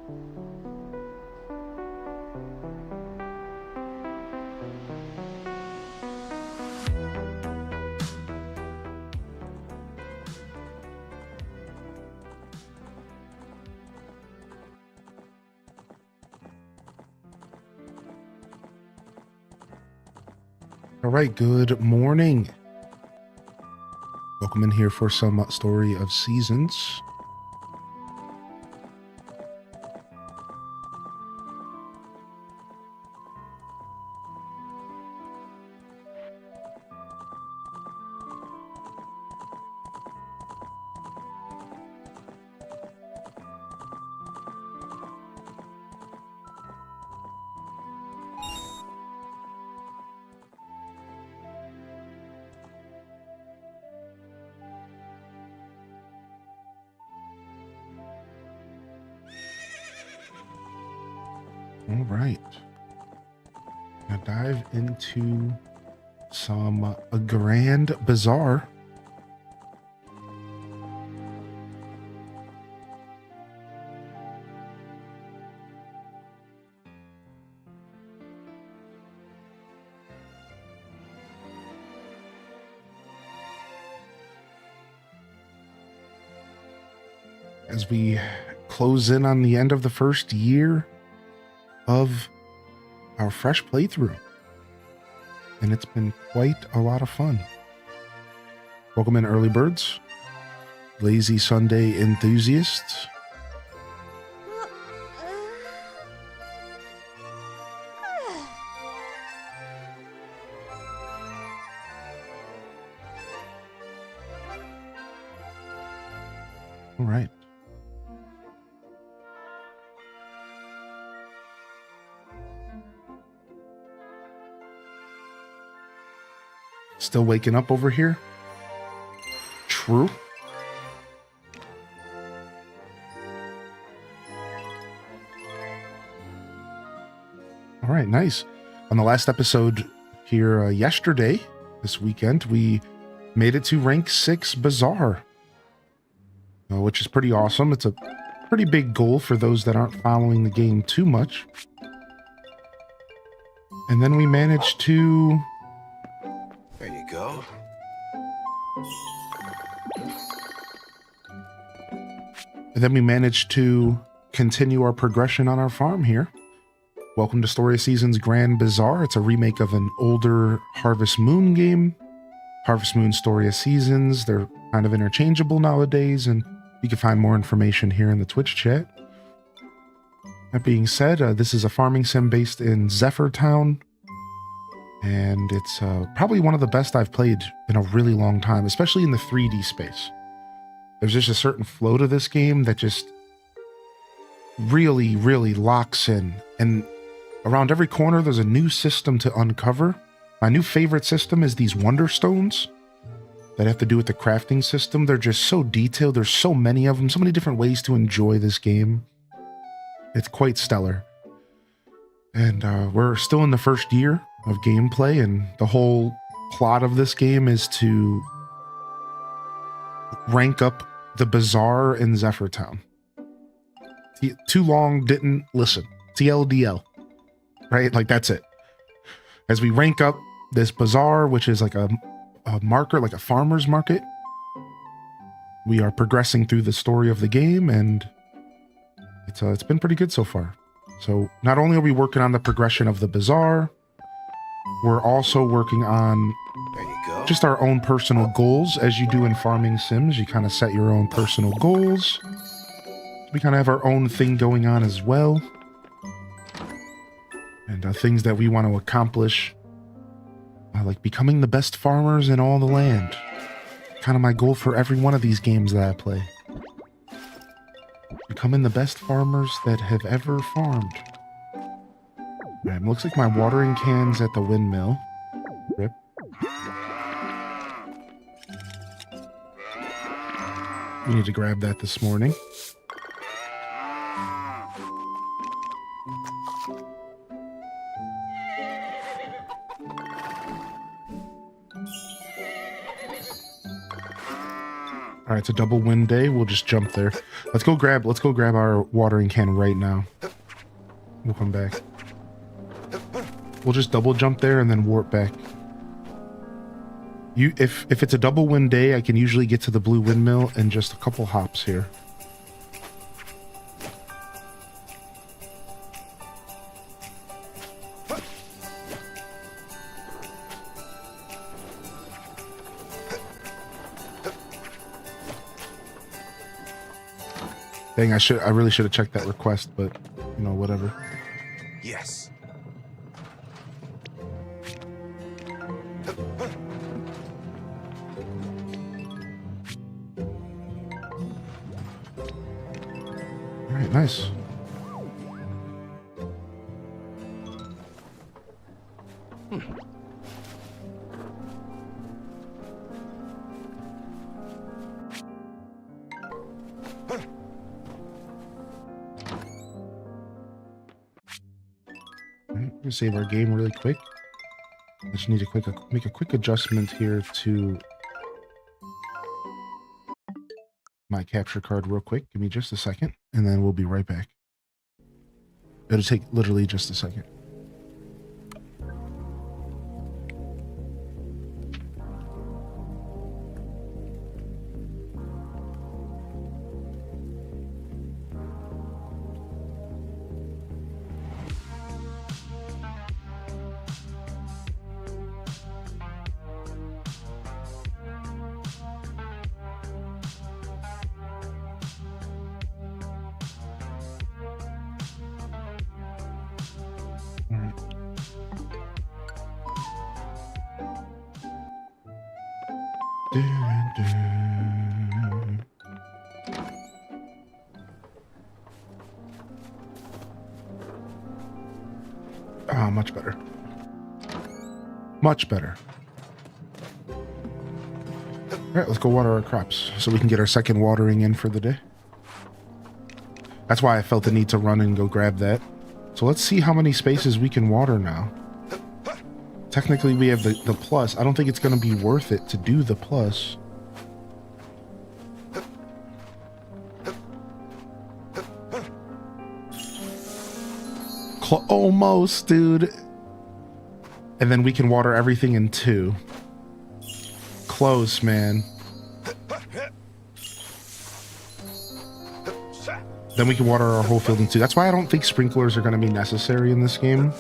All right, good morning. Welcome in here for some Story of Seasons. All right. Now dive into some a Grand Bazaar. As we close in on the end of the first year of our fresh playthrough, and it's been quite a lot of fun. Welcome in, early birds, lazy Sunday enthusiasts. All right. Still waking up over here? True. All right, nice. On the last episode here yesterday, this weekend, we made it to rank 6 Bazaar, which is pretty awesome. It's a pretty big goal for those that aren't following the game too much. And then we managed to... There you go. And then we managed to continue our progression on our farm here. Welcome to Story of Seasons Grand Bazaar. It's a remake of an older Harvest Moon game. Harvest Moon, Story of Seasons. They're kind of interchangeable nowadays, and you can find more information here in the Twitch chat. That being said, this is a farming sim based in Zephyr town. And it's probably one of the best I've played in a really long time, especially in the 3D space. There's just a certain flow to this game that just really, really locks in. And around every corner, there's a new system to uncover. My new favorite system is these Wonder Stones that have to do with the crafting system. They're just so detailed. There's so many of them, so many different ways to enjoy this game. It's quite stellar. And we're still in the first year of gameplay, and the whole plot of this game is to rank up the bazaar in Zephyr Town. Too long, didn't listen. TLDL. Right? Like, that's it. As we rank up this bazaar, which is like a marker, like a farmer's market, we are progressing through the story of the game, and it's been pretty good so far. So not only are we working on the progression of the bazaar, we're also working on just our own personal goals. As you do in farming sims, you kind of set your own personal goals. We kind of have our own thing going on as well. And things that we want to accomplish, like becoming the best farmers in all the land. Kind of my goal for every one of these games that I play. Becoming the best farmers that have ever farmed. Right, looks like my watering can's at the windmill. Rip. We need to grab that this morning. All right, it's a double wind day. We'll just jump there. Let's go grab our watering can right now. We'll come back. We'll just double jump there and then warp back. If it's a double wind day, I can usually get to the blue windmill in just a couple hops here. Dang, I really should have checked that request, but you know, whatever. Yes. All right, nice. We'll save our game really quick. I just need to make a quick adjustment here to my capture card real quick. Give me just a second, and then we'll be right back. It'll take literally just a second. Ah, much better. Much better. All right, let's go water our crops so we can get our second watering in for the day. That's why I felt the need to run and go grab that. So let's see how many spaces we can water now. Technically, we have the plus. I don't think it's going to be worth it to do the plus. Almost, dude. And then we can water everything in 2. Close, man. Then we can water our whole field in 2. That's why I don't think sprinklers are going to be necessary in this game.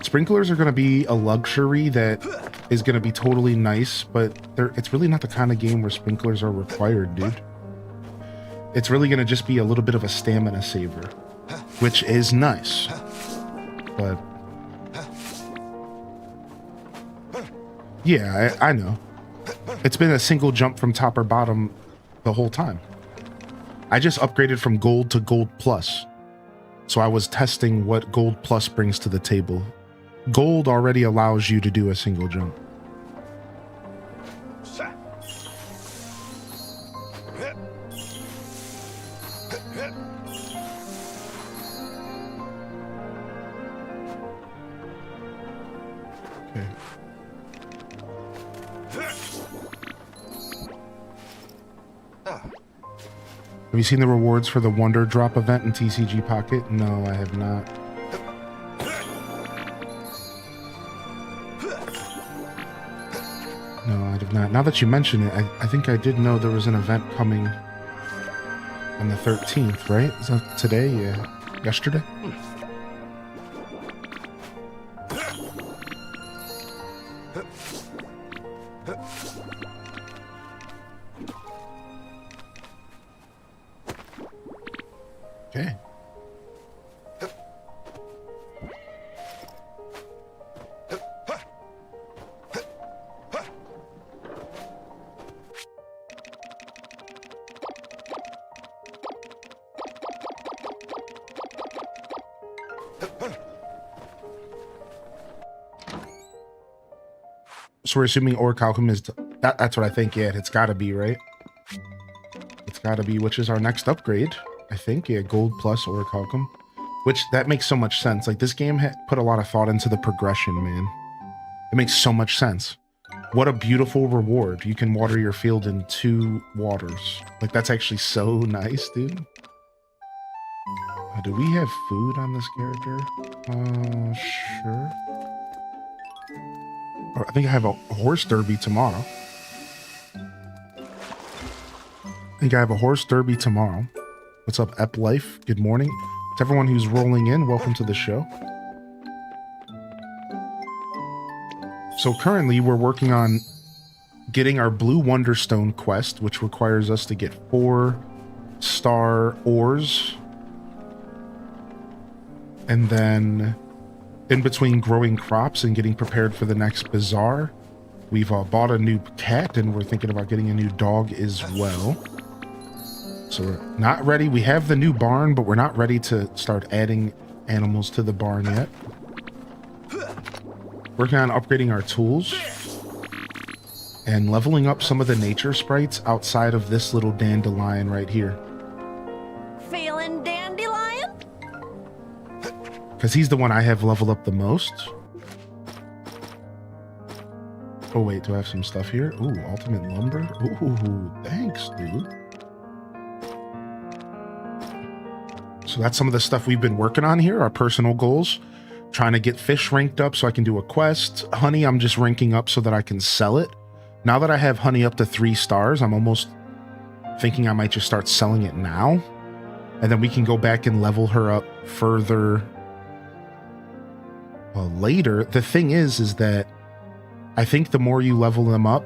Sprinklers are going to be a luxury that is going to be totally nice, but it's really not the kind of game where sprinklers are required, dude. It's really going to just be a little bit of a stamina saver, which is nice. But yeah, I know. It's been a single jump from top or bottom the whole time. I just upgraded from gold to gold plus. So I was testing what gold plus brings to the table. Gold already allows you to do a single jump. Okay. Have you seen the rewards for the Wonder Drop event in TCG Pocket? No, I have not. No, I have not. Now that you mention it, I think I did know there was an event coming on the 13th, right? Is that today? Yeah. Yesterday? Okay. So we're assuming Orichalcum is... That's what I think, yeah. It's gotta be, right? It's gotta be, which is our next upgrade. I think, yeah, gold plus Orichalcum. Which, that makes so much sense. Like, this game put a lot of thought into the progression, man. It makes so much sense. What a beautiful reward. You can water your field in 2 waters. Like, that's actually so nice, dude. Do we have food on this character? Sure. Oh, I think I have a horse derby tomorrow. What's up, Ep Life? Good morning. To everyone who's rolling in, welcome to the show. So currently we're working on getting our Blue Wonderstone quest, which requires us to get 4-star ores. And then in between growing crops and getting prepared for the next bazaar, we've bought a new cat and we're thinking about getting a new dog as well. So we're not ready. We have the new barn, but we're not ready to start adding animals to the barn yet. Working on upgrading our tools and leveling up some of the nature sprites outside of this little dandelion right here. Feeling dandelion? Because he's the one I have leveled up the most. Oh wait, do I have some stuff here? Ooh, ultimate lumber. Ooh, thanks, dude. So that's some of the stuff we've been working on here, our personal goals. Trying to get fish ranked up so I can do a quest. Honey, I'm just ranking up so that I can sell it. Now that I have honey up to 3 stars, I'm almost thinking I might just start selling it now. And then we can go back and level her up further later. The thing is that I think the more you level them up,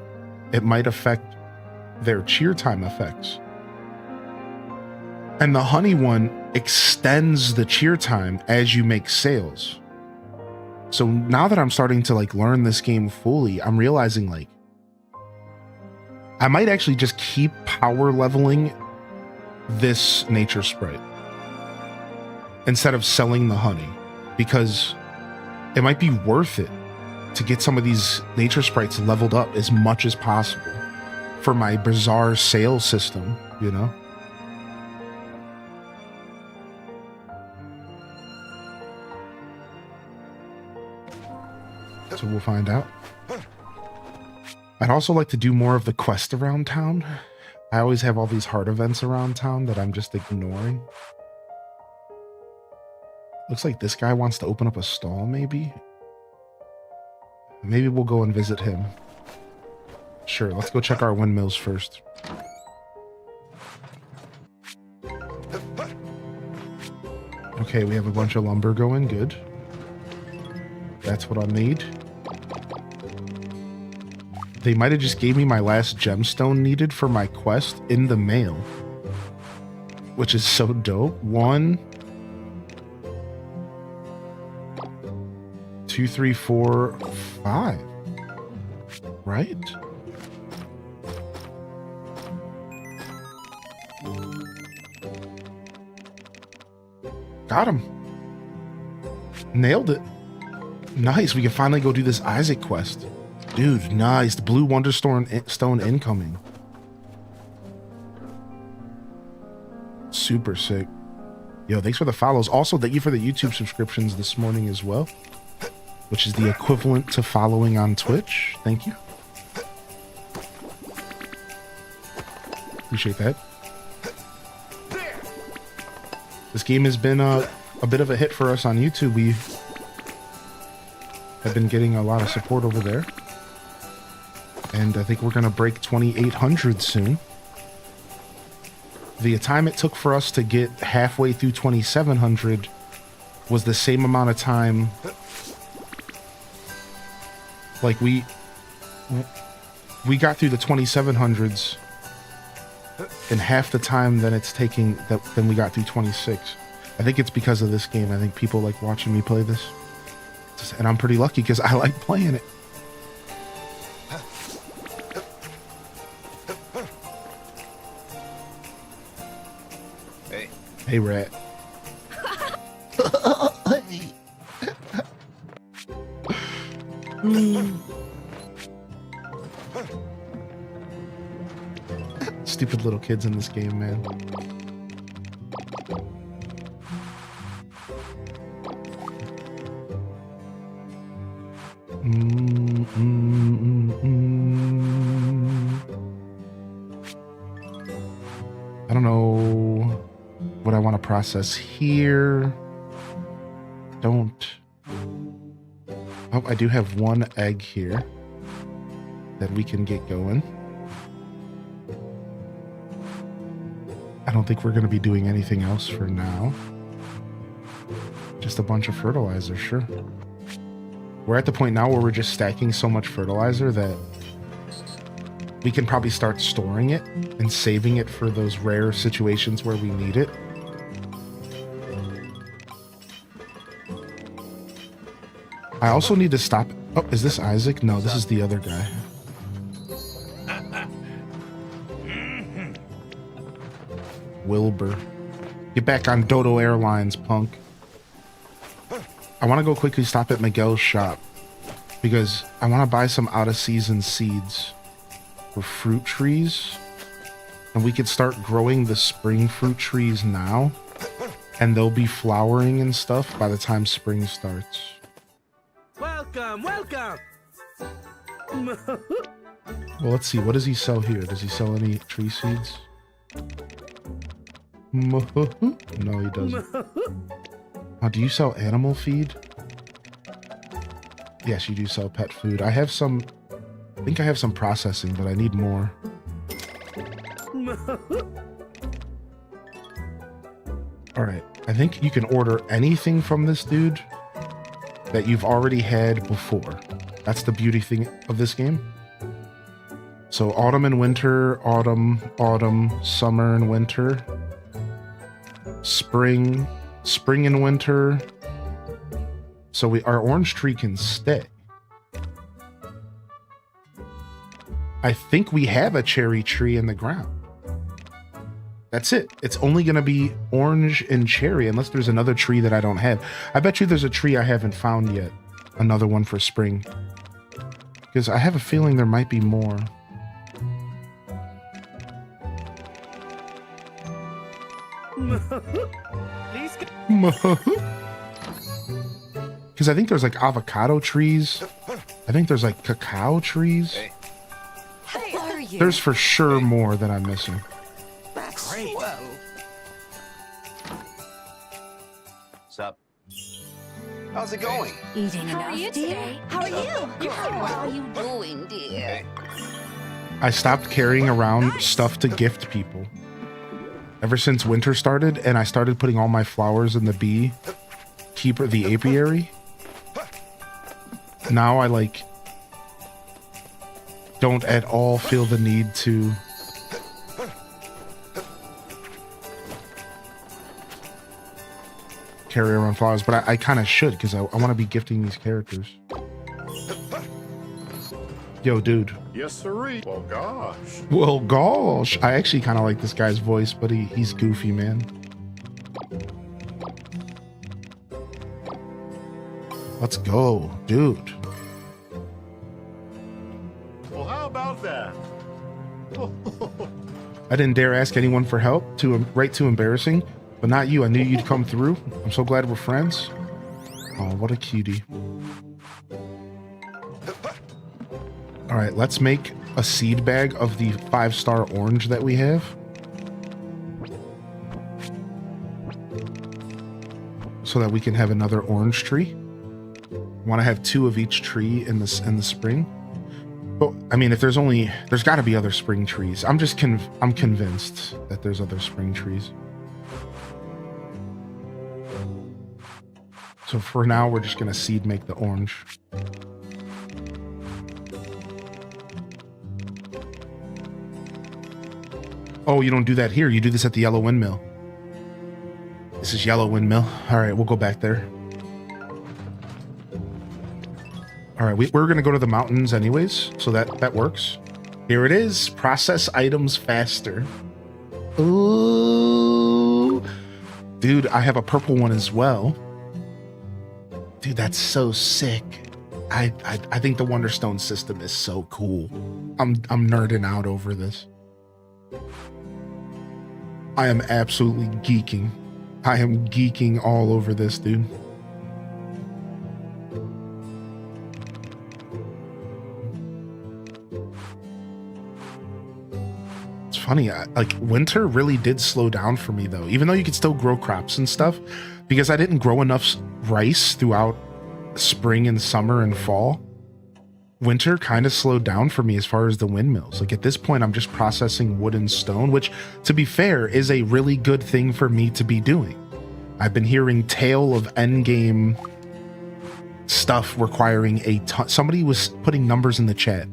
it might affect their cheer time effects. And the honey one extends the cheer time as you make sales. So now that I'm starting to like learn this game fully, I'm realizing like I might actually just keep power leveling this nature sprite instead of selling the honey, because it might be worth it to get some of these nature sprites leveled up as much as possible for my bazaar sales system, you know? So we'll find out. I'd also like to do more of the quest around town. I always have all these heart events around town that I'm just ignoring. Looks like this guy wants to open up a stall, maybe? Maybe we'll go and visit him. Sure, let's go check our windmills first. Okay, we have a bunch of lumber going, good. That's what I'll need. They might have just gave me my last gemstone needed for my quest in the mail, which is so dope. 1, 2, 3, 4, 5. Right? Got him. Nailed it. Nice. We can finally go do this Isaac quest. Dude, nice. The Blue Wonderstone incoming. Super sick. Yo, thanks for the follows. Also, thank you for the YouTube subscriptions this morning as well, which is the equivalent to following on Twitch. Thank you. Appreciate that. This game has been a bit of a hit for us on YouTube. We have been getting a lot of support over there. And I think we're going to break 2,800 soon. The time it took for us to get halfway through 2,700 was the same amount of time. Like we got through the 2,700s in half the time than it's taking than we got through 26. I think it's because of this game. I think people like watching me play this. And I'm pretty lucky because I like playing it. Hey, rat. Stupid little kids in this game, man. process here. Don't. Oh, I do have one egg here that we can get going. I don't think we're going to be doing anything else for now. Just a bunch of fertilizer, sure. We're at the point now where we're just stacking so much fertilizer that we can probably start storing it and saving it for those rare situations where we need it. I also need to stop. Oh, is this Isaac? No, this is the other guy. Wilbur. Get back on Dodo Airlines, punk. I want to go quickly stop at Miguel's shop because I want to buy some out-of-season seeds for fruit trees. And we could start growing the spring fruit trees now. And they'll be flowering and stuff by the time spring starts. Welcome, welcome. Well, let's see. What does he sell here? Does he sell any tree seeds? No, he doesn't. Oh, do you sell animal feed? Yes, you do sell pet food. I have some... I think I have some processing, but I need more. Alright. I think you can order anything from this dude that you've already had before. That's the beauty thing of this game. So autumn and winter, autumn, summer and winter, spring and winter. So our orange tree can stay. I think we have a cherry tree in the ground. That's it. It's only going to be orange and cherry unless there's another tree that I don't have. I bet you there's a tree I haven't found yet. Another one for spring. Because I have a feeling there might be more. Because I think there's like avocado trees. I think there's like cacao trees. How are you? There's for sure more that I'm missing. That's Great. swell. Sup? How's it going? Eating How are enough, you dear? today? How are you? Good. How are you doing, dear? Hey. I stopped carrying around stuff to gift people ever since winter started, and I started putting all my flowers in the bee keeper, the apiary. Now I like don't at all feel the need to carry around flowers, but I kind of should because I want to be gifting these characters. Yo, dude. Yes, sirree. Well, gosh. Well, gosh. I actually kind of like this guy's voice, but he's goofy, man. Let's go, dude. Well, how about that? I didn't dare ask anyone for help. Right too embarrassing. But not you. I knew you'd come through. I'm so glad we're friends. Oh, what a cutie. All right, let's make a seed bag of the 5-star orange that we have. So that we can have another orange tree. Want to have 2 of each tree in the spring. But I mean, if there's got to be other spring trees. I'm convinced that there's other spring trees. So for now, we're just gonna seed make the orange. Oh, you don't do that here. You do this at the yellow windmill. This is yellow windmill. All right, we'll go back there. All right, we're going to go to the mountains anyways, so that works. Here it is. Process items faster. Ooh. Dude, I have a purple one as well. Dude, that's so sick. I think the Wonderstone system is so cool. I'm nerding out over this. I am absolutely geeking. I am geeking all over this, dude. funny. Like winter really did slow down for me though, even though you could still grow crops and stuff, because I didn't grow enough rice throughout spring and summer and fall. Winter kind of slowed down for me as far as the windmills. Like at this point, I'm just processing wood and stone, which to be fair is a really good thing for me to be doing. I've been hearing tale of endgame stuff requiring a ton. Somebody was putting numbers in the chat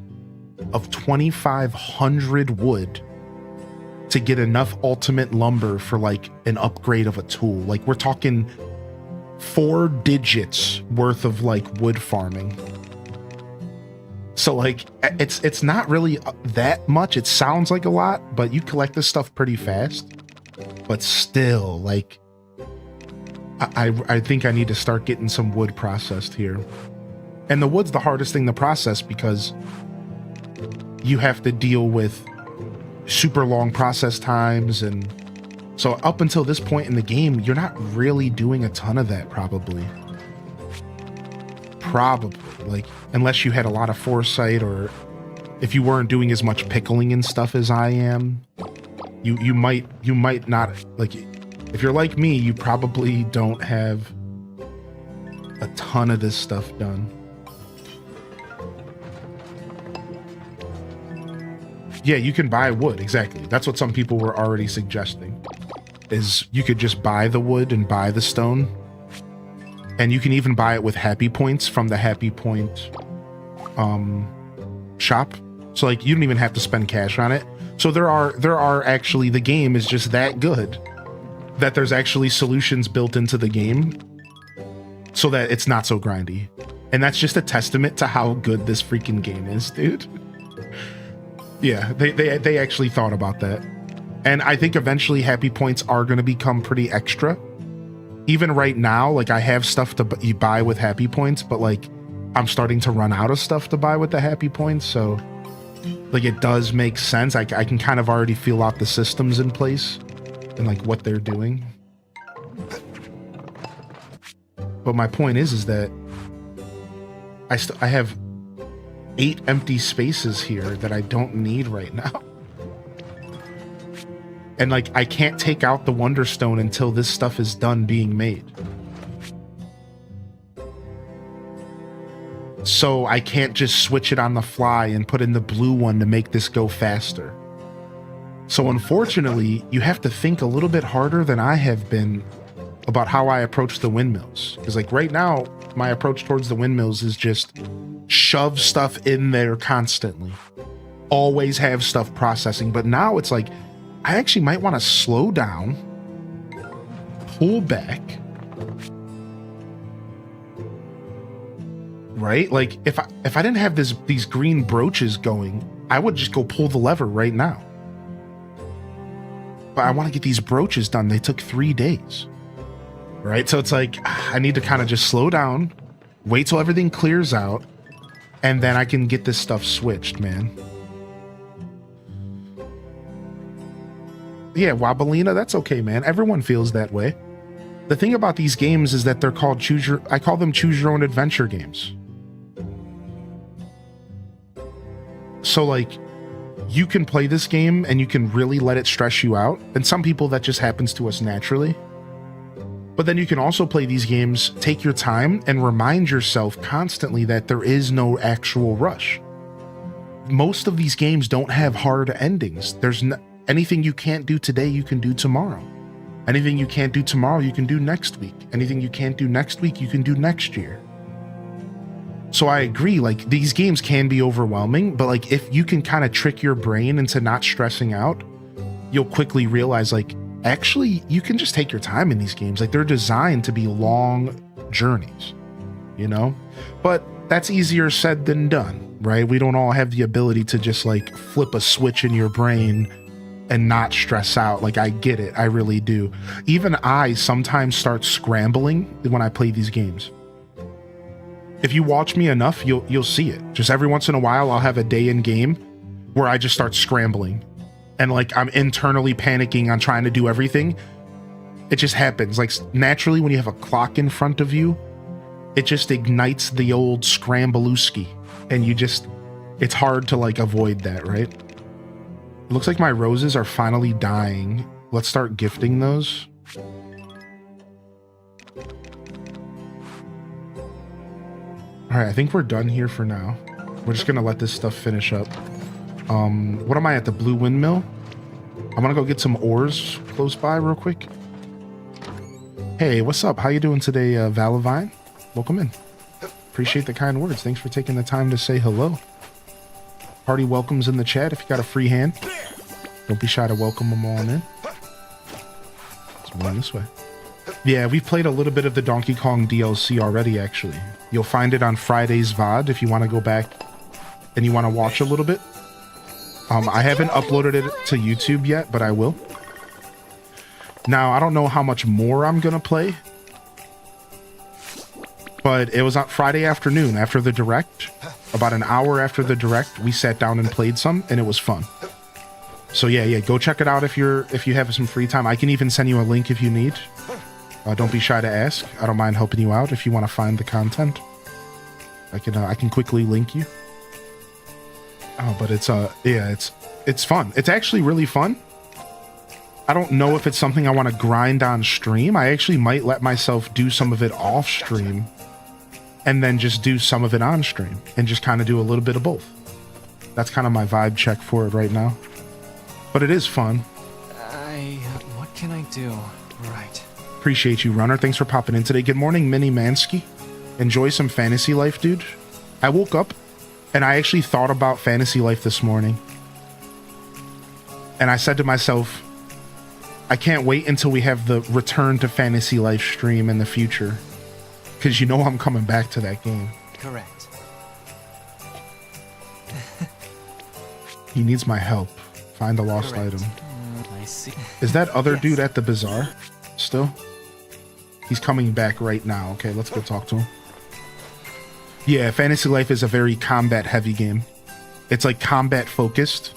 of 2,500 wood to get enough ultimate lumber for like an upgrade of a tool. Like we're talking 4 digits worth of like wood farming. So like it's not really that much. It sounds like a lot, but you collect this stuff pretty fast. But still, like I think I need to start getting some wood processed here. And the wood's the hardest thing to process because you have to deal with super long process times, and so up until this point in the game, you're not really doing a ton of that probably, like unless you had a lot of foresight, or if you weren't doing as much pickling and stuff as I am, you might not, like if you're like me, you probably don't have a ton of this stuff done. Yeah, you can buy wood, exactly. That's what some people were already suggesting, is you could just buy the wood and buy the stone. And you can even buy it with happy points from the happy point shop. So like you don't even have to spend cash on it. So there are actually, the game is just that good that there's actually solutions built into the game so that it's not so grindy. And that's just a testament to how good this freaking game is, dude. Yeah, they actually thought about that. And I think eventually happy points are going to become pretty extra. Even right now, like I have stuff to buy with happy points, but like I'm starting to run out of stuff to buy with the happy points. So like it does make sense. I can kind of already feel out the systems in place and like what they're doing. But my point is that I have 8 empty spaces here that I don't need right now. And like, I can't take out the Wonderstone until this stuff is done being made. So I can't just switch it on the fly and put in the blue one to make this go faster. So unfortunately, you have to think a little bit harder than I have been about how I approach the windmills. Because like right now, my approach towards the windmills is just shove stuff in there constantly. Always have stuff processing. But now it's like, I actually might want to slow down, pull back, right? Like if I didn't have these green brooches going, I would just go pull the lever right now. But I want to get these brooches done. They took 3 days, right? So it's like, I need to kind of just slow down, wait till everything clears out, and then I can get this stuff switched, man. Yeah, Wobbelina, that's okay, man. Everyone feels that way. The thing about these games is that they're called I call them choose your own adventure games. So like, you can play this game and you can really let it stress you out. And some people that just happens to us naturally. But then you can also play these games, take your time, and remind yourself constantly that there is no actual rush. Most of these games don't have hard endings. There's anything you can't do today, you can do tomorrow. Anything you can't do tomorrow, you can do next week. Anything you can't do next week, you can do next year. So I agree, like these games can be overwhelming, but like if you can kind of trick your brain into not stressing out, you'll quickly realize like, actually, you can just take your time in these games. Like they're designed to be long journeys, you know? But that's easier said than done, right? We don't all have the ability to just like flip a switch in your brain and not stress out. Like I get it, I really do. Even I sometimes start scrambling when I play these games. If you watch me enough, you'll see it. Just every once in a while, I'll have a day in game where I just start scrambling. And like I'm internally panicking on trying to do everything. It just happens. Like naturally when you have a clock in front of you, it just ignites the old scrambalooski. And it's hard to like avoid that, right? It looks like my roses are finally dying. Let's start gifting those. All right, I think we're done here for now. We're just gonna let this stuff finish up. What am I at, the blue windmill? I'm gonna go get some ores close by real quick. Hey, what's up? How you doing today, Valavine? Welcome in. Appreciate the kind words. Thanks for taking the time to say hello. Party welcomes in the chat if you got a free hand. Don't be shy to welcome them on in. Let's move on this way. Yeah, we've played a little bit of the Donkey Kong DLC already, actually. You'll find it on Friday's VOD if you want to go back and you want to watch a little bit. I haven't uploaded it to YouTube yet, but I will. Now, I don't know how much more I'm going to play. But it was on Friday afternoon after the Direct. About an hour after the Direct, we sat down and played some, and it was fun. So yeah, go check it out if you have some free time. I can even send you a link if you need. Don't be shy to ask. I don't mind helping you out if you want to find the content. I can quickly link you. Oh, but it's fun. It's actually really fun. I don't know if it's something I want to grind on stream. I actually might let myself do some of it off stream and then just do some of it on stream and just kind of do a little bit of both. That's kind of my vibe check for it right now. But it is fun. What can I do? Right. Appreciate you, Runner. Thanks for popping in today. Good morning, Mini Mansky. Enjoy some Fantasy Life, dude. I woke up and I actually thought about Fantasy Life this morning. And I said to myself, I can't wait until we have the Return to Fantasy Life stream in the future. Because you know I'm coming back to that game. Correct. He needs my help. Find a lost item. I see. Is that other dude at the bazaar still? He's coming back right now. Okay, let's go talk to him. Yeah, Fantasy Life is a very combat-heavy game. It's like combat-focused.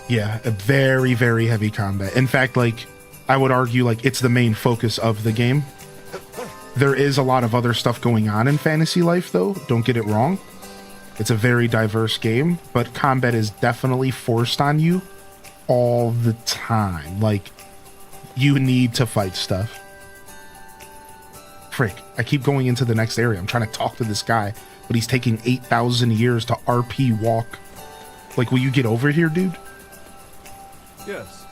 Yeah, a very, very heavy combat. In fact, like, I would argue, like, it's the main focus of the game. There is a lot of other stuff going on in Fantasy Life, though. Don't get it wrong. It's a very diverse game, but combat is definitely forced on you all the time. Like, you need to fight stuff. Frick, I keep going into the next area. I'm trying to talk to this guy, but he's taking 8,000 years to RP walk. Like, will you get over here, dude? Yes.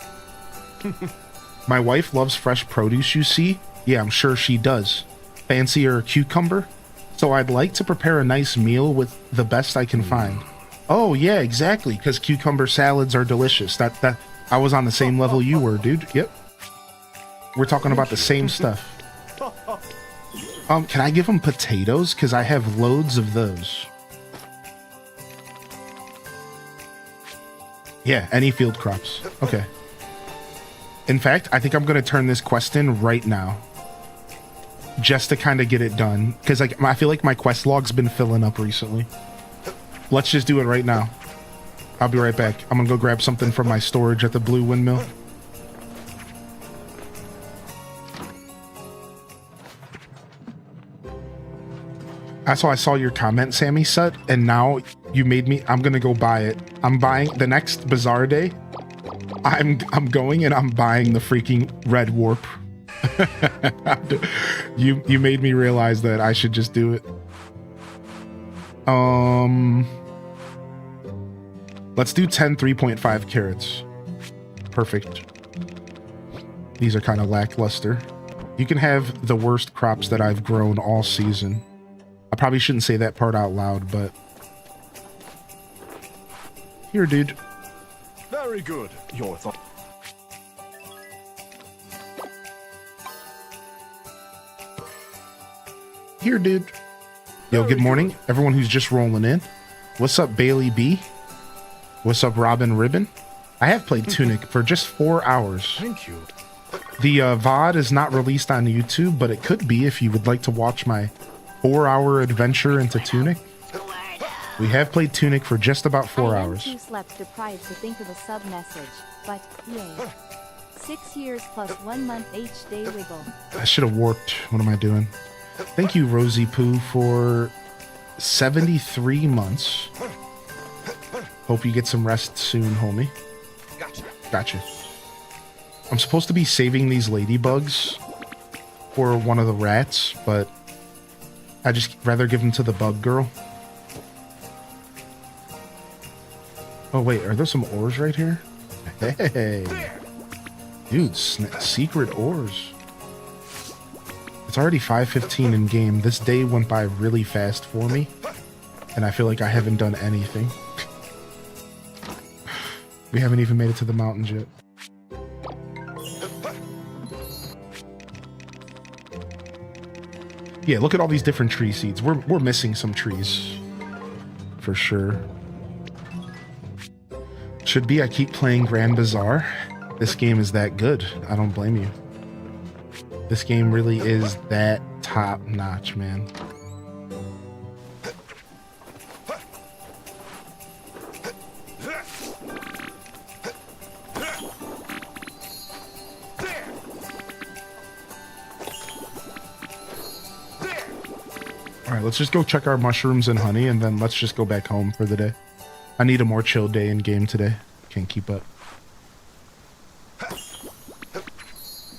My wife loves fresh produce, you see? Yeah, I'm sure she does. Fancier cucumber? So I'd like to prepare a nice meal with the best I can find. Oh, yeah, exactly, because cucumber salads are delicious. That I was on the same level you were, dude. Yep. We're talking about the same stuff. Can I give him potatoes? Because I have loads of those. Yeah, any field crops. Okay. In fact, I think I'm going to turn this quest in right now. Just to kind of get it done. Because like, I feel like my quest log's been filling up recently. Let's just do it right now. I'll be right back. I'm going to go grab something from my storage at the Blue Windmill. That's why I saw your comment, Sammy Sut, and now you made me. I'm gonna go buy it. I'm buying the next Bazaar Day. I'm going and I'm buying the freaking red warp. You made me realize that I should just do it. Let's do 10 3.5 carats. Perfect. These are kind of lackluster. You can have the worst crops that I've grown all season. I probably shouldn't say that part out loud, but here, dude. Very good. Your thought. Here, dude. Yo, good morning, everyone who's just rolling in. What's up, Bailey B? What's up, Robin Ribbon? I have played Tunic for just 4 hours. Thank you. The VOD is not released on YouTube, but it could be if you would like to watch my 4-hour adventure into Tunic. We have played Tunic for just about 4 hours. I am too slept deprived to think of a sub message, but yay. 6 years plus 1 month each day wiggle. I should have warped. What am I doing? Thank you, Rosie Poo, for 73 months. Hope you get some rest soon, homie. Gotcha. I'm supposed to be saving these ladybugs for one of the rats, but I just rather give them to the bug girl. Oh wait, are there some ores right here? Hey, dude, secret ores. It's already 5:15 in game. This day went by really fast for me, and I feel like I haven't done anything. We haven't even made it to the mountains yet. Yeah, look at all these different tree seeds. We're missing some trees for sure. Should be I keep playing Grand Bazaar. This game is that good. I don't blame you. This game really is that top notch, man. Alright, let's just go check our mushrooms and honey, and then let's just go back home for the day. I need a more chill day in game today. Can't keep up.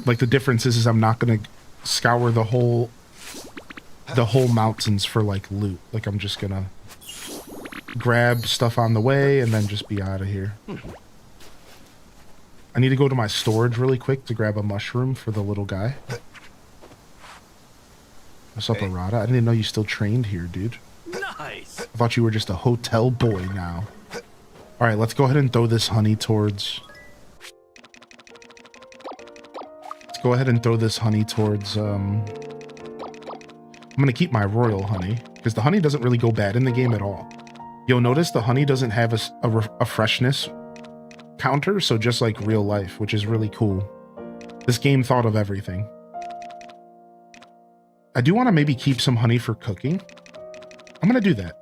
Like, the difference is I'm not gonna scour the whole mountains for, like, loot. Like, I'm just gonna grab stuff on the way and then just be out of here. I need to go to my storage really quick to grab a mushroom for the little guy. What's up, Arata? I didn't know you still trained here, dude. Nice. I thought you were just a hotel boy now. Alright, let's go ahead and throw this honey towards... Let's go ahead and throw this honey towards, I'm gonna keep my royal honey, because the honey doesn't really go bad in the game at all. You'll notice the honey doesn't have a freshness counter, so just like real life, which is really cool. This game thought of everything. I do want to maybe keep some honey for cooking. I'm going to do that.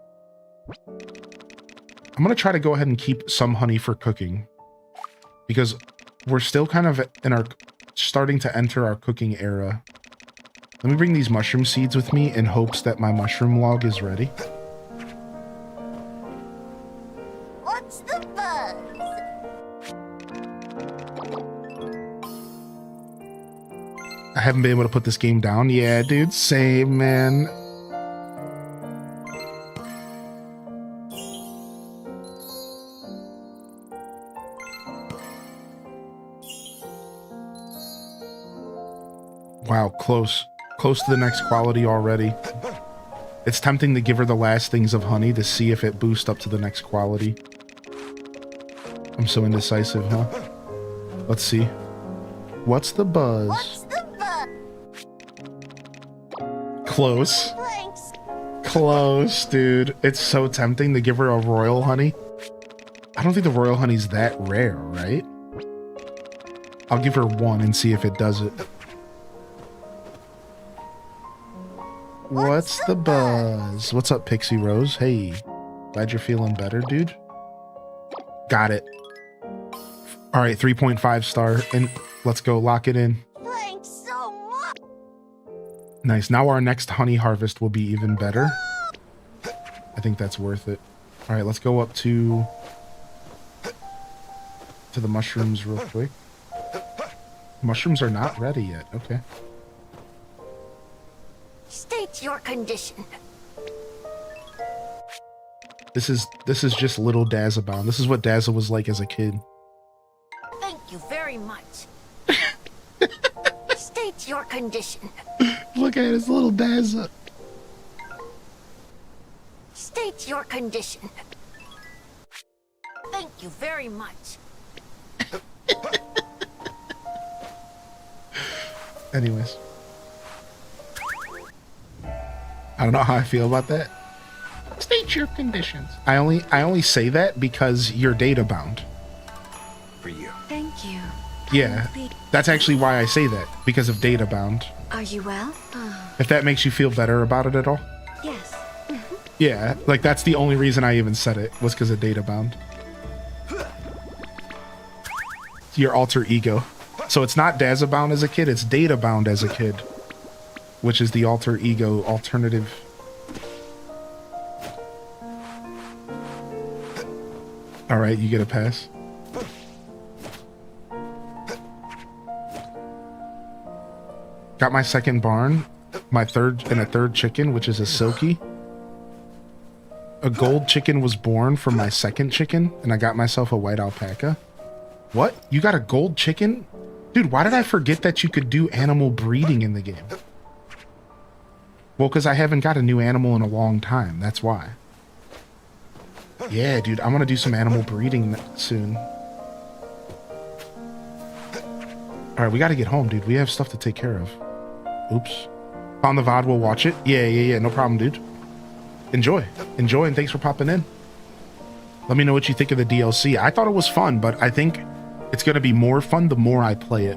I'm going to try to go ahead and keep some honey for cooking, because we're still kind of in our starting to enter our cooking era. Let me bring these mushroom seeds with me in hopes that my mushroom log is ready. What's the buzz? I haven't been able to put this game down. Yeah, dude, same, man. Wow, close to the next quality already. It's tempting to give her the last things of honey to see if it boosts up to the next quality. I'm so indecisive, huh? Let's see. What's the buzz? What's the buzz? Close. Thanks. Close, dude. It's so tempting to give her a royal honey. I don't think the royal honey's that rare, right? I'll give her one and see if it does it. What's the buzz? What's up, Pixie Rose? Hey, glad you're feeling better, dude. Got it. All right, 3.5 star, and let's go lock it in. Thanks so much. Nice. Now our next honey harvest will be even better. I think that's worth it. All right, let's go up to the mushrooms real quick. Mushrooms are not ready yet. Okay. State your condition. This is just little Dazabound. This is what Dazza was like as a kid. Thank you very much. State your condition. Look at his little Dazza. State your condition. Thank you very much. Anyways. I don't know how I feel about that. State your conditions. I only say that because you're data bound. For you. Thank you. Yeah. That's actually why I say that, because of data bound. Are you well? If that makes you feel better about it at all. Yes. Yeah, like that's the only reason I even said it, was because of data bound. Your alter ego. So it's not Dazabound as a kid, it's data bound as a kid, which is the alter ego alternative. All right, you get a pass. Got my second barn, my third chicken, which is a silky. A gold chicken was born from my second chicken, and I got myself a white alpaca. What? You got a gold chicken? Dude, why did I forget that you could do animal breeding in the game? Well, because I haven't got a new animal in a long time. That's why. Yeah, dude, I want to do some animal breeding soon. All right, we got to get home, dude. We have stuff to take care of. Oops. On the VOD, we'll watch it. Yeah. No problem, dude. Enjoy, and thanks for popping in. Let me know what you think of the DLC. I thought it was fun, but I think it's going to be more fun the more I play it,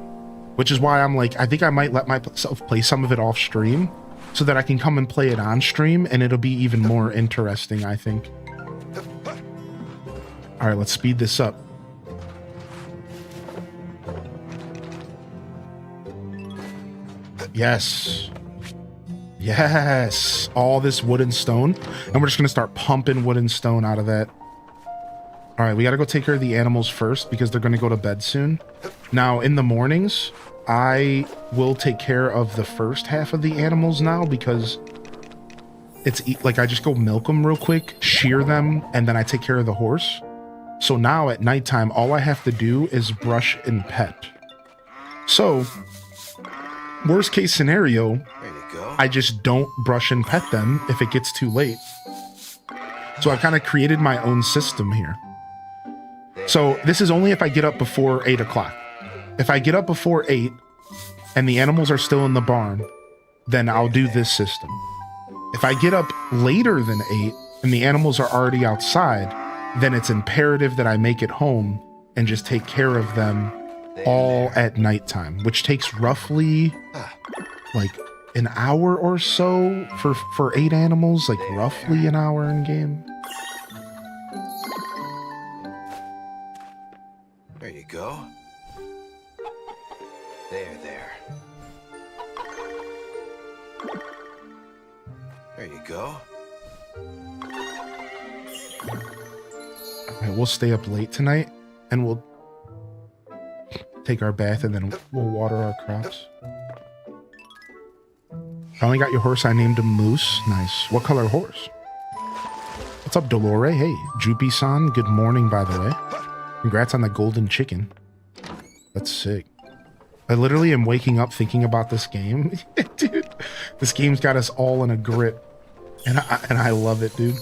which is why I'm like, I think I might let myself play some of it off stream so that I can come and play it on stream, and it'll be even more interesting, I think. All right, let's speed this up. Yes. Yes, all this wood and stone, and we're just gonna start pumping wood and stone out of that. All right, we gotta go take care of the animals first because they're gonna go to bed soon. Now, in the mornings, I will take care of the first half of the animals now because it's like I just go milk them real quick, shear them, and then I take care of the horse. So now at nighttime, all I have to do is brush and pet. So, worst case scenario, I just don't brush and pet them if it gets too late. So I've kind of created my own system here. So this is only if I get up before 8 o'clock. If I get up before 8 and the animals are still in the barn, then I'll do this system. If I get up later than 8 and the animals are already outside, then it's imperative that I make it home and just take care of them all at nighttime, which takes roughly like an hour or so for 8 animals, like roughly an hour in game. There you go. There. There you go. All right, we'll stay up late tonight and we'll take our bath and then we'll water our crops. Finally got your horse. I named him Moose. Nice. What color horse? What's up, Dolore? Hey, Jupi-san. Good morning, by the way. Congrats on the golden chicken. That's sick. I literally am waking up thinking about this game. Dude, this game's got us all in a grip. And I love it, dude.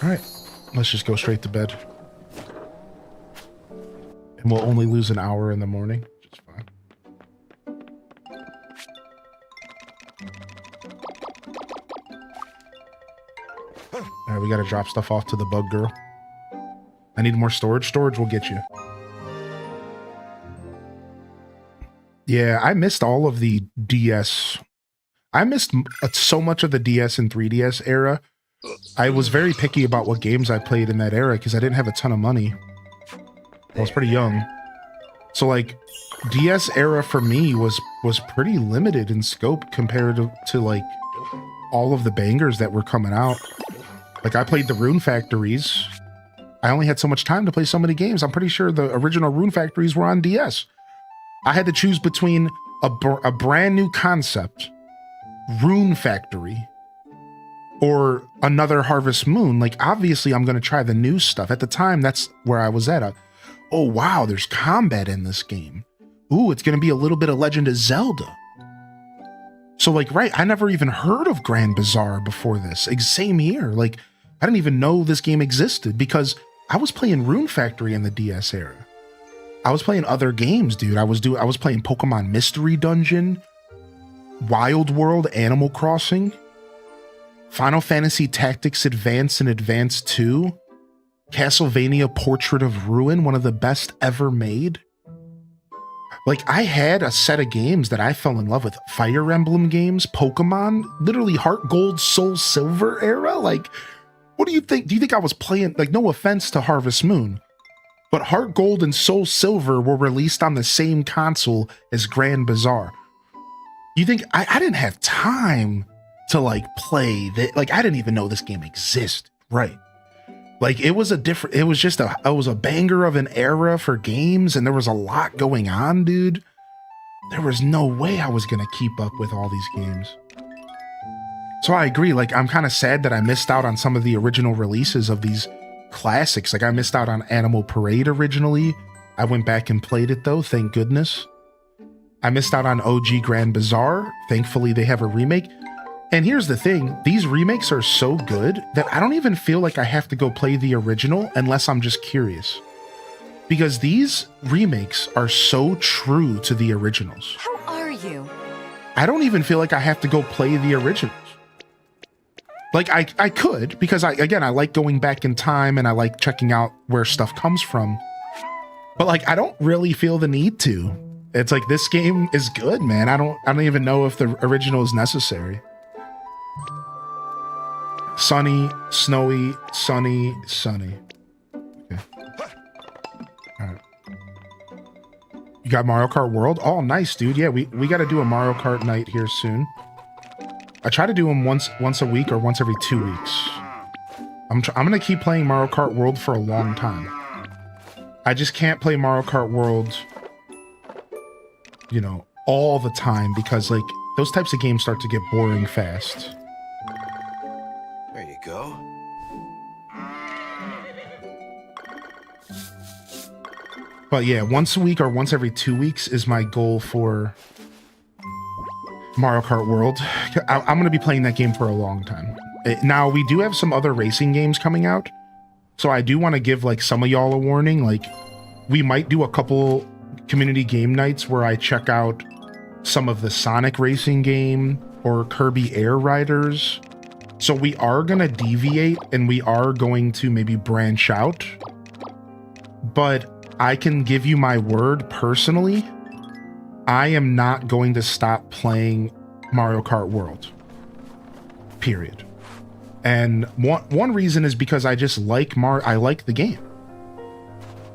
Alright, let's just go straight to bed. And we'll only lose an hour in the morning, which is fine. Alright, we gotta drop stuff off to the bug girl. I need more storage. Storage will get you. Yeah, I missed all of the DS. I missed so much of the DS and 3DS era. I was very picky about what games I played in that era because I didn't have a ton of money. I was pretty young. So like DS era for me was pretty limited in scope compared to like all of the bangers that were coming out. Like I played the Rune Factories. I only had so much time to play so many games. I'm pretty sure the original Rune Factories were on DS. I had to choose between a brand new concept, Rune Factory, or another Harvest Moon. Like, obviously, I'm going to try the new stuff. At the time, that's where I was at. Oh, wow, there's combat in this game. Ooh, it's going to be a little bit of Legend of Zelda. So, like, right, I never even heard of Grand Bazaar before this. Same here. Like, I didn't even know this game existed because I was playing Rune Factory in the DS era. I was playing other games, dude. I was playing Pokemon Mystery Dungeon, Wild World, Animal Crossing, Final Fantasy Tactics Advance and Advance 2, Castlevania Portrait of Ruin, one of the best ever made. Like, I had a set of games that I fell in love with. Fire Emblem games, Pokemon, literally Heart Gold, Soul Silver era. Like, what do you think? Do you think I was playing, like, no offense to Harvest Moon, but Heart Gold and Soul Silver were released on the same console as Grand Bazaar. You think I didn't have time to, like, play that? Like, I didn't even know this game existed, right? Like, it was a banger of an era for games, and there was a lot going on, dude. There was no way I was gonna keep up with all these games. So I agree, like, I'm kind of sad that I missed out on some of the original releases of these classics. Like, I missed out on Animal Parade originally. I went back and played it though, thank goodness. I missed out on OG Grand Bazaar. Thankfully, they have a remake. And here's the thing, these remakes are so good that I don't even feel like I have to go play the original unless I'm just curious. Because these remakes are so true to the originals. How are you? I don't even feel like I have to go play the originals. Like, I could, because I like going back in time and I like checking out where stuff comes from. But, like, I don't really feel the need to. It's like, this game is good, man. I don't even know if the original is necessary. Sunny, snowy, sunny, sunny. Okay. All right. You got Mario Kart World? Oh, nice, dude. Yeah, we got to do a Mario Kart night here soon. I try to do them once a week or once every 2 weeks. I'm gonna keep playing Mario Kart World for a long time. I just can't play Mario Kart World, you know, all the time, because, like, those types of games start to get boring fast. There you go. But yeah, once a week or once every 2 weeks is my goal for Mario Kart World. I'm going to be playing that game for a long time. Now, we do have some other racing games coming out, so I do want to give, like, some of y'all a warning. Like, we might do a couple community game nights where I check out some of the Sonic racing game or Kirby Air Riders. So we are going to deviate and we are going to maybe branch out. But I can give you my word personally, I am not going to stop playing Mario Kart World. Period. And one reason is because I just like I like the game.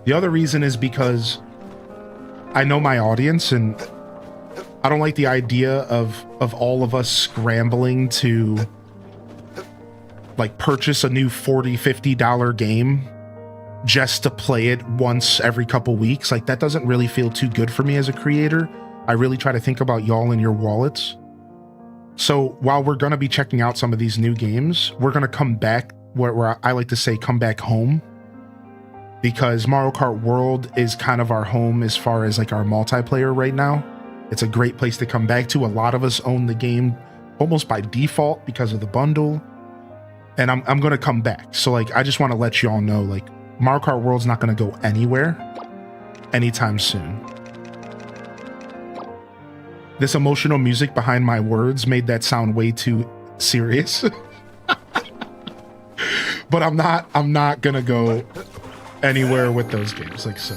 The other reason is because I know my audience, and I don't like the idea of all of us scrambling to, like, purchase a new $40, $50 game just to play it once every couple weeks. Like, that doesn't really feel too good for me as a creator. I really try to think about y'all and your wallets. So while we're going to be checking out some of these new games, we're going to come back where I like to say come back home, because Mario Kart World is kind of our home as far as, like, our multiplayer right now. It's a great place to come back to. A lot of us own the game almost by default because of the bundle. And I'm going to come back. So, like, I just want to let y'all know, like, Mario Kart World's not going to go anywhere anytime soon. This emotional music behind my words made that sound way too serious. But I'm not going to go anywhere with those games, like so.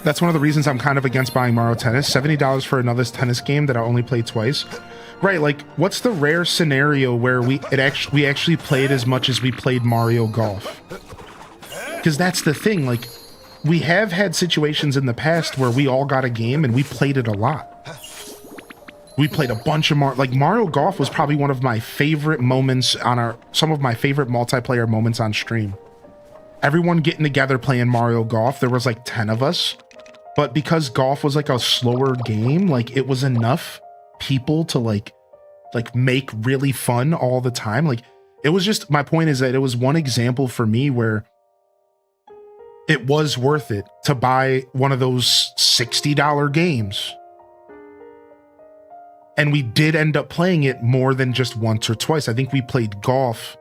That's one of the reasons I'm kind of against buying Mario Tennis. $70 for another tennis game that I only played twice. Right, like, what's the rare scenario where we actually played as much as we played Mario Golf? Because that's the thing, like, we have had situations in the past where we all got a game and we played it a lot. We played a bunch of Mario Golf was probably one of my favorite moments on some of my favorite multiplayer moments on stream. Everyone getting together playing Mario Golf. There was like 10 of us. But because golf was like a slower game, like, it was enough people to like make really fun all the time. Like, it was just, my point is that it was one example for me where it was worth it to buy one of those $60 games. And we did end up playing it more than just once or twice. I think we played golf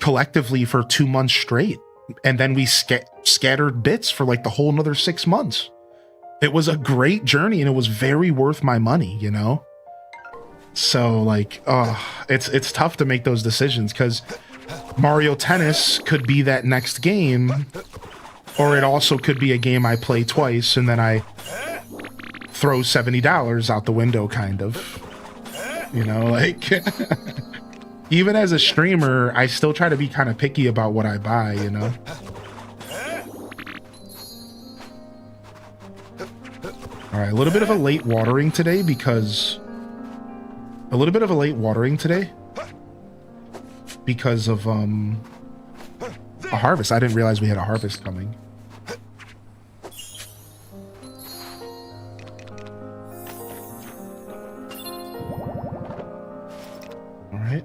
collectively for 2 months straight. And then we scattered bits for like the whole another 6 months. it was a great journey and it was very worth my money, you know? So like, it's tough to make those decisions because Mario Tennis could be that next game, or it also could be a game I play twice and then I throw $70 out the window, kind of. You know, like, even as a streamer, I still try to be kind of picky about what I buy, you know? All right, a little bit of a late watering today because of a harvest. I didn't realize we had a harvest coming. All right.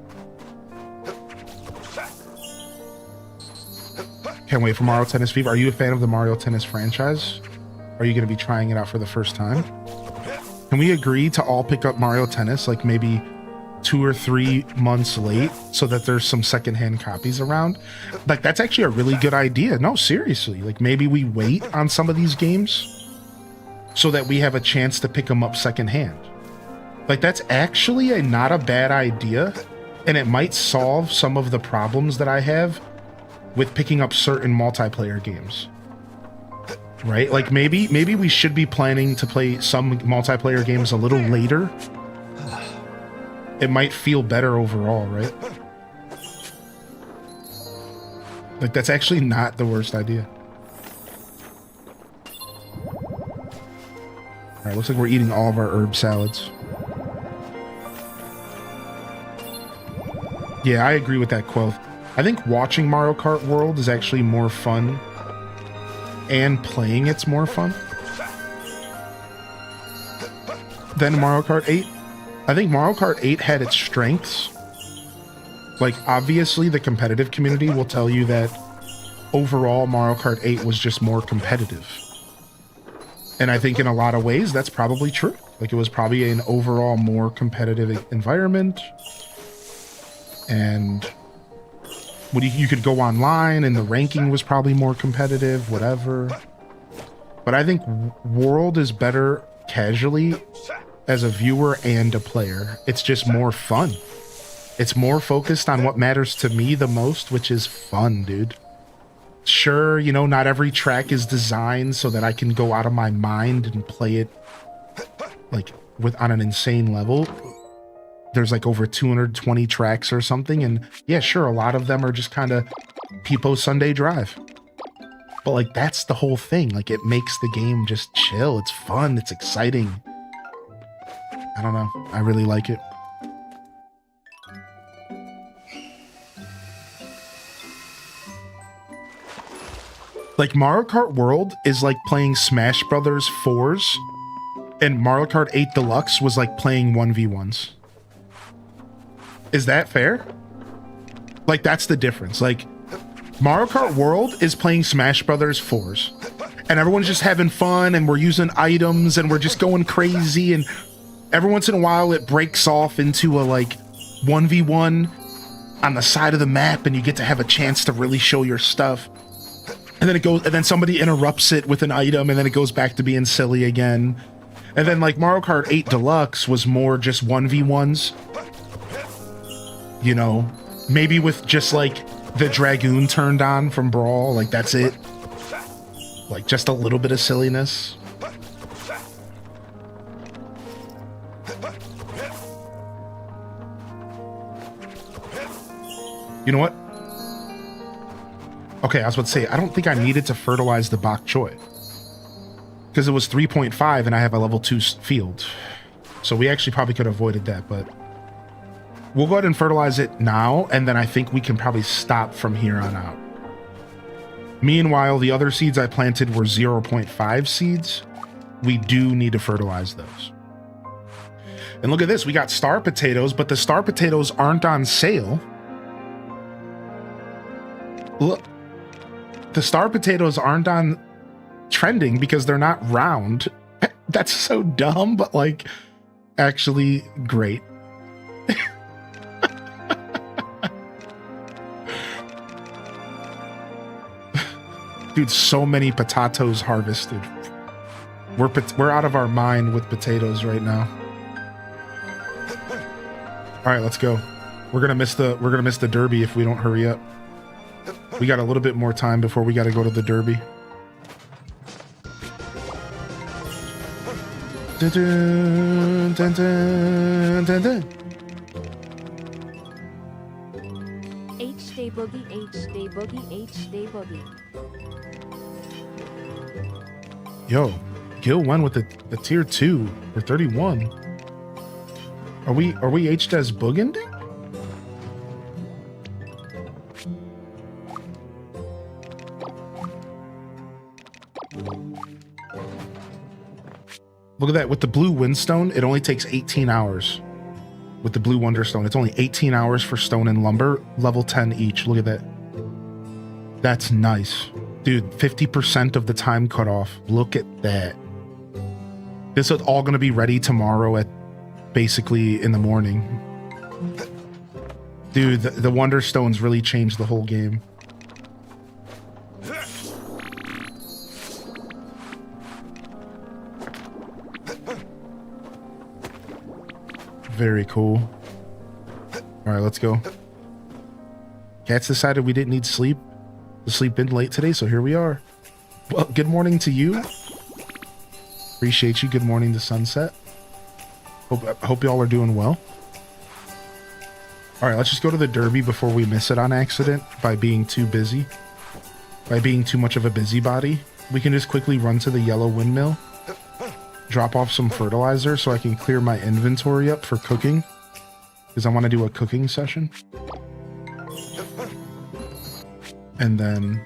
Can't wait for Mario Tennis Fever. Are you a fan of the Mario Tennis franchise? Are you going to be trying it out for the first time? Can we agree to all pick up Mario Tennis like maybe 2 or 3 months late so that there's some secondhand copies around? Like, that's actually a really good idea. No, seriously. Like, maybe we wait on some of these games so that we have a chance to pick them up secondhand. Like, that's actually not a bad idea, and it might solve some of the problems that I have with picking up certain multiplayer games. Right? Like, maybe we should be planning to play some multiplayer games a little later. It might feel better overall, right? Like, that's actually not the worst idea. Alright, looks like we're eating all of our herb salads. Yeah, I agree with that, Quelth. I think watching Mario Kart World is actually more fun, and playing it's more fun than Mario Kart 8. I think Mario Kart 8 had its strengths. Like, obviously, the competitive community will tell you that overall Mario Kart 8 was just more competitive. And I think in a lot of ways, that's probably true. Like, it was probably an overall more competitive environment. And when you could go online and the ranking was probably more competitive, whatever. But I think World is better casually as a viewer and a player. It's just more fun. It's more focused on what matters to me the most, which is fun, dude. Sure, you know, not every track is designed so that I can go out of my mind and play it like on an insane level. There's like over 220 tracks or something, and yeah, sure, a lot of them are just kind of Peepo Sunday Drive. But like, that's the whole thing. Like, it makes the game just chill. It's fun. It's exciting. I don't know. I really like it. Like, Mario Kart World is like playing Smash Brothers 4s, and Mario Kart 8 Deluxe was like playing 1v1s. Is that fair? Like, that's the difference. Like, Mario Kart World is playing Smash Brothers 4s, and everyone's just having fun, and we're using items, and we're just going crazy, and every once in a while it breaks off into a like 1v1 on the side of the map, and you get to have a chance to really show your stuff. And then somebody interrupts it with an item, and then it goes back to being silly again. And then like Mario Kart 8 Deluxe was more just 1v1s. You know, maybe with just like the Dragoon turned on from Brawl, like that's it. Like, just a little bit of silliness. You know what? Okay, I was about to say, I don't think I needed to fertilize the bok choy, because it was 3.5 and I have a level 2 field. So we actually probably could have avoided that, but we'll go ahead and fertilize it now, and then I think we can probably stop from here on out. Meanwhile, the other seeds I planted were 0.5 seeds. We do need to fertilize those. And look at this, we got star potatoes, but the star potatoes aren't on sale. Look, the star potatoes aren't on trending because they're not round. That's so dumb, but like, actually great. Dude, so many potatoes harvested. We're out of our mind with potatoes right now. All right, let's go. We're gonna miss the derby if we don't hurry up. We got a little bit more time before we got to go to the derby. Dun, dun, dun, dun, dun, dun. H-Day Boogie, H-Day Boogie, H-Day Boogie. Yo, Gil won with the tier 2 for 31. Are we H-Des boogin', dude? Look at that. With the blue windstone, it only takes 18 hours. With the blue wonderstone, it's only 18 hours for stone and lumber, level 10 each. Look at that. That's nice. Dude, 50% of the time cut off. Look at that. This is all going to be ready tomorrow at basically in the morning. Dude, the wonderstones really changed the whole game. Very cool. All right, let's go. Cats decided we didn't need sleep to sleep in late today, so here we are. Well, good morning to you. Appreciate you. Good morning to Sunset. Hope y'all are doing well. All right, let's just go to the derby before we miss it on accident by being too busy. By being too much of a busybody. We can just quickly run to the yellow windmill. Drop off some fertilizer so I can clear my inventory up for cooking. Because I want to do a cooking session. And then...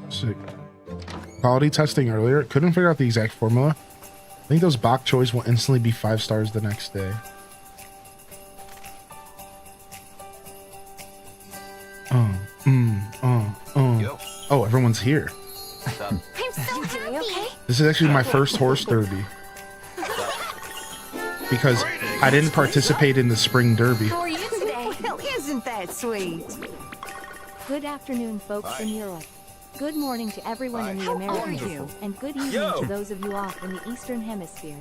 Sick. Quality testing earlier. Couldn't figure out the exact formula. I think those bok choys will instantly be 5 stars the next day. Oh, everyone's here. I'm so happy. Okay? This is actually my first horse derby. Because I didn't participate in the spring derby. How are you today? Well, isn't that sweet? Good afternoon, folks in Europe. Good morning to everyone in the Americas. And good evening to those of you off in the Eastern Hemisphere.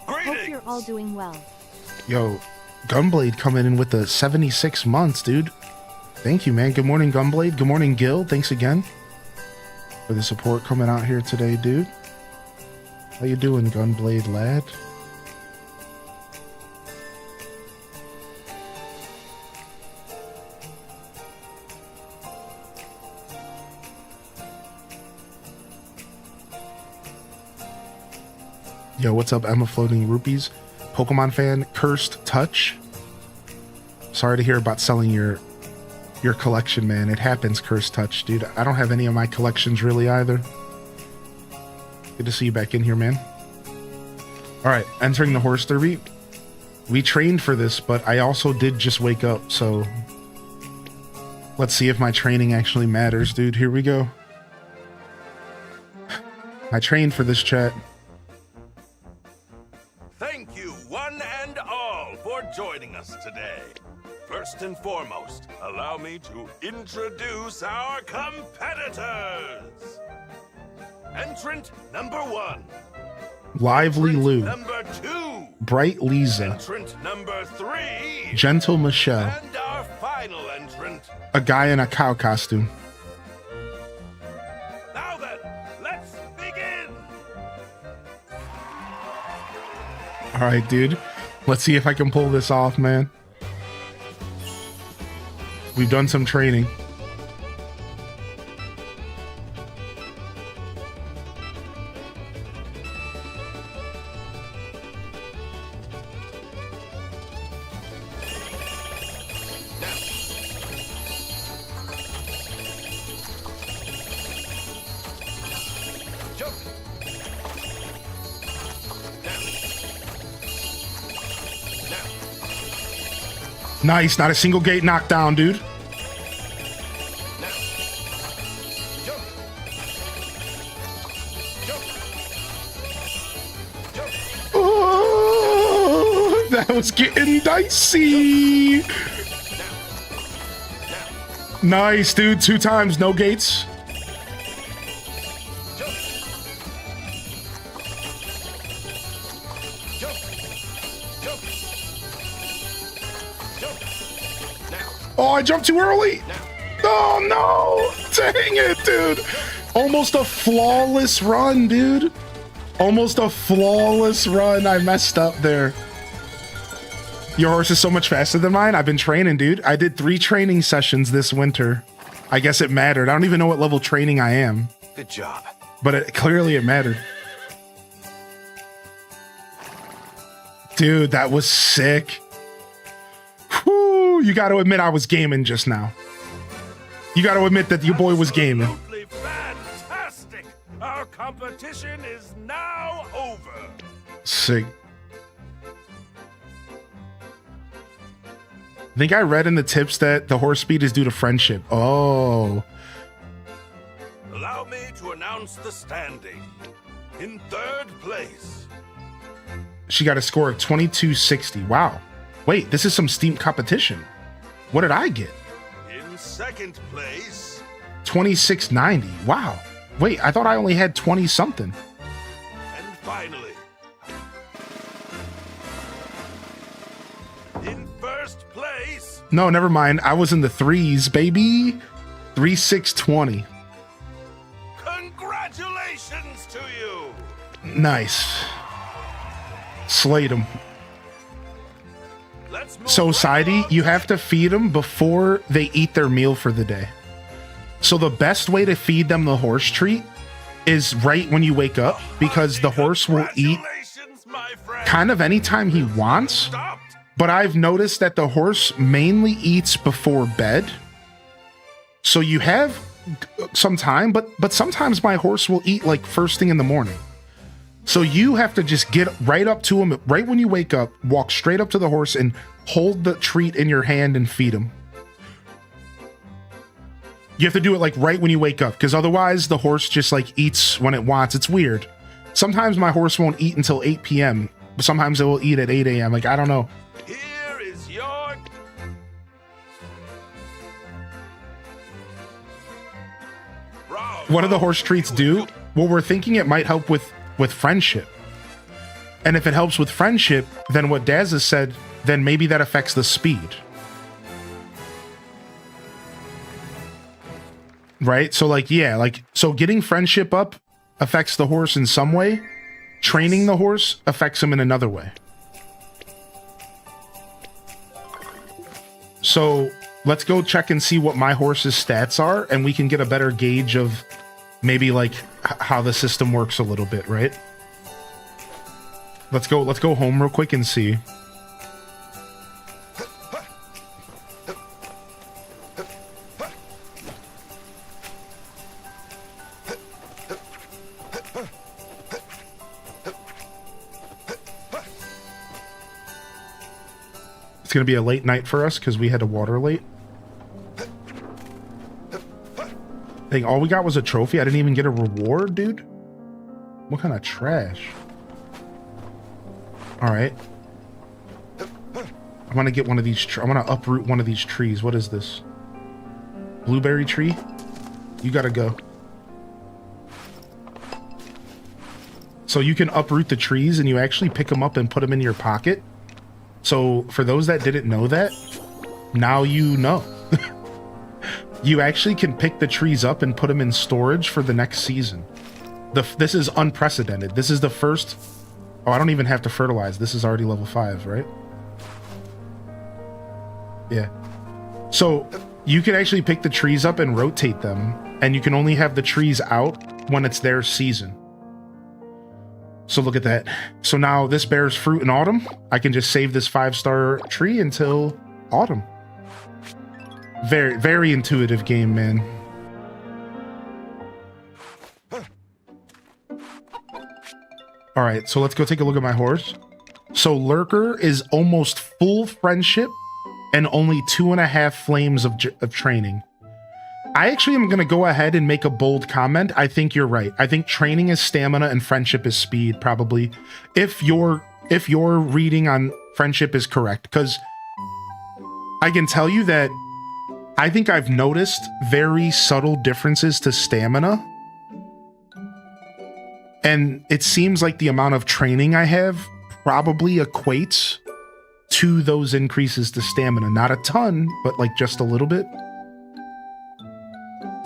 Hope you're all doing well. Yo, Gunblade coming in with the 76 months, dude. Thank you, man. Good morning, Gunblade. Good morning, Gil. Thanks again for the support coming out here today, dude. How you doing, Gunblade lad? Yo, what's up, Emma Floating Rupees? Pokemon fan, Cursed Touch. Sorry to hear about selling your collection, man. It happens, Cursed Touch, dude. I don't have any of my collections really either. Good to see you back in here, man. All right, entering the horse derby. We trained for this, but I also did just wake up, so let's see if my training actually matters, dude. Here we go. I trained for this, chat. Thank you, one and all, for joining us today. First and foremost, allow me to introduce our competitors. Entrant number 1. Lively Entrant Lou. Number 2. Bright Lisa. Entrant number 3. Gentle Michelle. And our final entrant. A guy in a cow costume. Now then, let's begin. All right, dude. Let's see if I can pull this off, man. We've done some training. Jump. Nice. Not a single gate knockdown, dude. Oh, that was getting dicey. Nice, dude. 2 times, no gates. Oh, I jumped too early. Oh, no. Dang it, dude. Almost a flawless run, dude. Almost a flawless run. I messed up there. Your horse is so much faster than mine. I've been training, dude. I did 3 training sessions this winter. I guess it mattered. I don't even know what level training I am. Good job. But clearly it mattered. Dude, that was sick. Whew, you got to admit I was gaming just now. You got to admit that your boy was gaming. Absolutely fantastic. Our competition is now over. Sick. I think I read in the tips that the horse speed is due to friendship. Oh. Allow me to announce the standing. In 3rd place. She got a score of 2260. Wow. Wait, this is some steam competition. What did I get? In 2nd place. 2690. Wow. Wait, I thought I only had 20 something. And finally. In 1st place. No, never mind. I was in the 3s, baby. 3620. Congratulations to you. Nice. Slayed him. Let's move So, right Sidey, along. you have to feed them before they eat their meal for the day. So the best way to feed them the horse treat is right when you wake up, because the horse will eat Congratulations, my friend. kind of anytime he wants. Stopped. But I've noticed that the horse mainly eats before bed. So you have some time, but sometimes my horse will eat like first thing in the morning. So you have to just get right up to him right when you wake up, walk straight up to the horse and hold the treat in your hand and feed him. You have to do it like right when you wake up, because otherwise the horse just like eats when it wants. It's weird. Sometimes my horse won't eat until 8 p.m. But sometimes it will eat at 8 a.m. Like, I don't know. Here is your. Bravo. What do the horse treats do? Well, we're thinking it might help with friendship. And if it helps with friendship, then what Daz has said, then maybe that affects the speed. Right? So like, yeah, like, so getting friendship up affects the horse in some way. Training the horse affects him in another way. So let's go check and see what my horse's stats are, and we can get a better gauge of maybe like how the system works a little bit, right? Let's go home real quick and see. It's gonna be a late night for us because we had to water late. Dang, all we got was a trophy. I didn't even get a reward, dude. What kind of trash? All right. I want to get one of these. I want to uproot one of these trees. What is this? Blueberry tree? You gotta go. So you can uproot the trees and you actually pick them up and put them in your pocket. So for those that didn't know that, now you know. You actually can pick the trees up and put them in storage for the next season. This is unprecedented. This is the first... Oh, I don't even have to fertilize. This is already level 5, right? Yeah. So you can actually pick the trees up and rotate them, and you can only have the trees out when it's their season. So look at that. So now this bears fruit in autumn. I can just save this 5-star tree until autumn. Very, very intuitive game, man. All right, so let's go take a look at my horse. So Lurker is almost full friendship and only 2.5 flames of training. I actually am going to go ahead and make a bold comment. I think you're right. I think training is stamina and friendship is speed, probably. If you're reading on friendship is correct, because I can tell you that I think I've noticed very subtle differences to stamina. And it seems like the amount of training I have probably equates to those increases to stamina. Not a ton, but like just a little bit.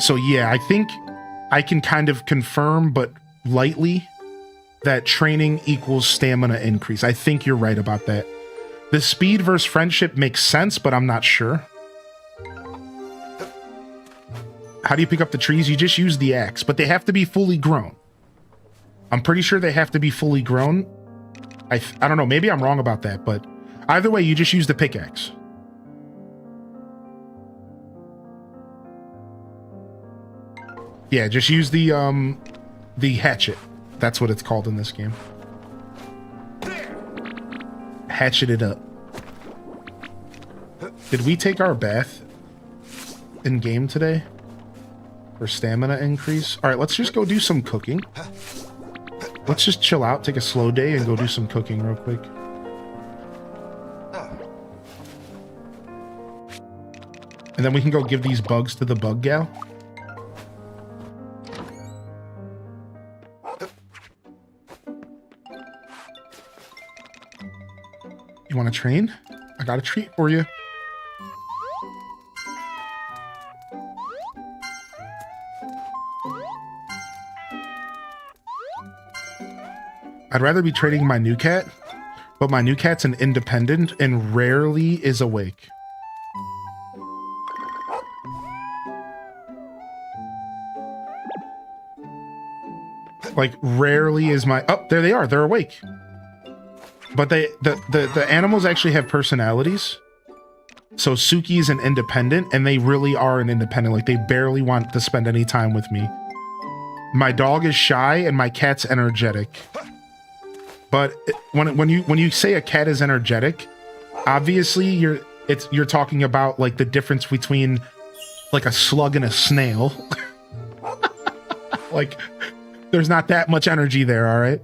So yeah, I think I can kind of confirm, but lightly, that training equals stamina increase. I think you're right about that. The speed versus friendship makes sense, but I'm not sure. How do you pick up the trees? You just use the axe, but they have to be fully grown. I'm pretty sure they have to be fully grown. I don't know, maybe I'm wrong about that, but either way, you just use the pickaxe. Yeah, just use the hatchet. That's what it's called in this game. Hatchet it up. Did we take our bath in game today? For stamina increase? Alright, let's just go do some cooking. Let's just chill out, take a slow day, and go do some cooking real quick. And then we can go give these bugs to the bug gal. You want to train? I got a treat for you. I'd rather be training my new cat, but my new cat's an independent and rarely is awake. Like, rarely is my... Oh, there they are. They're awake. But the animals actually have personalities. So Suki's an independent, and they really are an independent. Like, they barely want to spend any time with me. My dog is shy, and my cat's energetic. But when you say a cat is energetic, obviously you're talking about like the difference between like a slug and a snail. Like, there's not that much energy there, all right?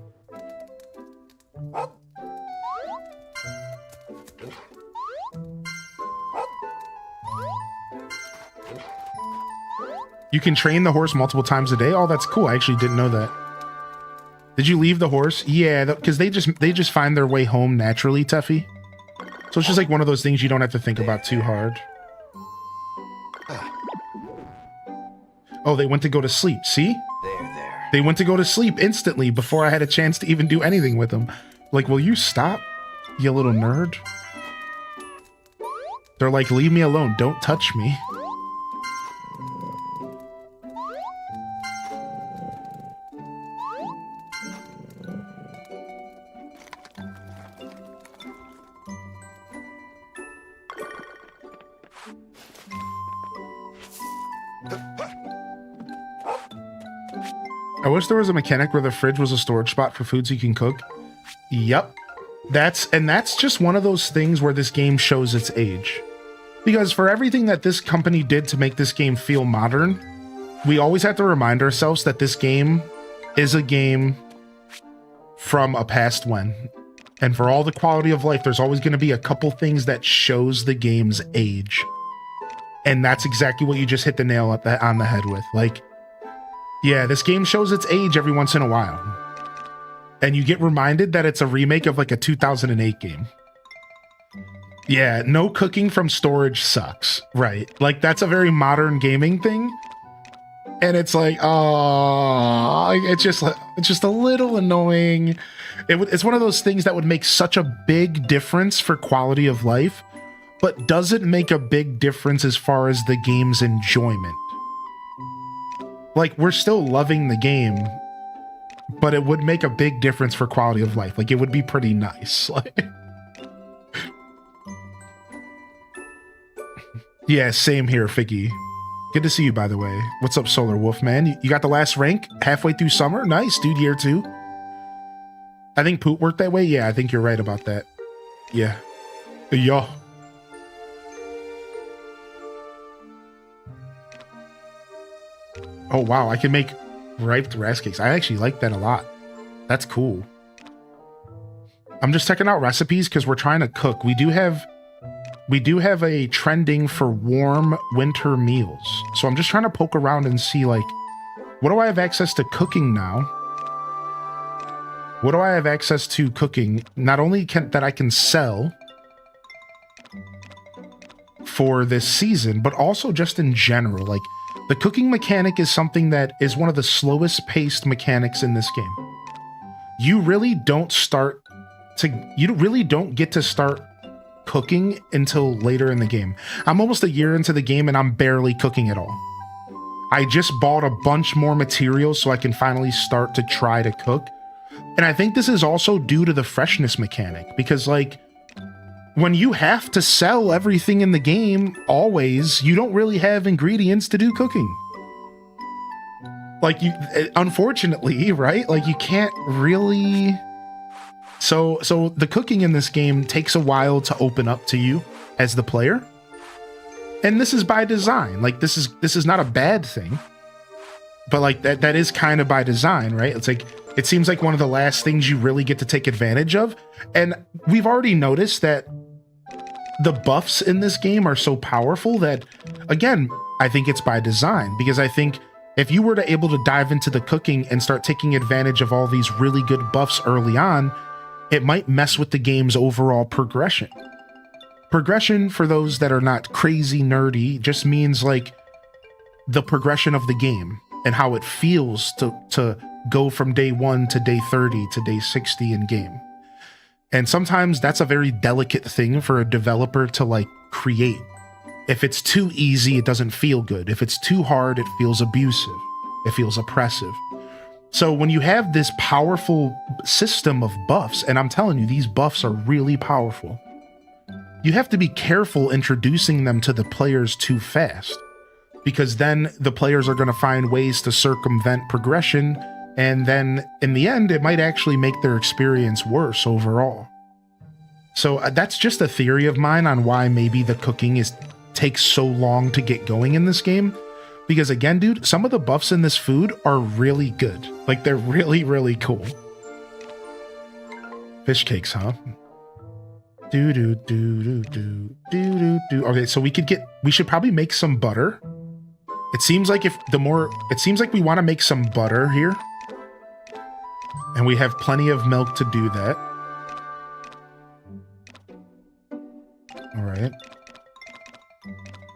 You can train the horse multiple times a day? Oh, that's cool. I actually didn't know that. Did you leave the horse? Yeah, because they just find their way home naturally, Tuffy. So it's just like one of those things you don't have to think about too hard. Oh, they went to go to sleep. See? There. They went to go to sleep instantly before I had a chance to even do anything with them. Like, will you stop, you little nerd? They're like, leave me alone. Don't touch me. I wish there was a mechanic where the fridge was a storage spot for foods you can cook. Yep. That's just one of those things where this game shows its age. Because for everything that this company did to make this game feel modern, we always have to remind ourselves that this game is a game from a past when. And for all the quality of life, there's always going to be a couple things that shows the game's age. And that's exactly what you just hit the nail on the head with. Like, yeah, this game shows its age every once in a while. And you get reminded that it's a remake of like a 2008 game. Yeah, no cooking from storage sucks, right? Like, that's a very modern gaming thing. And it's like, oh, it's just a little annoying. It's one of those things that would make such a big difference for quality of life, but doesn't make a big difference as far as the game's enjoyment. Like, we're still loving the game, but it would make a big difference for quality of life. Like, it would be pretty nice. Like, yeah, same here, Figgy. Good to see you, by the way. What's up, Solar Wolf, man? You got the last rank halfway through summer? Nice, dude, year 2. I think Poot worked that way? Yeah, I think you're right about that. Yeah. Yo. Oh, wow, I can make ripe rice cakes. I actually like that a lot. That's cool. I'm just checking out recipes because we're trying to cook. We do have a trending for warm winter meals. So I'm just trying to poke around and see, like, what do I have access to cooking now? What do I have access to cooking? Not only that I can sell for this season, but also just in general. Like, the cooking mechanic is something that is one of the slowest paced mechanics in this game. You really don't get to start cooking until later in the game. I'm almost a year into the game and I'm barely cooking at all. I just bought a bunch more materials so I can finally start to try to cook. And I think this is also due to the freshness mechanic, because, like, when you have to sell everything in the game always, you don't really have ingredients to do cooking. Like, you, unfortunately, right? Like, you can't really. So the cooking in this game takes a while to open up to you as the player. And this is by design. Like, this is not a bad thing. But, like, that is kind of by design, right? It's like, it seems like one of the last things you really get to take advantage of. And we've already noticed that the buffs in this game are so powerful that, again, I think it's by design, because I think if you were to able to dive into the cooking and start taking advantage of all these really good buffs early on, it might mess with the game's overall progression. Progression, for those that are not crazy nerdy, just means, like, the progression of the game and how it feels to go from day 1 to day 30 to day 60 in game. And sometimes that's a very delicate thing for a developer to, like, create. If it's too easy, it doesn't feel good. If it's too hard, it feels abusive. It feels oppressive. So when you have this powerful system of buffs, and I'm telling you, these buffs are really powerful, you have to be careful introducing them to the players too fast, because then the players are going to find ways to circumvent progression, and then in the end, it might actually make their experience worse overall. So that's just a theory of mine on why maybe the cooking takes so long to get going in this game. Because again, dude, some of the buffs in this food are really good. Like, they're really, really cool. Fish cakes, huh? Okay, so we should probably make some butter. It seems like we want to make some butter here. And we have plenty of milk to do that. All right.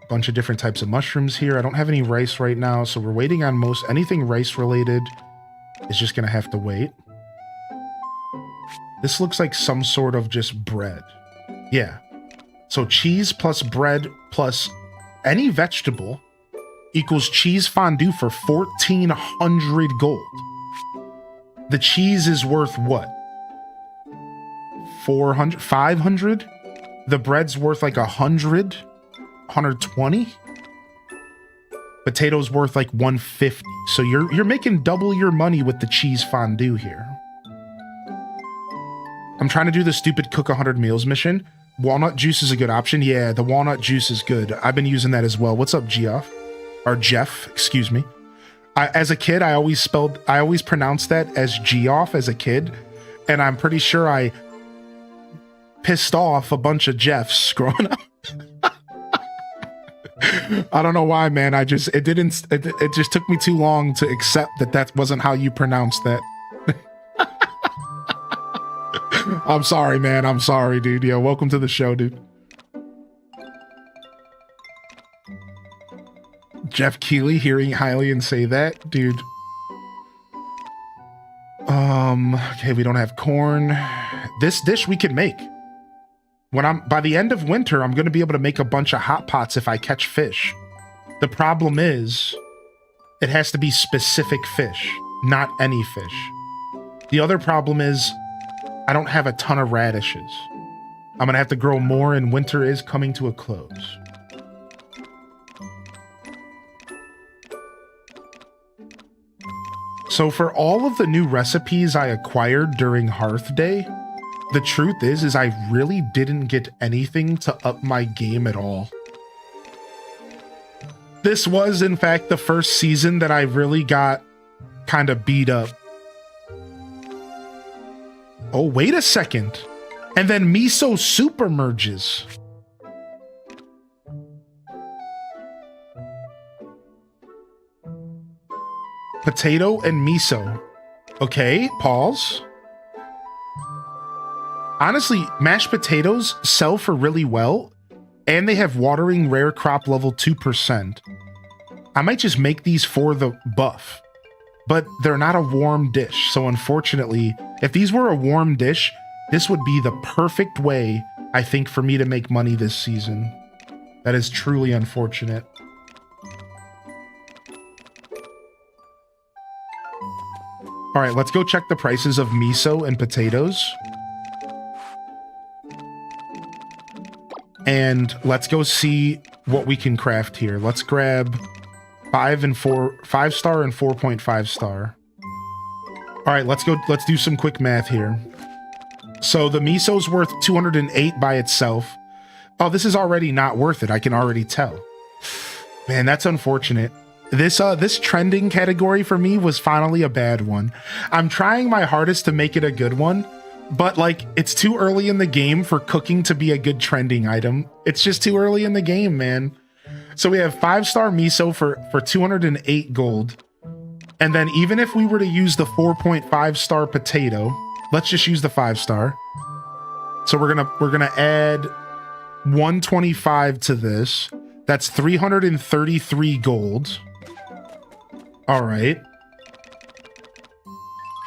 Bunch of different types of mushrooms here. I don't have any rice right now, so we're waiting on anything rice related is just gonna have to wait. This looks like some sort of just bread. Yeah. So cheese plus bread plus any vegetable equals cheese fondue for 1,400 gold. The cheese is worth what? 400, 500? The bread's worth like 100, 120? Potatoes worth like 150. So you're making double your money with the cheese fondue here. I'm trying to do the stupid cook 100 meals mission. Walnut juice is a good option. Yeah, the walnut juice is good. I've been using that as well. What's up, Geoff? Or Jeff, excuse me. As a kid, I always pronounced that as Geoff as a kid, and I'm pretty sure I pissed off a bunch of Jeffs growing up. I don't know why, man. It just took me too long to accept that wasn't how you pronounced that. I'm sorry, man. I'm sorry, dude. Yo, welcome to the show, dude. Jeff Keighley, hearing Hylian say that, dude. Okay, we don't have corn. This dish we can make. By the end of winter, I'm going to be able to make a bunch of hot pots if I catch fish. The problem is, it has to be specific fish, not any fish. The other problem is, I don't have a ton of radishes. I'm going to have to grow more, and winter is coming to a close. So for all of the new recipes I acquired during Hearth Day, the truth is I really didn't get anything to up my game at all. This was, in fact, the first season that I really got kind of beat up. Oh, wait a second. And then miso super merges. Potato and miso. Okay, pause. Honestly, mashed potatoes sell for really well, and they have watering rare crop level 2%. I might just make these for the buff, but they're not a warm dish. So unfortunately, if these were a warm dish, this would be the perfect way, I think, for me to make money this season. That is truly unfortunate. All right, let's go check the prices of miso and potatoes. And let's go see what we can craft here. Let's grab 5 star and 4.5 star. All right, let's do some quick math here. So the miso's worth 208 by itself. Oh, this is already not worth it. I can already tell. Man, that's unfortunate. This trending category for me was finally a bad one. I'm trying my hardest to make it a good one, but like it's too early in the game for cooking to be a good trending item. It's just too early in the game, man. So we have 5-star miso for 208 gold. And then even if we were to use the 4.5-star potato, let's just use the 5-star. So we're gonna add 125 to this. That's 333 gold. All right.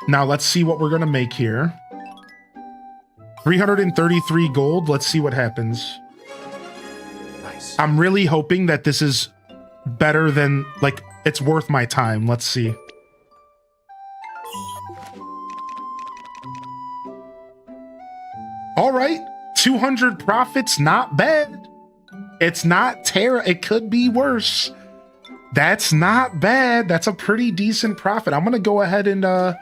Now let's see what we're gonna make here. 333 gold. Let's see what happens. Nice. I'm really hoping that this is better than, like, it's worth my time. Let's see. All right. 200 profits. Not bad. It's not terrible. It could be worse. That's not bad. That's a pretty decent profit. I'm going to go ahead and I'm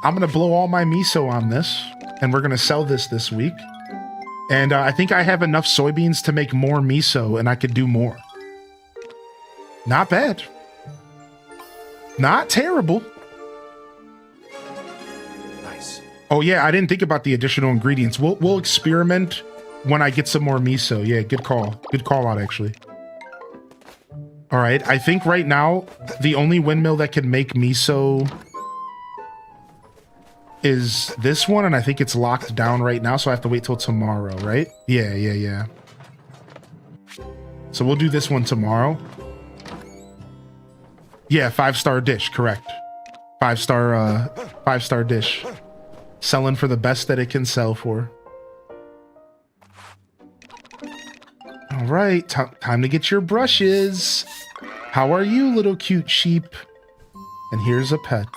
going to blow all my miso on this, and we're going to sell this week. And I think I have enough soybeans to make more miso, and I could do more. Not bad. Not terrible. Nice. Oh yeah, I didn't think about the additional ingredients. We'll experiment when I get some more miso. Yeah, good call. Good call out, actually. All right, I think right now, the only windmill that can make miso is this one, and I think it's locked down right now, so I have to wait till tomorrow, right? Yeah. So we'll do this one tomorrow. Yeah, 5-star dish, correct. 5-star dish. Selling for the best that it can sell for. All right, time to get your brushes. How are you, little cute sheep? And here's a pet.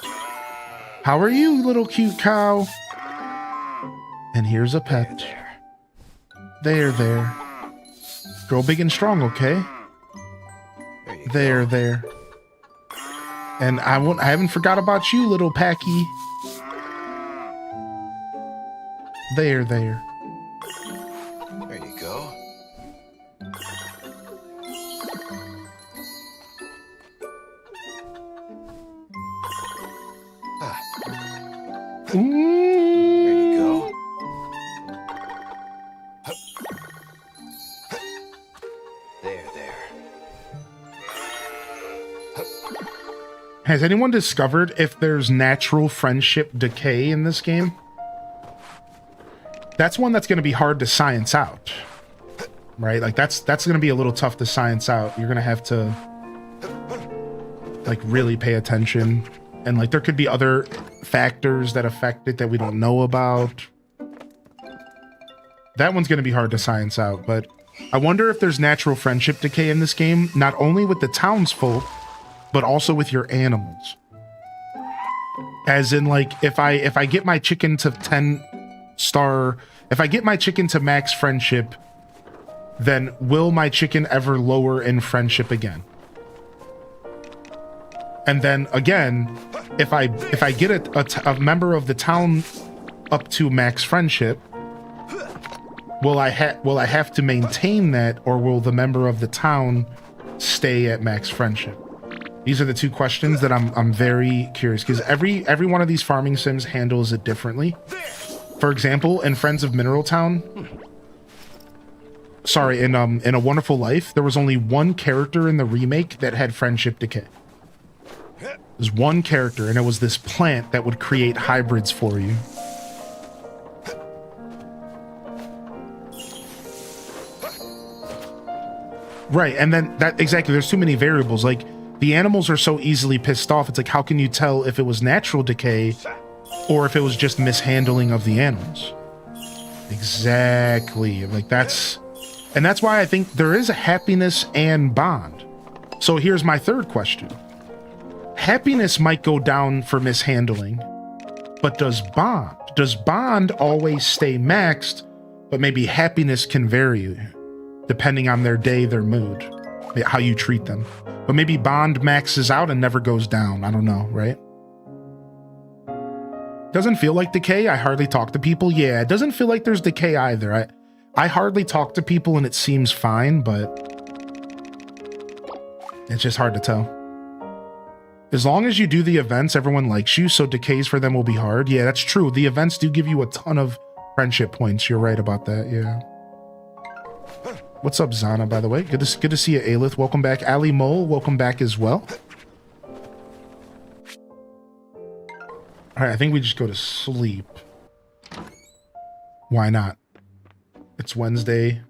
How are you, little cute cow? And here's a pet. There. Grow big and strong, okay? There. And I haven't forgot about you, little Packy. There. There you go. There you go. There. Has anyone discovered if there's natural friendship decay in this game? That's one that's going to be hard to science out, right? Like that's going to be a little tough to science out. You're going to have to like really pay attention, and like there could be other factors that affect it that we don't know about. That one's going to be hard to science out, but I wonder if there's natural friendship decay in this game, not only with the townsfolk, but also with your animals. As in, like, if I get my chicken to 10-star, if I get my chicken to max friendship, then will my chicken ever lower in friendship again? And then again, if I get a member of the town up to max friendship, will I have to maintain that, or will the member of the town stay at max friendship? These are the two questions that I'm very curious, because every one of these farming sims handles it differently. For example, in Friends of Mineral Town, sorry, in A Wonderful Life, there was only one character in the remake that had friendship decay. There's one character, and it was this plant that would create hybrids for you. Right, and then that exactly, there's too many variables. Like, the animals are so easily pissed off, it's like, how can you tell if it was natural decay or if it was just mishandling of the animals? Exactly. Like, that's why I think there is a happiness and bond. So here's my third question. Happiness might go down for mishandling, but does bond always stay maxed, but maybe happiness can vary depending on their day, their mood, how you treat them. But maybe bond maxes out and never goes down. I don't know, right? Doesn't feel like decay. I hardly talk to people. Yeah, it doesn't feel like there's decay either. I hardly talk to people and it seems fine, but it's just hard to tell. As long as you do the events, everyone likes you, so decays for them will be hard. Yeah, that's true. The events do give you a ton of friendship points. You're right about that, yeah. What's up, Zana, by the way? Good to see you, Aelith. Welcome back. Ali Mole, welcome back as well. All right, I think we just go to sleep. Why not? It's Wednesday.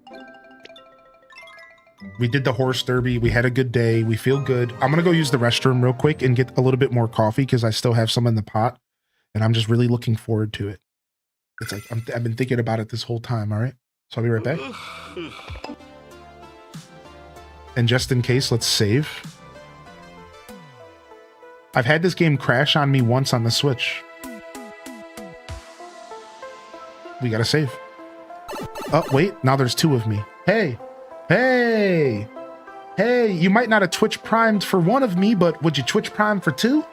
We did the horse derby. We had a good day. We feel good. I'm going to go use the restroom real quick and get a little bit more coffee because I still have some in the pot. And I'm just really looking forward to it. It's like, I've been thinking about it this whole time, all right? So I'll be right back. And just in case, let's save. I've had this game crash on me once on the Switch. We gotta save. Oh, wait, now there's two of me. Hey, hey, hey, you might not have Twitch primed for one of me, but would you Twitch prime for two?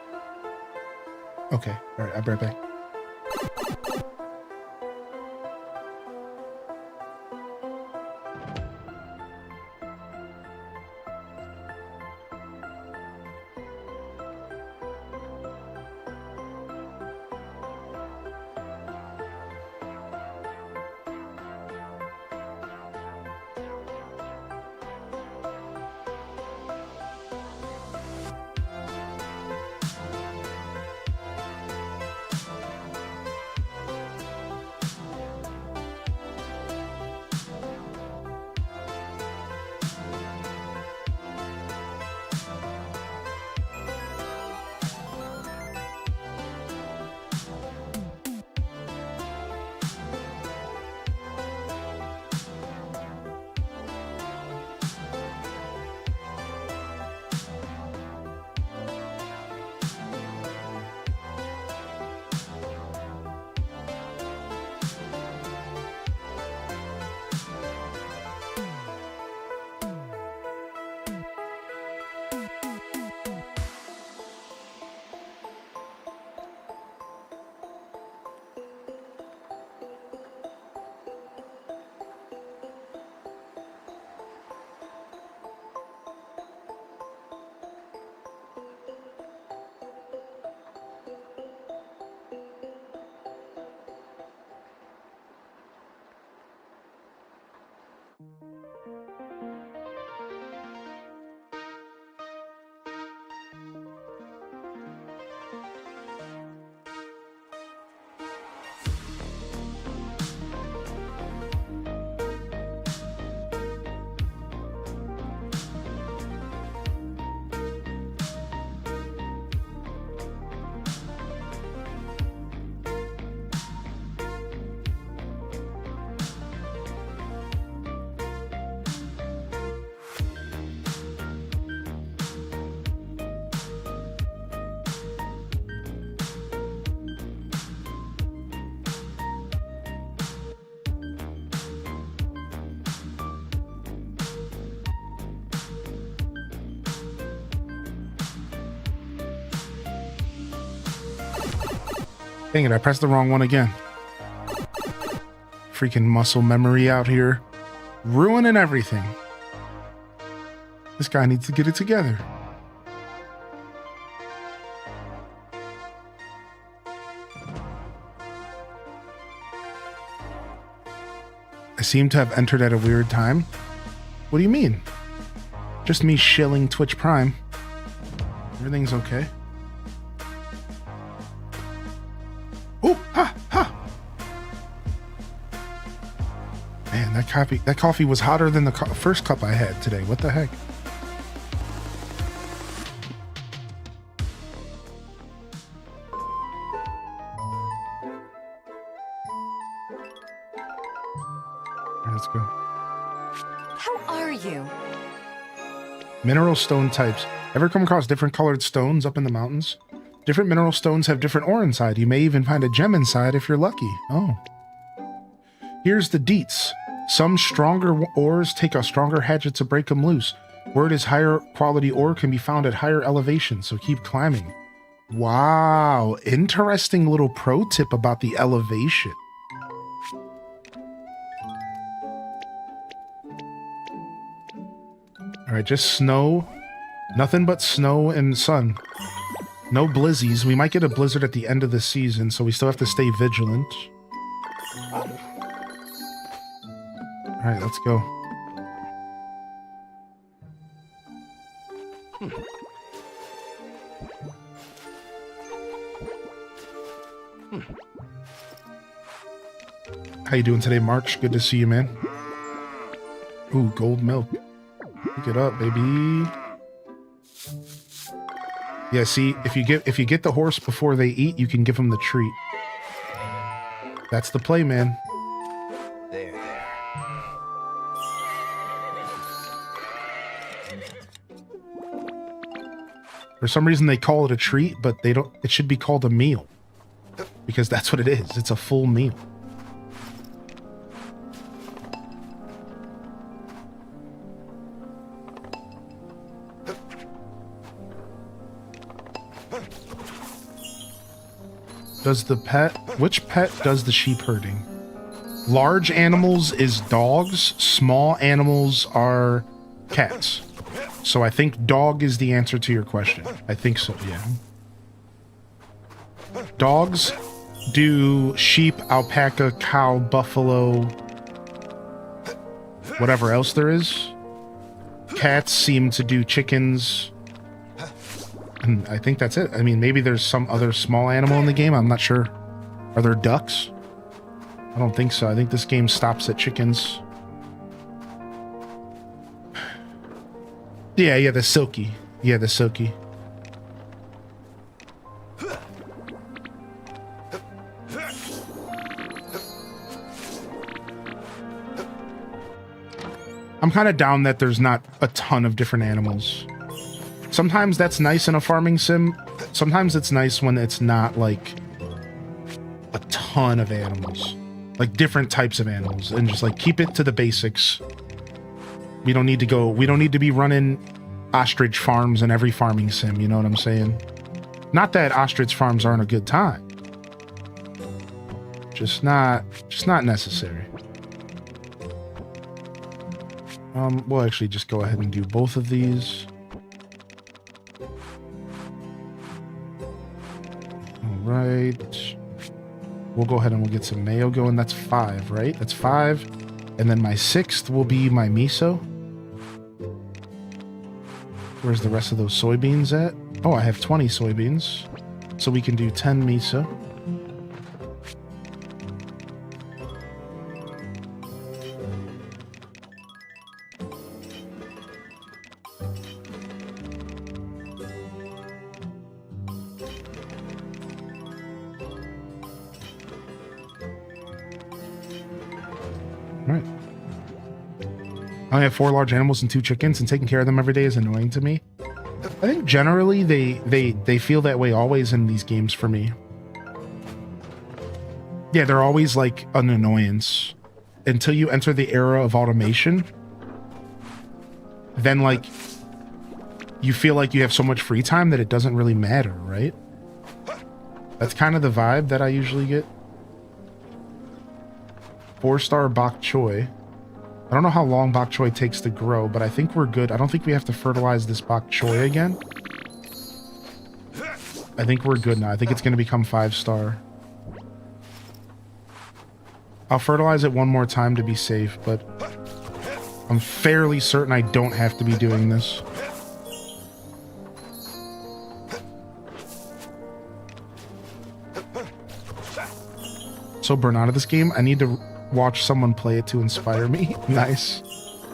Okay, all right, I'll be right back. Dang it, I pressed the wrong one again. Freaking muscle memory out here. Ruining everything. This guy needs to get it together. seem to have entered at a weird time. What do you mean? Just me shilling Twitch Prime. Everything's okay. Oh, ha, ha. Man, that coffee was hotter than the first cup I had today. What the heck? Let's go. How are you? Mineral stone types. Ever come across different colored stones up in the mountains? Different mineral stones have different ore inside. You may even find a gem inside if you're lucky. Oh. Here's the deets. Some stronger ores take a stronger hatchet to break them loose. Word is higher quality ore can be found at higher elevations, so keep climbing. Wow. Interesting little pro tip about the elevation. Alright, just snow. Nothing but snow and sun. No blizzies. We might get a blizzard at the end of the season, so we still have to stay vigilant. Alright, let's go. How you doing today, March? Good to see you, man. Ooh, gold milk. Pick it up, baby. Yeah, see, if you get the horse before they eat, you can give them the treat. That's the play, man. There, there. For some reason they call it a treat, but they don't. It should be called a meal. Because that's what it is. It's a full meal. Which pet does the sheep herding? Large animals is dogs, small animals are cats. So I think dog is the answer to your question. I think so, yeah. Dogs do sheep, alpaca, cow, buffalo, whatever else there is. Cats seem to do chickens. And I think that's it. I mean, maybe there's some other small animal in the game. I'm not sure. Are there ducks? I don't think so. I think this game stops at chickens. Yeah, the silky. Yeah, the silky. I'm kind of down that there's not a ton of different animals. Sometimes that's nice in a farming sim. Sometimes it's nice when it's not like a ton of animals, like different types of animals, and just like keep it to the basics. We don't need to be running ostrich farms in every farming sim, you know what I'm saying? Not that ostrich farms aren't a good time. Just not necessary. We'll actually just go ahead and do both of these. Right. We'll go ahead and we'll get some mayo going. That's 5, right? That's 5. And then my 6th will be my miso. Where's the rest of those soybeans at? Oh, I have 20 soybeans. So we can do 10 miso. I have 4 large animals and 2 chickens, and taking care of them every day is annoying to me. I think generally they feel that way always in these games for me. Yeah, they're always like an annoyance until you enter the era of automation. Then like you feel like you have so much free time that it doesn't really matter, right? That's kind of the vibe that I usually get. 4-star bok choy. I don't know how long bok choy takes to grow, but I think we're good. I don't think we have to fertilize this bok choy again. I think we're good now. I think it's going to become 5-star. I'll fertilize it one more time to be safe, but I'm fairly certain I don't have to be doing this. So burn out of this game. I need to watch someone play it to inspire me. Nice.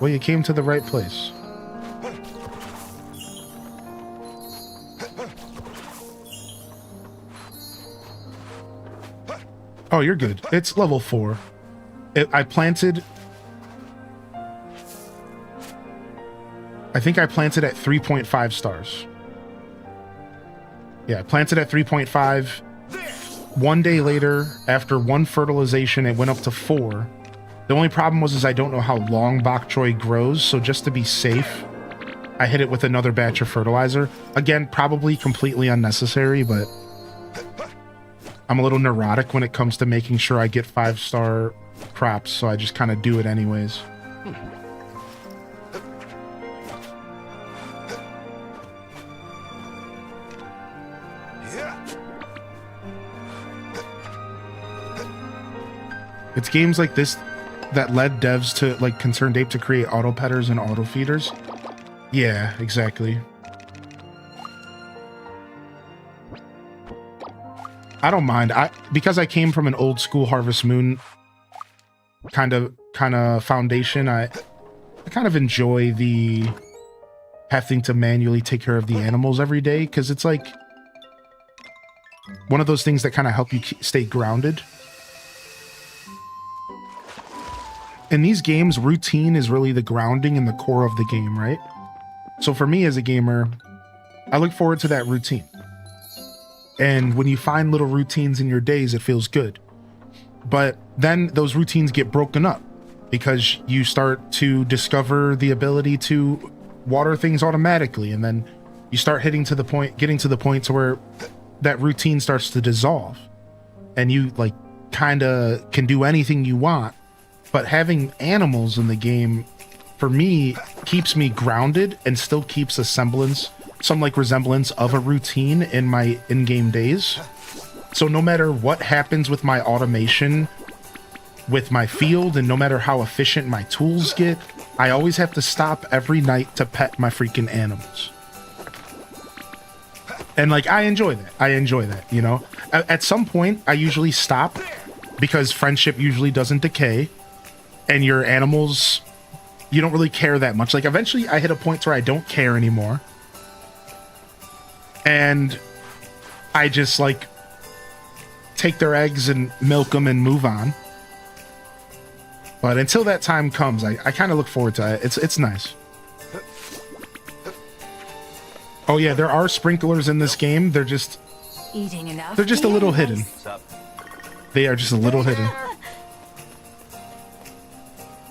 Well, you came to the right place. Oh, you're good. It's level 4. I planted... I think I planted at 3.5 stars. Yeah, I planted at 3.5. One day later, after one fertilization, it went up to 4. The only problem was I don't know how long bok choy grows, so just to be safe, I hit it with another batch of fertilizer. Again, probably completely unnecessary, but I'm a little neurotic when it comes to making sure I get 5-star crops, so I just kind of do it anyways. It's games like this that led devs to, like, Concerned Ape to create auto petters and auto feeders. Yeah, exactly. I don't mind. Because I came from an old school Harvest Moon kind of foundation, I kind of enjoy the having to manually take care of the animals every day, because it's like one of those things that kind of help you stay grounded. In these games, routine is really the grounding and the core of the game, right? So for me as a gamer, I look forward to that routine. And when you find little routines in your days, it feels good. But then those routines get broken up because you start to discover the ability to water things automatically. And then you start getting to the point where that routine starts to dissolve. And you, like, kind of can do anything you want. But having animals in the game, for me, keeps me grounded and still keeps a semblance, some like resemblance of a routine in my in-game days. So no matter what happens with my automation, with my field, and no matter how efficient my tools get, I always have to stop every night to pet my freaking animals. And, like, I enjoy that, you know? At some point, I usually stop because friendship usually doesn't decay. And your animals, you don't really care that much. Like, eventually I hit a point where I don't care anymore. And I just, like, take their eggs and milk them and move on. But until that time comes, I kind of look forward to it. It's nice. Oh yeah, there are sprinklers in this game. They're just a little hidden. They are just a little hidden.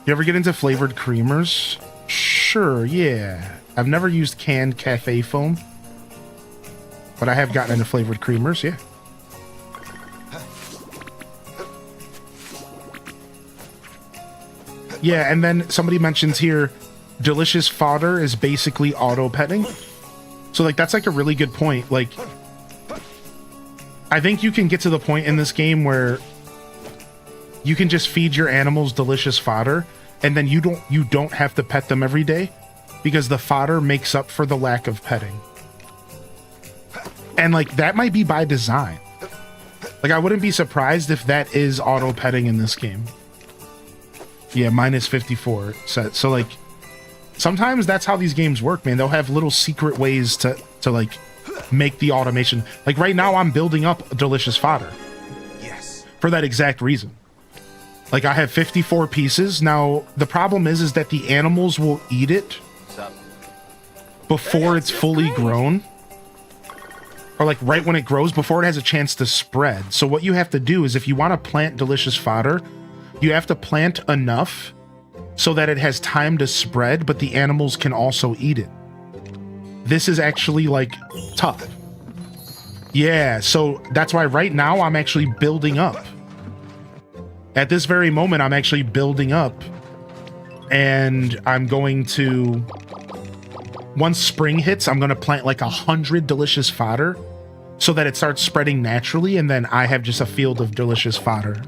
You ever get into flavored creamers? Sure, yeah. I've never used canned cafe foam, but I have gotten into flavored creamers, yeah. Yeah, and then somebody mentions here, delicious fodder is basically auto-petting. So, like, that's, like, a really good point. Like, I think you can get to the point in this game where you can just feed your animals delicious fodder, and then you don't have to pet them every day, because the fodder makes up for the lack of petting. And, like, that might be by design. Like, I wouldn't be surprised if that is auto-petting in this game. Yeah, minus 54 set. So, like, sometimes that's how these games work, man. They'll have little secret ways to like, make the automation. Like, right now, I'm building up delicious fodder. Yes. For that exact reason. Like, I have 54 pieces. Now, the problem is that the animals will eat it before it's fully grown. Or, like, right when it grows, before it has a chance to spread. So what you have to do is, if you want to plant delicious fodder, you have to plant enough so that it has time to spread, but the animals can also eat it. This is actually, like, tough. Yeah, so that's why right now I'm actually building up. At this very moment, I'm actually building up, and I'm going to, once spring hits, I'm going to plant like 100 delicious fodder so that it starts spreading naturally, and then I have just a field of delicious fodder.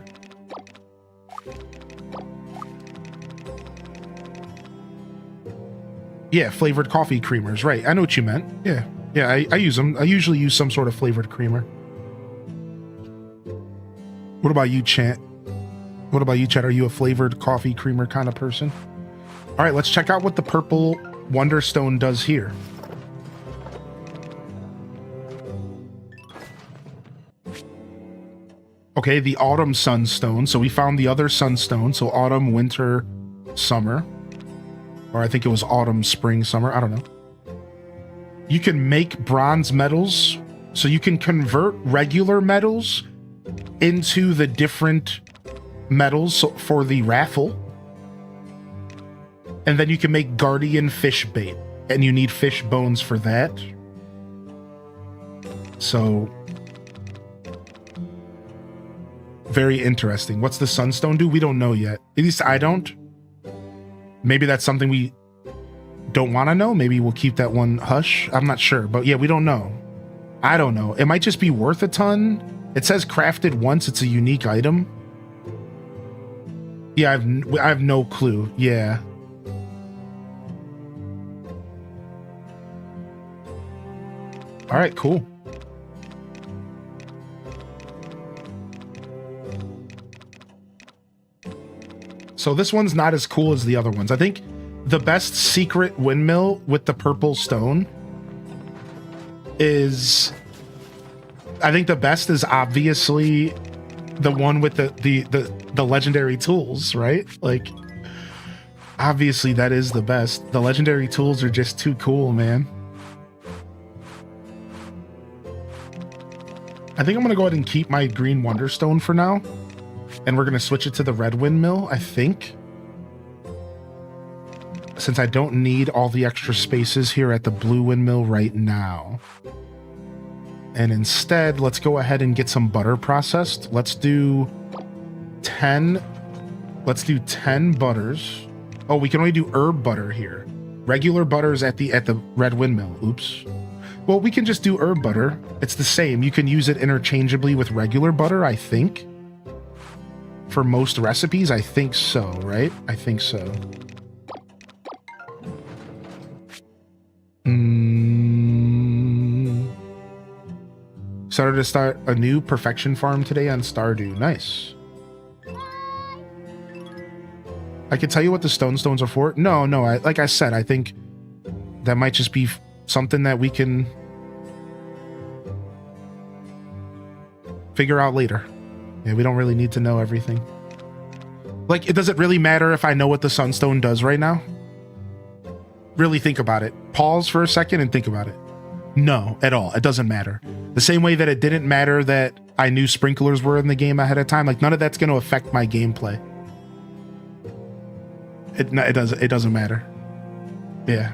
Yeah, flavored coffee creamers. Right. I know what you meant. Yeah. Yeah, I use them. I usually use some sort of flavored creamer. What about you, Chant? What about you, Chat? Are you a flavored coffee creamer kind of person? All right, let's check out what the purple Wonderstone does here. Okay, the Autumn Sunstone. So we found the other Sunstone. So autumn, winter, summer. Or I think it was autumn, spring, summer. I don't know. You can make bronze medals. So you can convert regular medals into the different medals for the raffle. And then you can make guardian fish bait. And you need fish bones for that. So... very interesting. What's the Sunstone do? We don't know yet. At least I don't. Maybe that's something we don't want to know. Maybe we'll keep that one hush. I'm not sure. But yeah, we don't know. I don't know. It might just be worth a ton. It says crafted once. It's a unique item. Yeah, I have no clue. Yeah. All right, cool. So this one's not as cool as the other ones. I think the best secret windmill with the purple stone is... I think the best is obviously the one with the legendary tools, right? Like, obviously that is the best. The legendary tools are just too cool, man. I think I'm going to go ahead and keep my green Wonderstone for now. And we're going to switch it to the red windmill, I think. Since I don't need all the extra spaces here at the blue windmill right now. And instead, let's go ahead and get some butter processed. Let's do 10. Let's do 10 butters. Oh, we can only do herb butter here. Regular butters at the red windmill. Oops. Well, we can just do herb butter. It's the same. You can use it interchangeably with regular butter, I think. For most recipes, I think so, right? I think so. Started to start a new perfection farm today on Stardew. Nice. I can tell you what the stones are for. No, like I said, I think that might just be something that we can figure out later. Yeah, we don't really need to know everything. Like, does it really matter if I know what the sunstone does right now? Really think about it. Pause for a second and think about it. No, at all. It doesn't matter. The same way that it didn't matter that I knew sprinklers were in the game ahead of time. Like, none of that's going to affect my gameplay. It doesn't matter. Yeah.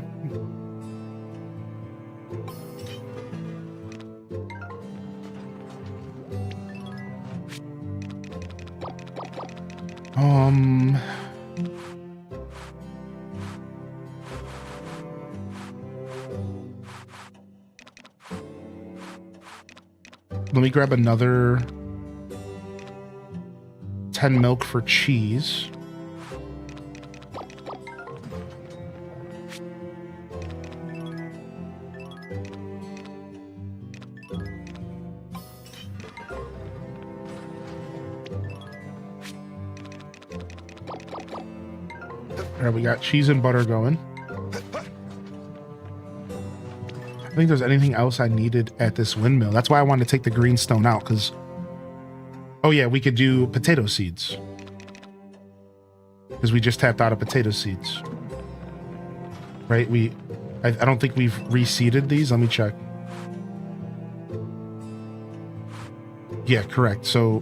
Let me grab another 10 milk for cheese. All right, we got cheese and butter going. I think there's anything else I needed at this windmill. That's why I wanted to take the green stone out, because... Oh yeah, we could do potato seeds. Because we just tapped out of potato seeds. Right? I don't think we've reseeded these. Let me check. Yeah, correct. So...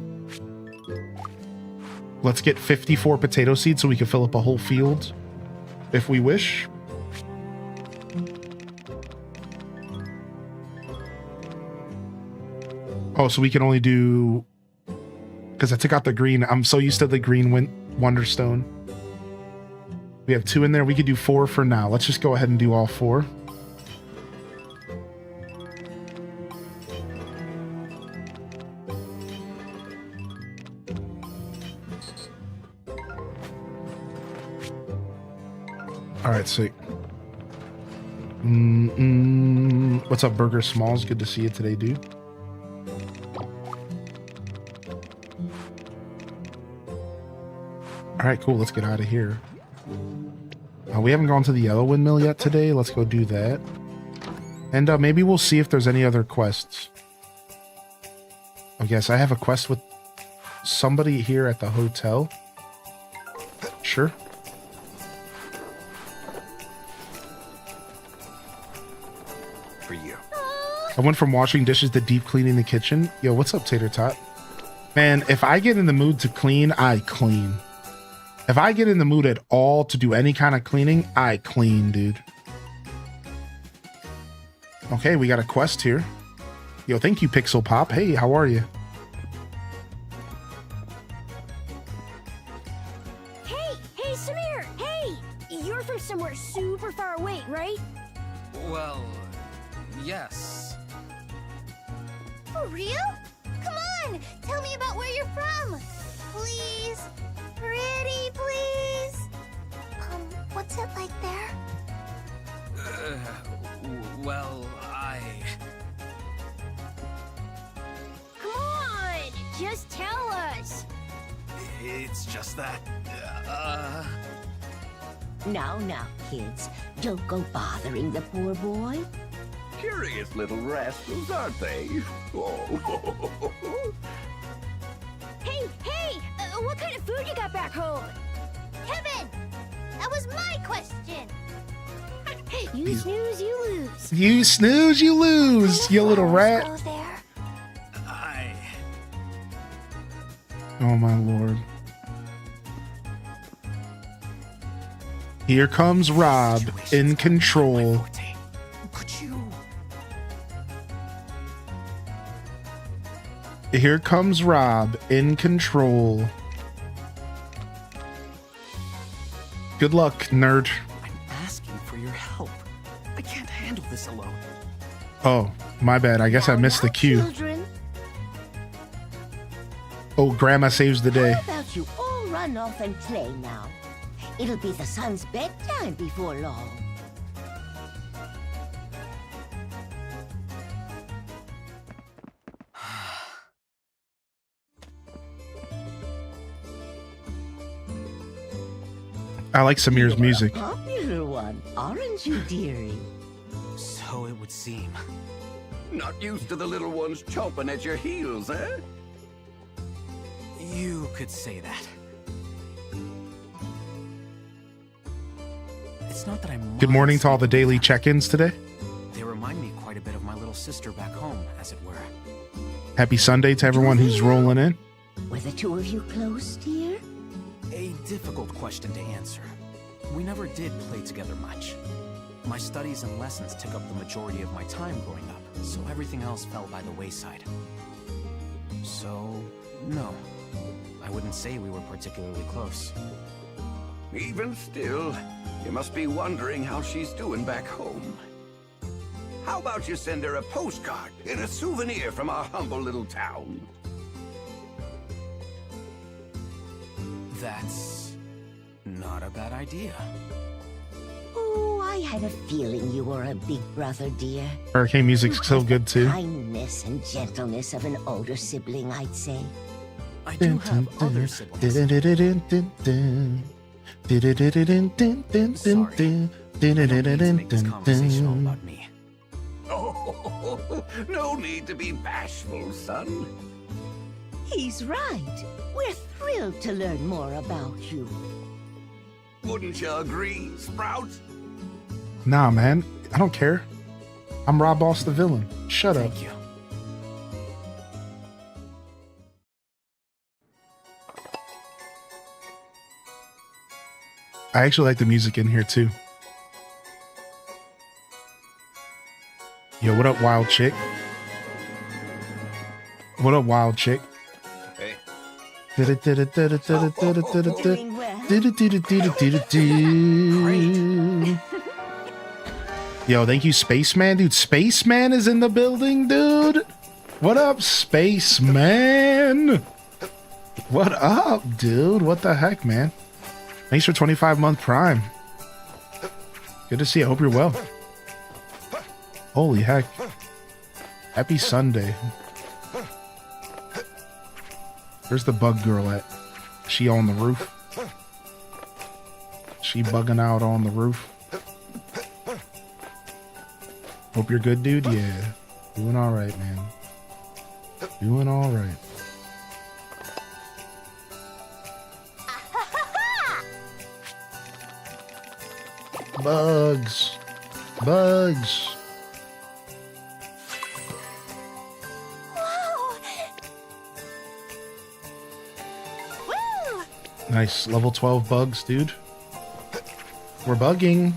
let's get 54 potato seeds so we can fill up a whole field if we wish. Oh, so we can only do... because I took out the green. I'm so used to the green Wonderstone. We have 2 in there. We could do 4 for now. Let's just go ahead and do all 4. All right, sweet. What's up, Burger Smalls? Good to see you today, dude. All right, cool. Let's get out of here. We haven't gone to the Yellow Windmill yet today. Let's go do that. And maybe we'll see if there's any other quests. I guess I have a quest with somebody here at the hotel. Sure. For you. I went from washing dishes to deep cleaning the kitchen. Yo, what's up, Tater Tot? Man, if I get in the mood to clean, I clean. If I get in the mood at all to do any kind of cleaning, I clean, dude. Okay, we got a quest here. Yo, thank you, Pixel Pop. Hey, how are you? Hey, Samir! Hey! You're from somewhere super far away, right? Well, yes. For real? Come on! Tell me about where you're from! Please! Pretty, please! What's it like there? Well, Come on! Just tell us! It's just that, Now, kids, don't go bothering the poor boy. Curious little rascals, aren't they? Oh. Hey! What kind of food you got back home? Kevin! That was my question! You snooze, you lose. You snooze, you lose, you little rat. Go there. Oh my lord. Here comes Rob in control. Could you? Here comes Rob in control. Good luck, nerd. I'm asking for your help. I can't handle this alone. Oh, my bad. I guess I missed the cue. Children, Oh, Grandma saves the day. how about you all run off and play now? It'll be the sun's bedtime before long. I like Samir's You're music. a popular one, aren't you, dearie? So it would seem. Not used to the little ones chomping at your heels, eh? You could say that. It's not that I'm. Good morning to all the daily check-ins today. They remind me quite a bit of my little sister back home, as it were. Happy Sunday to everyone who's rolling in. Were the two of you close, dear? A difficult question to answer. We never did play together much. My studies and lessons took up the majority of my time growing up, so everything else fell by the wayside. So, no. I wouldn't say we were particularly close. Even still, you must be wondering how she's doing back home. How about you send her a postcard and a souvenir from our humble little town? That's not a bad idea. Oh, I had a feeling you were a big brother, dear. Hurricane music's so With good the too. kindness and gentleness of an older sibling, I'd say. I do have other siblings. Sorry, I don't need to make this conversation all about me. Oh, no need to be bashful, son. He's right. We're thrilled to learn more about you. Wouldn't you agree, Sprout? Nah, man. I don't care. I'm Rob Boss the villain. Shut up. Thank you. I actually like the music in here too. Yo, what up, wild chick? What up, wild chick? Hey. Yo, thank you, Spaceman. Dude, Spaceman is in the building, dude. What up, Spaceman? What up, dude? What the heck, man? Thanks for 25-month Prime. Good to see you. I hope you're well. Holy heck. Happy Sunday. Where's the bug girl at? She on the roof? She bugging out on the roof? Hope you're good, dude. Yeah. Doing alright, man. Doing alright. Bugs. Bugs. Nice. Level 12 bugs, dude. We're bugging.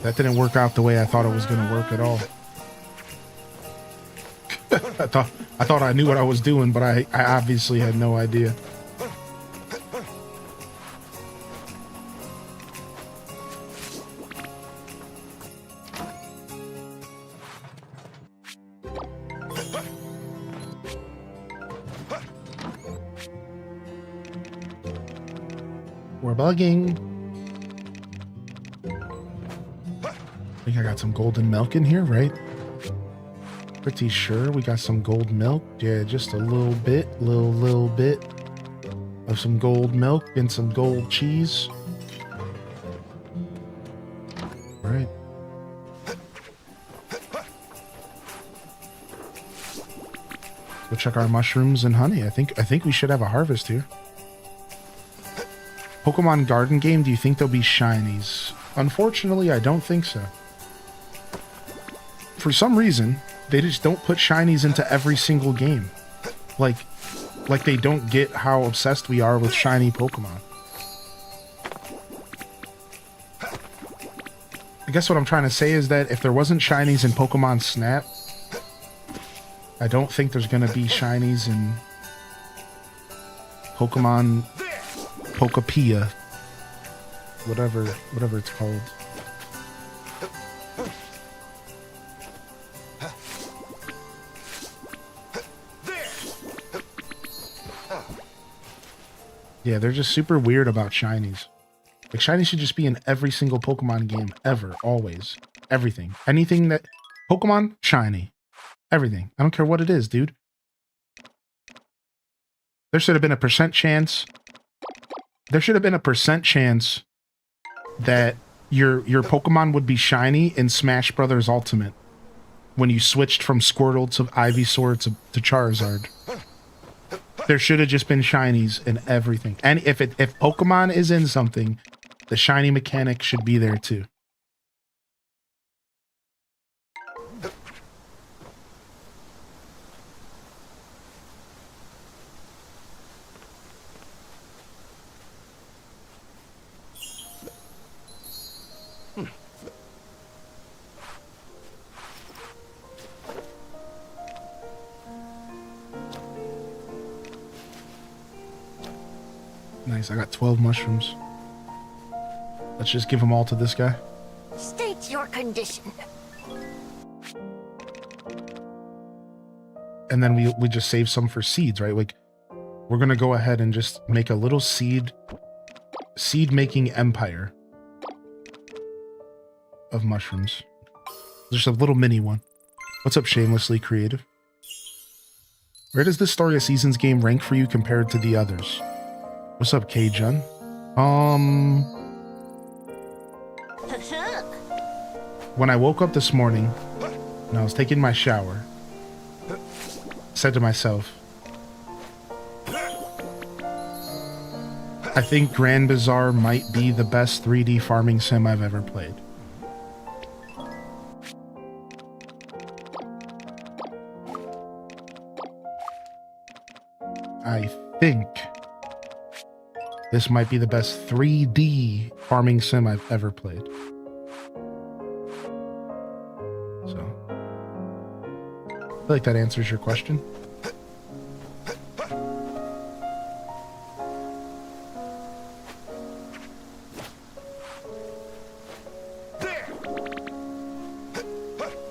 That didn't work out the way I thought it was going to work at all. I thought I knew what I was doing, but I obviously had no idea. We're bugging. I think I got some golden milk in here, right? Pretty sure we got some gold milk. Yeah, just a little bit of some gold milk and some gold cheese. All right. Go check our mushrooms and honey. I think we should have a harvest here. Pokemon Garden game, do you think there'll be shinies? Unfortunately, I don't think so. For some reason, they just don't put shinies into every single game. Like they don't get how obsessed we are with shiny Pokemon. I guess what I'm trying to say is that if there wasn't shinies in Pokemon Snap, I don't think there's gonna be shinies in Pokemon Pokopia. Whatever it's called. Yeah, they're just super weird about shinies. Like, shinies should just be in every single Pokemon game, ever, always. Everything. Anything that... Pokemon, shiny. Everything. I don't care what it is, dude. There should have been a % chance... There should have been a % chance that your Pokemon would be shiny in Smash Brothers Ultimate when you switched from Squirtle to Ivysaur to Charizard. There should have just been shinies in everything. And if Pokemon is in something, the shiny mechanic should be there too. Nice, I got 12 mushrooms. Let's just give them all to this guy. State your condition. And then we just save some for seeds, right? Like, we're gonna go ahead and just make a little seed making empire of mushrooms. Just a little mini one. What's up, Shamelessly Creative? Where does this Story of Seasons game rank for you compared to the others? What's up, K-Jun? When I woke up this morning and I was taking my shower, I said to myself, I think Grand Bazaar might be the best 3D farming sim I've ever played. I think this might be the best 3D farming sim I've ever played. So, I feel like that answers your question.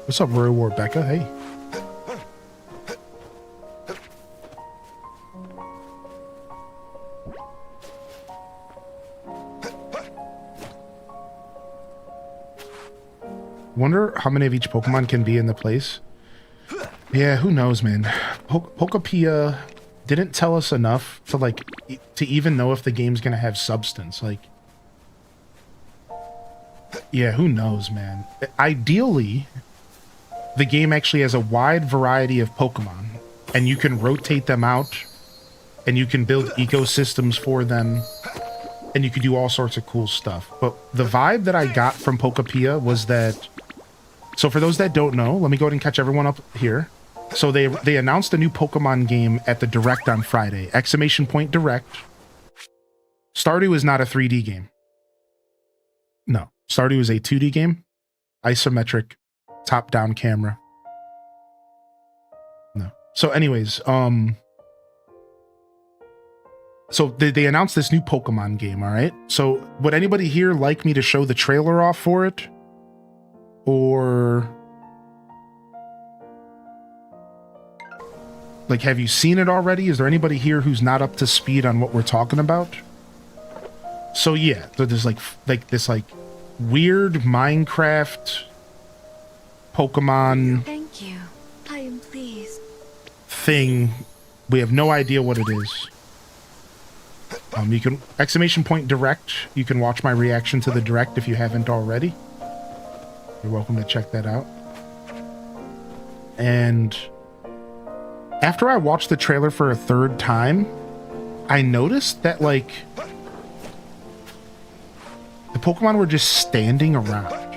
What's up, Roy Warbecca? Hey. Wonder how many of each Pokemon can be in the place. Yeah, who knows, man. Pokopia didn't tell us enough to like to even know if the game's gonna have substance. Like, yeah, who knows, man. Ideally, the game actually has a wide variety of Pokemon, and you can rotate them out, and you can build ecosystems for them, and you can do all sorts of cool stuff. But the vibe that I got from Pokopia was that... So for those that don't know, let me go ahead and catch everyone up here. So they announced a new Pokemon game at the Direct on Friday. Exclamation point Direct. Stardew is not a 3D game. No. Stardew is a 2D game. Isometric. Top-down camera. No. So anyways, so they announced this new Pokemon game, all right? So would anybody here like me to show the trailer off for it? Or... like, have you seen it already? Is there anybody here who's not up to speed on what we're talking about? So yeah, so there's like this like weird Minecraft Pokemon Thank you. I am pleased. thing. We have no idea what it is. You can exclamation point Direct. You can watch my reaction to the Direct if you haven't already. You're welcome to check that out. And after I watched the trailer for a third time, I noticed that, like, the Pokemon were just standing around.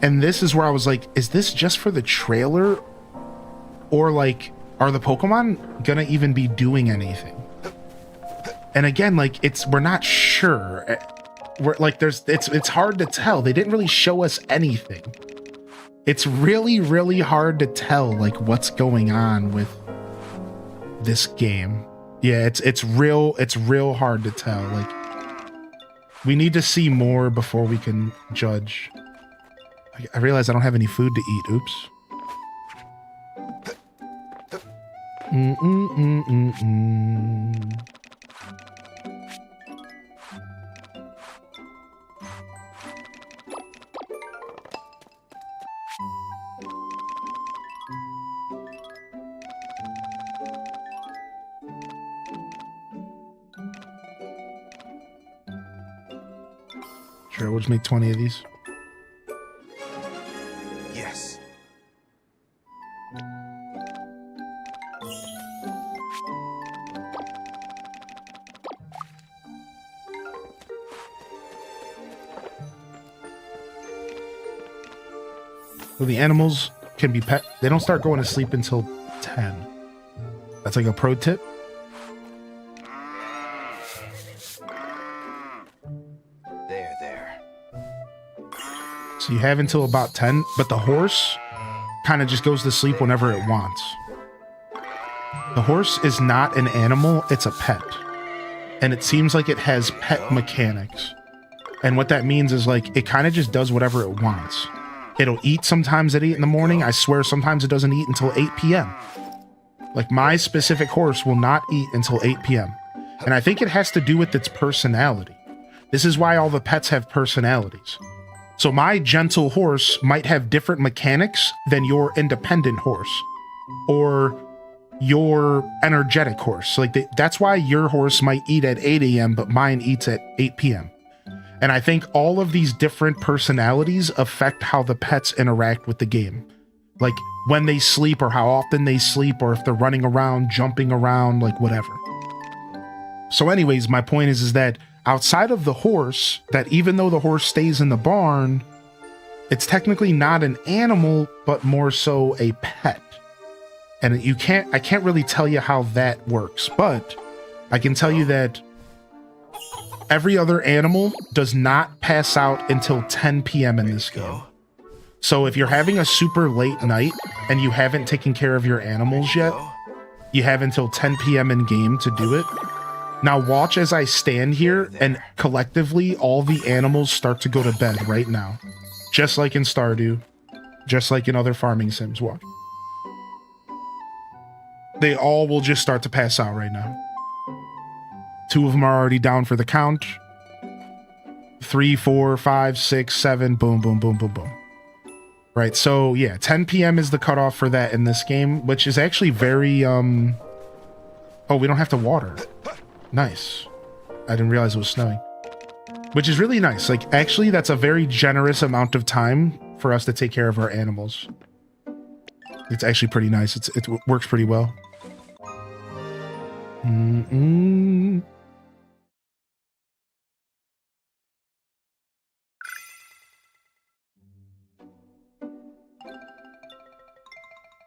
And this is where I was like, is this just for the trailer? Or, like, are the Pokemon gonna even be doing anything? And again, like, we're not sure. We're like, it's hard to tell. They didn't really show us anything. It's really, really hard to tell, like, what's going on with this game. Yeah, it's real hard to tell. Like, we need to see more before we can judge. I realize I don't have any food to eat. Oops. Sure, we'll just make 20 of these. Yes. So the animals can be pet. They don't start going to sleep until 10. That's like a pro tip. So you have until about 10, but the horse kind of just goes to sleep whenever it wants. The horse is not an animal, it's a pet. And it seems like it has pet mechanics. And what that means is, like, it kind of just does whatever it wants. It'll eat sometimes at 8 in the morning. I swear sometimes it doesn't eat until 8 p.m. Like, my specific horse will not eat until 8 p.m. And I think it has to do with its personality. This is why all the pets have personalities. So my gentle horse might have different mechanics than your independent horse or your energetic horse. Like, that's why your horse might eat at 8 a.m., but mine eats at 8 p.m. And I think all of these different personalities affect how the pets interact with the game. Like, when they sleep or how often they sleep, or if they're running around, jumping around, like whatever. So anyways, my point is that outside of the horse, that even though the horse stays in the barn, it's technically not an animal, but more so a pet. And I can't really tell you how that works, but I can tell you that every other animal does not pass out until 10 p.m. in this game. So if you're having a super late night and you haven't taken care of your animals yet, you have until 10 p.m. in game to do it. Now watch as I stand here and collectively all the animals start to go to bed right now. Just like in Stardew, just like in other farming sims. Watch. They all will just start to pass out right now. 2 of them are already down for the count. 3, 4, 5, 6, 7, boom, boom, boom, boom, boom. Right, so yeah, 10 p.m. is the cutoff for that in this game, which is actually very, oh, we don't have to water. Nice. I didn't realize it was snowing. Which is really nice. Like, actually, that's a very generous amount of time for us to take care of our animals. It's actually pretty nice. It works pretty well.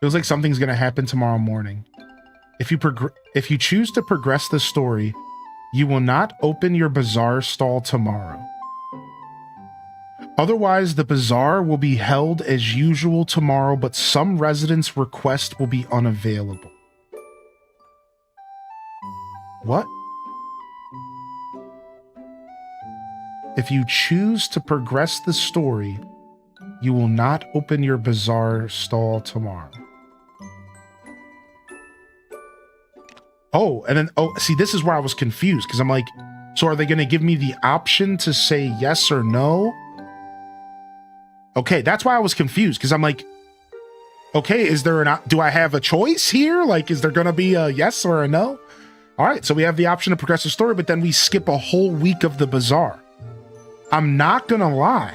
Feels like something's gonna happen tomorrow morning. If you choose to progress the story, you will not open your bazaar stall tomorrow. Otherwise, the bazaar will be held as usual tomorrow, but some residents' request will be unavailable. What? If you choose to progress the story, you will not open your bazaar stall tomorrow. Oh, and then, oh, see, this is where I was confused, because I'm like, so are they going to give me the option to say yes or no? Okay, that's why I was confused, because I'm like, okay, is there do I have a choice here? Like, is there going to be a yes or a no? All right, so we have the option to progress the story, but then we skip a whole week of the bazaar. I'm not going to lie.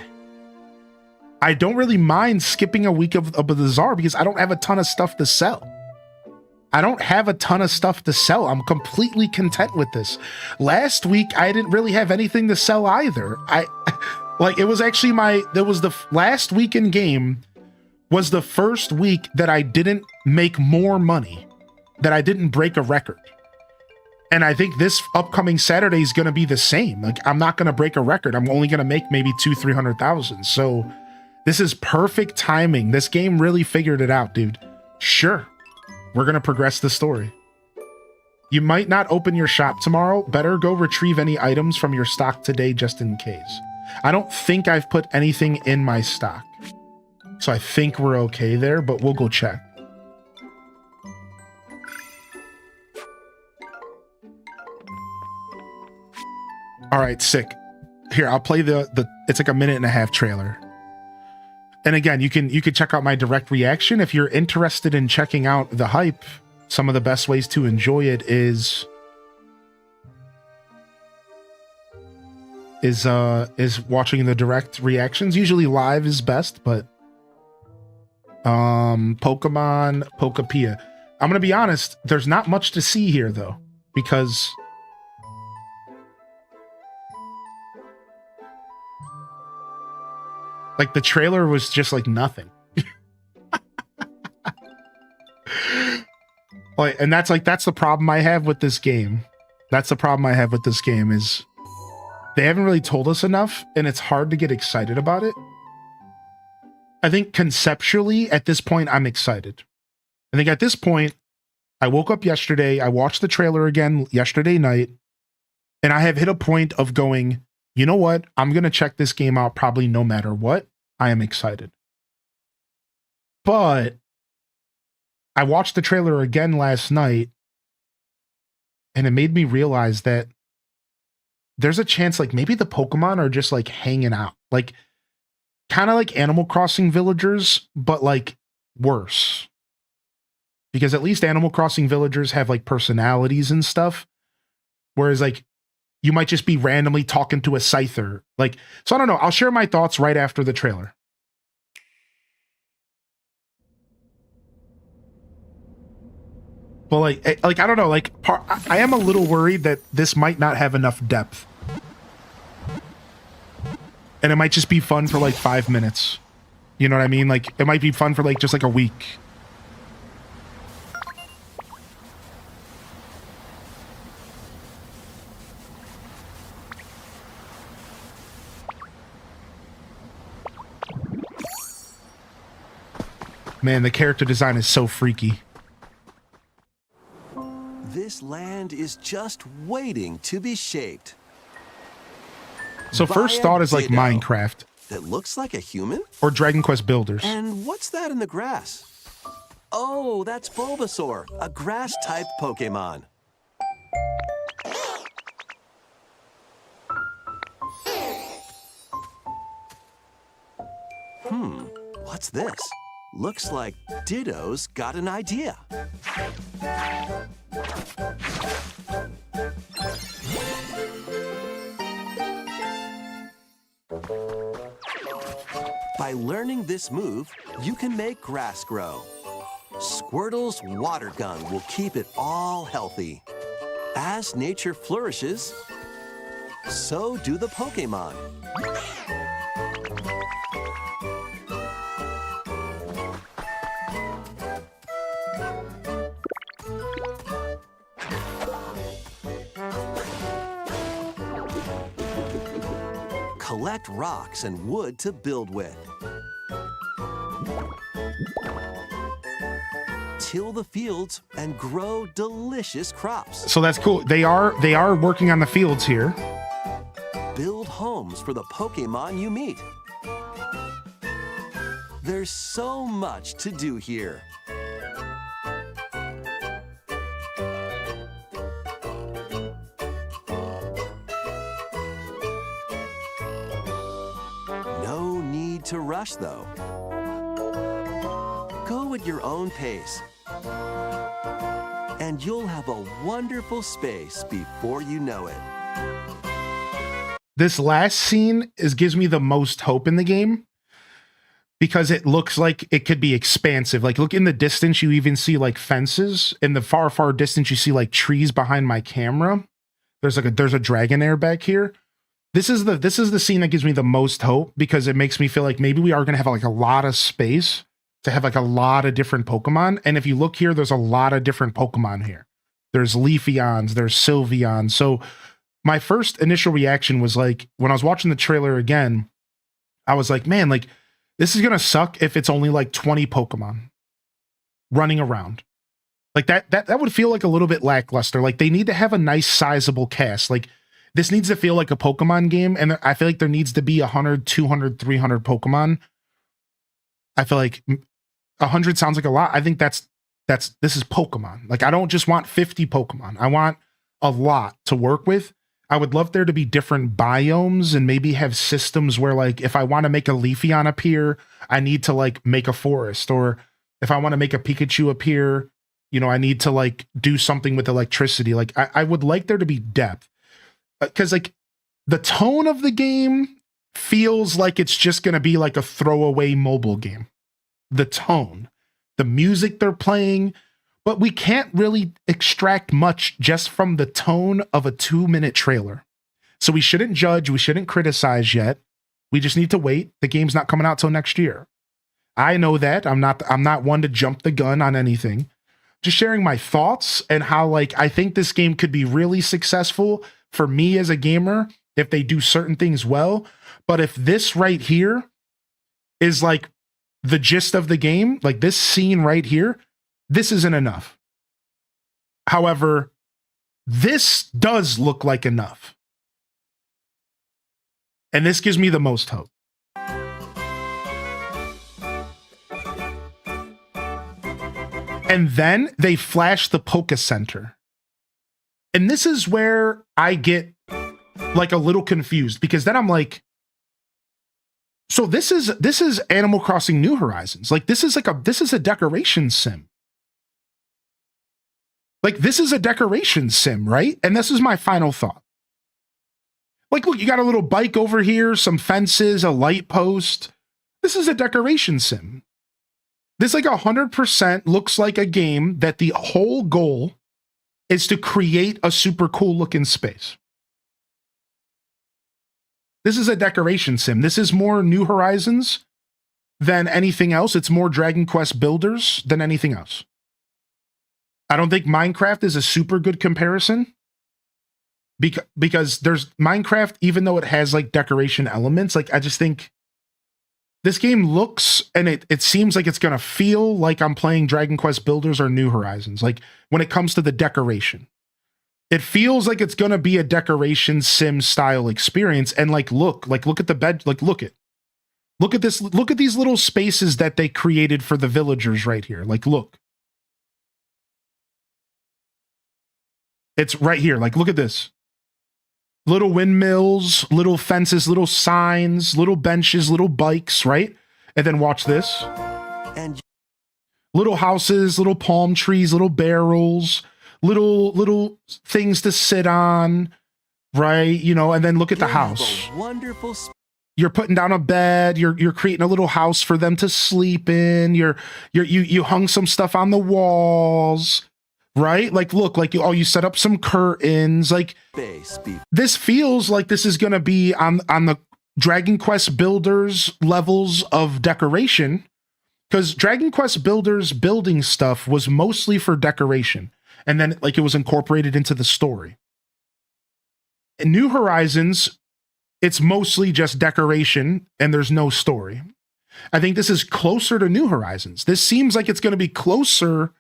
I don't really mind skipping a week of the bazaar because I don't have a ton of stuff to sell. I'm completely content with this. Last week, I didn't really have anything to sell either. It was actually last week in game was the first week that I didn't make more money, that I didn't break a record. And I think this upcoming Saturday is going to be the same. Like, I'm not going to break a record. I'm only going to make maybe 200,000-300,000. So this is perfect timing. This game really figured it out, dude. Sure. We're going to progress the story. You might not open your shop tomorrow. Better go retrieve any items from your stock today just in case. I don't think I've put anything in my stock. So I think we're okay there, but we'll go check. All right, sick. Here, I'll play the it's like a 1.5-minute trailer. And again, you can check out my direct reaction if you're interested in checking out the hype. Some of the best ways to enjoy it is watching the direct reactions. Usually live is best, but Pokemon Pokapia. I'm gonna be honest, there's not much to see here though, because like the trailer was just like nothing. Like, and that's the problem I have with this game. That's the problem I have with this game is they haven't really told us enough, and it's hard to get excited about it. I think conceptually at this point I'm excited. I think at this point I woke up yesterday, I watched the trailer again yesterday night, and I have hit a point of going, you know what? I'm going to check this game out probably no matter what. I am excited. But I watched the trailer again last night, and it made me realize that there's a chance like maybe the Pokemon are just like hanging out. Like kind of like Animal Crossing villagers, but like worse. Because at least Animal Crossing villagers have like personalities and stuff. Whereas like you might just be randomly talking to a Scyther. Like, so I don't know. I'll share my thoughts right after the trailer. But like I don't know. Like, I am a little worried that this might not have enough depth, and it might just be fun for like 5 minutes. You know what I mean? Like, it might be fun for like just like a week. Man, the character design is so freaky. This land is just waiting to be shaped. So first thought is like Minecraft. That looks like a human? Or Dragon Quest Builders. And what's that in the grass? Oh, that's Bulbasaur, a grass-type Pokemon. What's this? Looks like Ditto's got an idea. By learning this move, you can make grass grow. Squirtle's water gun will keep it all healthy. As nature flourishes, so do the Pokémon. Collect rocks and wood to build with. Till the fields and grow delicious crops. So that's cool. They are working on the fields here. Build homes for the Pokémon you meet. There's so much to do here. No need to rush, though. Go at your own pace. And you'll have a wonderful space before you know it. This last scene gives me the most hope in the game because it looks like it could be expansive. Like, look in the distance, you even see like fences. In the far, far distance, you see like trees behind my camera. There's a Dragonair back here. This is the scene that gives me the most hope because it makes me feel like maybe we are going to have like a lot of space to have like a lot of different Pokemon. And if you look here, there's a lot of different Pokemon here. There's Leafeons, there's Sylveons. So my first initial reaction was like, when I was watching the trailer again, I was like, man, like this is going to suck if it's only like 20 Pokemon running around. Like that would feel like a little bit lackluster. Like they need to have a nice sizable cast. Like this needs to feel like a Pokemon game. And I feel like there needs to be 100, 200, 300 Pokemon. I feel like 100 sounds like a lot. I think this is Pokemon. Like I don't just want 50 Pokemon. I want a lot to work with. I would love there to be different biomes and maybe have systems where like if I want to make a Leafeon appear, I need to like make a forest, or if I want to make a Pikachu appear, you know, I need to like do something with electricity. Like I would like there to be depth because like the tone of the game feels like it's just going to be like a throwaway mobile game. The tone, the music they're playing, but we can't really extract much just from the tone of a 2-minute trailer. So we shouldn't judge, we shouldn't criticize yet. We just need to wait. The game's not coming out till next year. I know that. I'm not one to jump the gun on anything. Just sharing my thoughts and how like I think this game could be really successful for me as a gamer if they do certain things well. But if this right here is like the gist of the game, like this scene right here, this isn't enough. However, this does look like enough. And this gives me the most hope. And then they flash the Poké Center. And this is where I get like a little confused because then I'm like, so this is Animal Crossing New Horizons. Like this is a decoration sim. Like this is a decoration sim, right? And this is my final thought. Like, look, you got a little bike over here, some fences, a light post. This is a decoration sim. This like 100% looks like a game that the whole goal is to create a super cool looking space. This is a decoration sim. This is more New Horizons than anything else. It's more Dragon Quest Builders than anything else. I don't think Minecraft is a super good comparison because there's Minecraft, even though it has like decoration elements, like I just think this game looks and it seems like it's going to feel like I'm playing Dragon Quest Builders or New Horizons. Like when it comes to the decoration, it feels like it's going to be a decoration sim style experience. And like look at the bed, like look at this, look at these little spaces that they created for the villagers right here. Like look. It's right here. Like, look at this. Little windmills, little fences, little signs, little benches, little bikes, right? And then watch this. And little houses, little palm trees, little barrels, little things to sit on, right? You know, and then look at the house. Wonderful. You're putting down a bed. You're creating a little house for them to sleep in. You hung some stuff on the walls, right? Like, look, like you set up some curtains. Like, this feels like this is going to be on the Dragon Quest Builders levels of decoration, because Dragon Quest Builders building stuff was mostly for decoration, and then like it was incorporated into the story. In New Horizons, it's mostly just decoration and there's no story. I think this is closer to New Horizons. This seems like it's going to be closer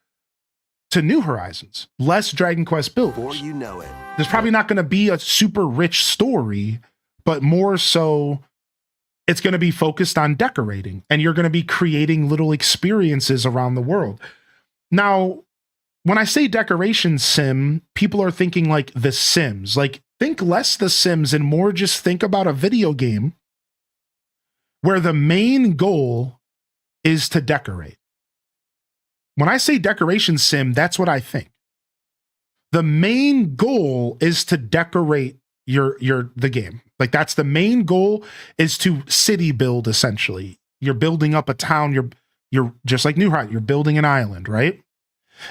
to New Horizons, less Dragon Quest Builders. Before you know it. There's probably not going to be a super rich story, but more so it's going to be focused on decorating, and you're going to be creating little experiences around the world. Now, when I say decoration sim, people are thinking like The Sims. Like, think less The Sims and more just think about a video game where the main goal is to decorate. When I say decoration sim, that's what I think. The main goal is to decorate the game. Like, that's the main goal, is to city build, essentially. You're building up a town. You're just like New Horizons, you're building an island, right?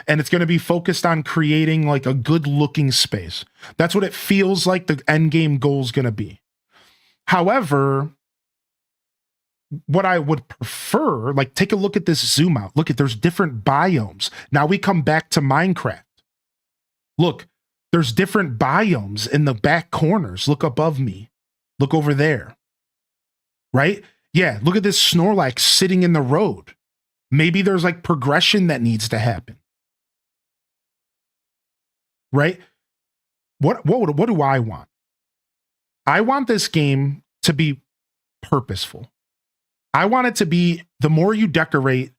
And it's going to be focused on creating like a good looking space. That's what it feels like the end game goal is going to be. However, what I would prefer, like, take a look at this zoom out. Look at, there's different biomes. Now we come back to Minecraft. Look, there's different biomes in the back corners. Look above me. Look over there. Right? Yeah, look at this Snorlax sitting in the road. Maybe there's like progression that needs to happen. Right? What do I want? I want this game to be purposeful. I want it to be, the more you decorate,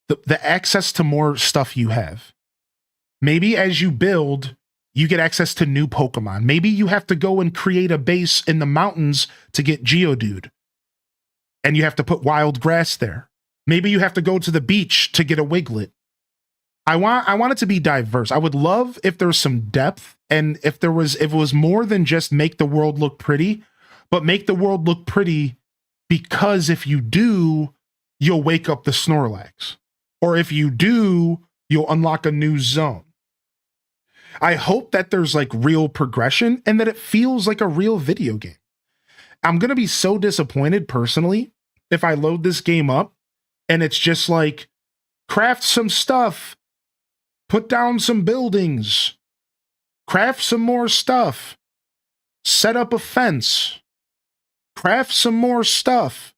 the access to more stuff you have. Maybe as you build, you get access to new Pokemon. Maybe you have to go and create a base in the mountains to get Geodude, and you have to put wild grass there. Maybe you have to go to the beach to get a Wiglet. I want it to be diverse. I would love if there's some depth, and if it was more than just make the world look pretty, but make the world look pretty because if you do, you'll wake up the Snorlax. Or if you do, you'll unlock a new zone. I hope that there's like real progression and that it feels like a real video game. I'm going to be so disappointed personally if I load this game up and it's just like, craft some stuff, put down some buildings, craft some more stuff, set up a fence, craft some more stuff,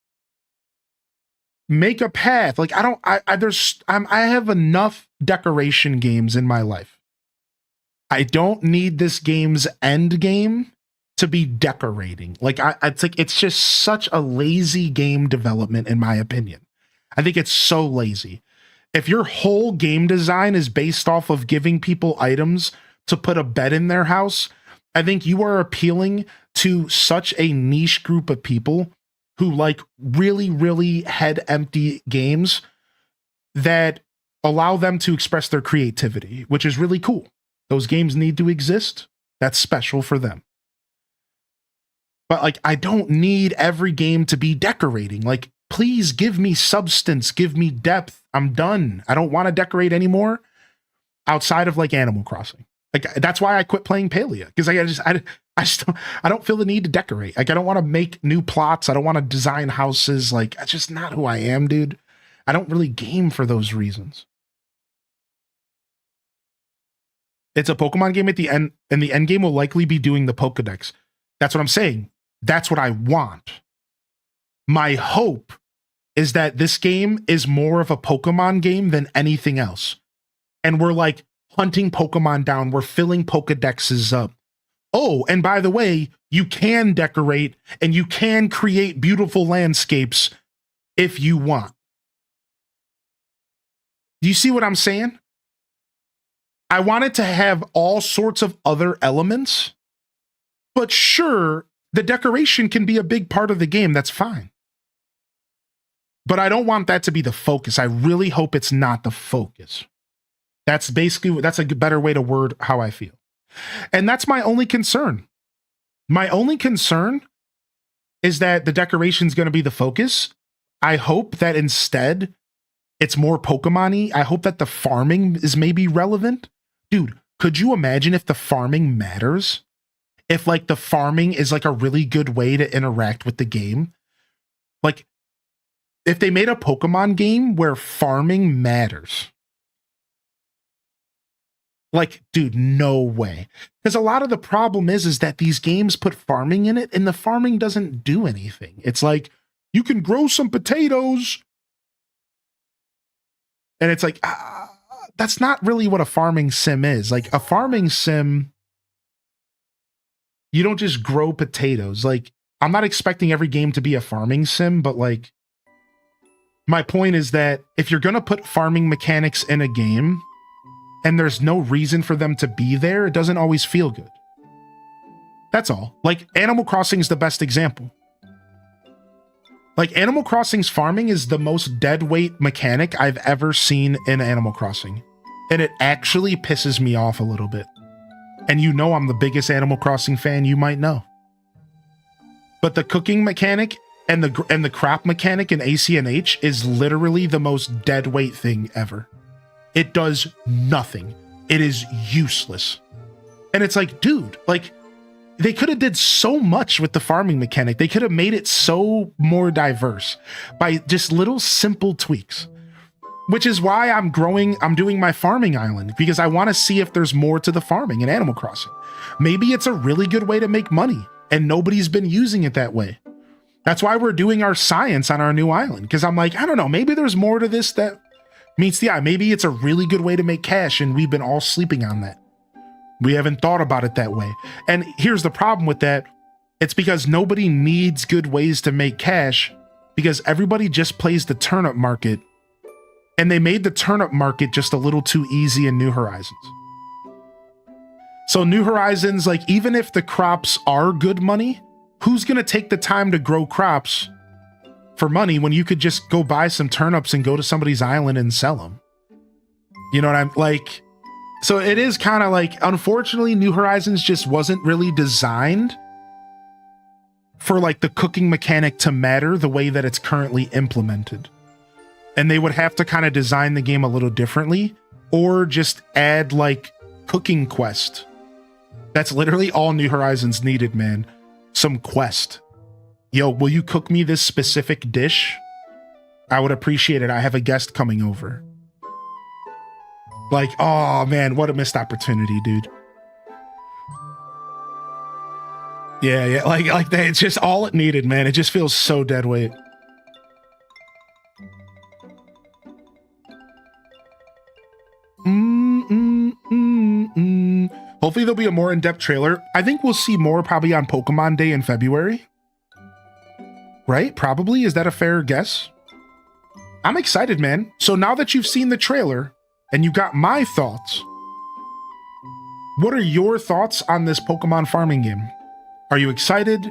make a path. Like, I have enough decoration games in my life. I don't need this game's end game to be decorating. Like, it's just such a lazy game development, in my opinion. I think it's so lazy. If your whole game design is based off of giving people items to put a bed in their house, I think you are appealing to such a niche group of people who like really, really head empty games that allow them to express their creativity, which is really cool. Those games need to exist. That's special for them. But like, I don't need every game to be decorating. Like, please give me substance, give me depth. I'm done. I don't want to decorate anymore outside of like Animal Crossing. Like, that's why I quit playing Palia, because I don't feel the need to decorate. Like, I don't want to make new plots. I don't want to design houses. Like, that's just not who I am, dude. I don't really game for those reasons. It's a Pokemon game at the end, and the end game will likely be doing the Pokedex. That's what I'm saying. That's what I want. My hope is that this game is more of a Pokemon game than anything else. And we're like hunting Pokemon down. We're filling Pokedexes up. Oh, and by the way, you can decorate and you can create beautiful landscapes if you want. Do you see what I'm saying? I want it to have all sorts of other elements, but sure, the decoration can be a big part of the game. That's fine. But I don't want that to be the focus. I really hope it's not the focus. That's a better way to word how I feel. And that's my only concern. My only concern is that the decoration's going to be the focus. I hope that instead it's more Pokemon-y. I hope that the farming is maybe relevant. Dude, could you imagine if the farming matters? If like the farming is like a really good way to interact with the game? Like if they made a Pokemon game where farming matters. Like, dude, no way. Because a lot of the problem is that these games put farming in it and the farming doesn't do anything. It's like, you can grow some potatoes. And it's like, that's not really what a farming sim is. Like a farming sim, you don't just grow potatoes. Like, I'm not expecting every game to be a farming sim, but like, my point is that if you're going to put farming mechanics in a game, and there's no reason for them to be there, it doesn't always feel good. That's all. Like, Animal Crossing is the best example. Like, Animal Crossing's farming is the most deadweight mechanic I've ever seen in Animal Crossing. And it actually pisses me off a little bit. And you know I'm the biggest Animal Crossing fan you might know. But the cooking mechanic and the crop mechanic in ACNH is literally the most deadweight thing ever. It does nothing. It is useless. And it's like, dude, like they could have did so much with the farming mechanic. They could have made it so more diverse by just little simple tweaks, which is why I'm doing my farming island, because I want to see if there's more to the farming in Animal Crossing. Maybe it's a really good way to make money and nobody's been using it that way. That's why we're doing our science on our new island. Because I'm like, I don't know, maybe there's more to this that meets the eye. Maybe it's a really good way to make cash and we've been all sleeping on that. We haven't thought about it that way. And here's the problem with that. It's because nobody needs good ways to make cash because everybody just plays the turnip market. And they made the turnip market just a little too easy in New Horizons. So New Horizons, like even if the crops are good money, who's going to take the time to grow crops for money when you could just go buy some turnips and go to somebody's island and sell them? You know what I'm like? So it is kind of like, unfortunately, New Horizons just wasn't really designed for like the cooking mechanic to matter the way that it's currently implemented. And they would have to kind of design the game a little differently or just add like cooking quest. That's literally all New Horizons needed, man. Some quest. Yo, will you cook me this specific dish? I would appreciate it. I have a guest coming over. Like, oh man, what a missed opportunity, dude. Yeah, like that. It's just all it needed, man. It just feels so dead weight. Hopefully there'll be a more in-depth trailer. I think we'll see more probably on Pokemon Day in February. Right? Probably. Is that a fair guess? I'm excited, man. So now that you've seen the trailer and you got my thoughts, what are your thoughts on this Pokemon farming game? Are you excited?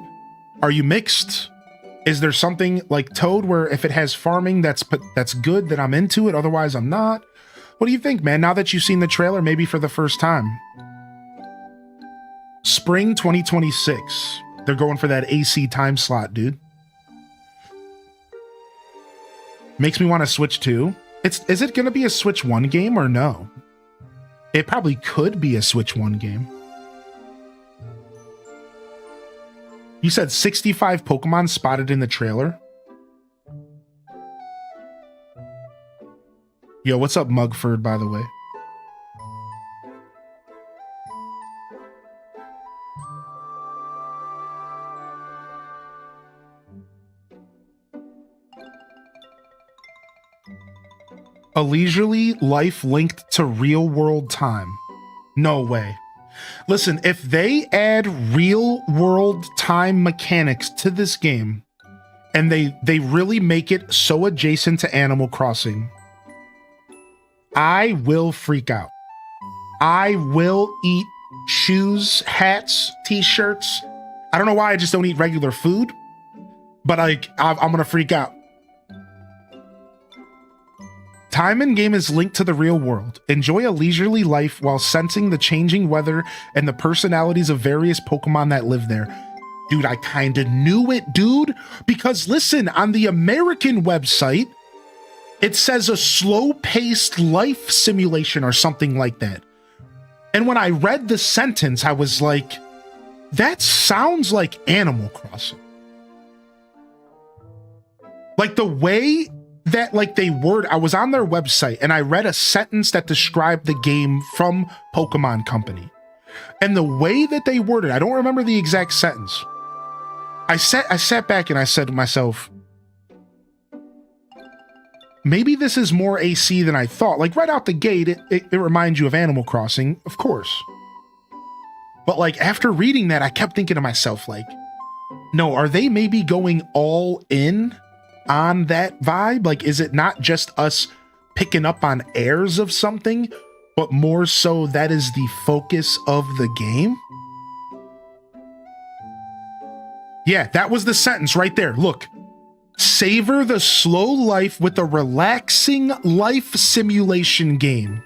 Are you mixed? Is there something like Toad where if it has farming that's good, then I'm into it, otherwise I'm not? What do you think, man, now that you've seen the trailer maybe for the first time? Spring 2026. They're going for that AC time slot, dude. Makes me want to Switch 2. Is it going to be a Switch 1 game or no? It probably could be a Switch 1 game. You said 65 Pokemon spotted in the trailer? Yo, what's up, Mugford, by the way? A leisurely life linked to real world time. No way. Listen, if they add real world time mechanics to this game and they really make it so adjacent to Animal Crossing, I will freak out. I will eat shoes, hats, t-shirts. I don't know why I just don't eat regular food, but I'm gonna freak out. Time in game is linked to the real world. Enjoy a leisurely life while sensing the changing weather and the personalities of various Pokemon that live there. Dude, I kind of knew it, dude. Because listen, on the American website, it says a slow-paced life simulation or something like that. And when I read the sentence, I was like, that sounds like Animal Crossing. Like the way that I was on their website and I read a sentence that described the game from Pokemon Company. And the way that they worded, I don't remember the exact sentence. I sat back and I said to myself, maybe this is more AC than I thought. Like right out the gate, it reminds you of Animal Crossing, of course. But like after reading that, I kept thinking to myself, like, no, are they maybe going all in on that vibe? Like, is it not just us picking up on airs of something, but more so that is the focus of the game? Yeah, that was the sentence right there. Look, savor the slow life with a relaxing life simulation game.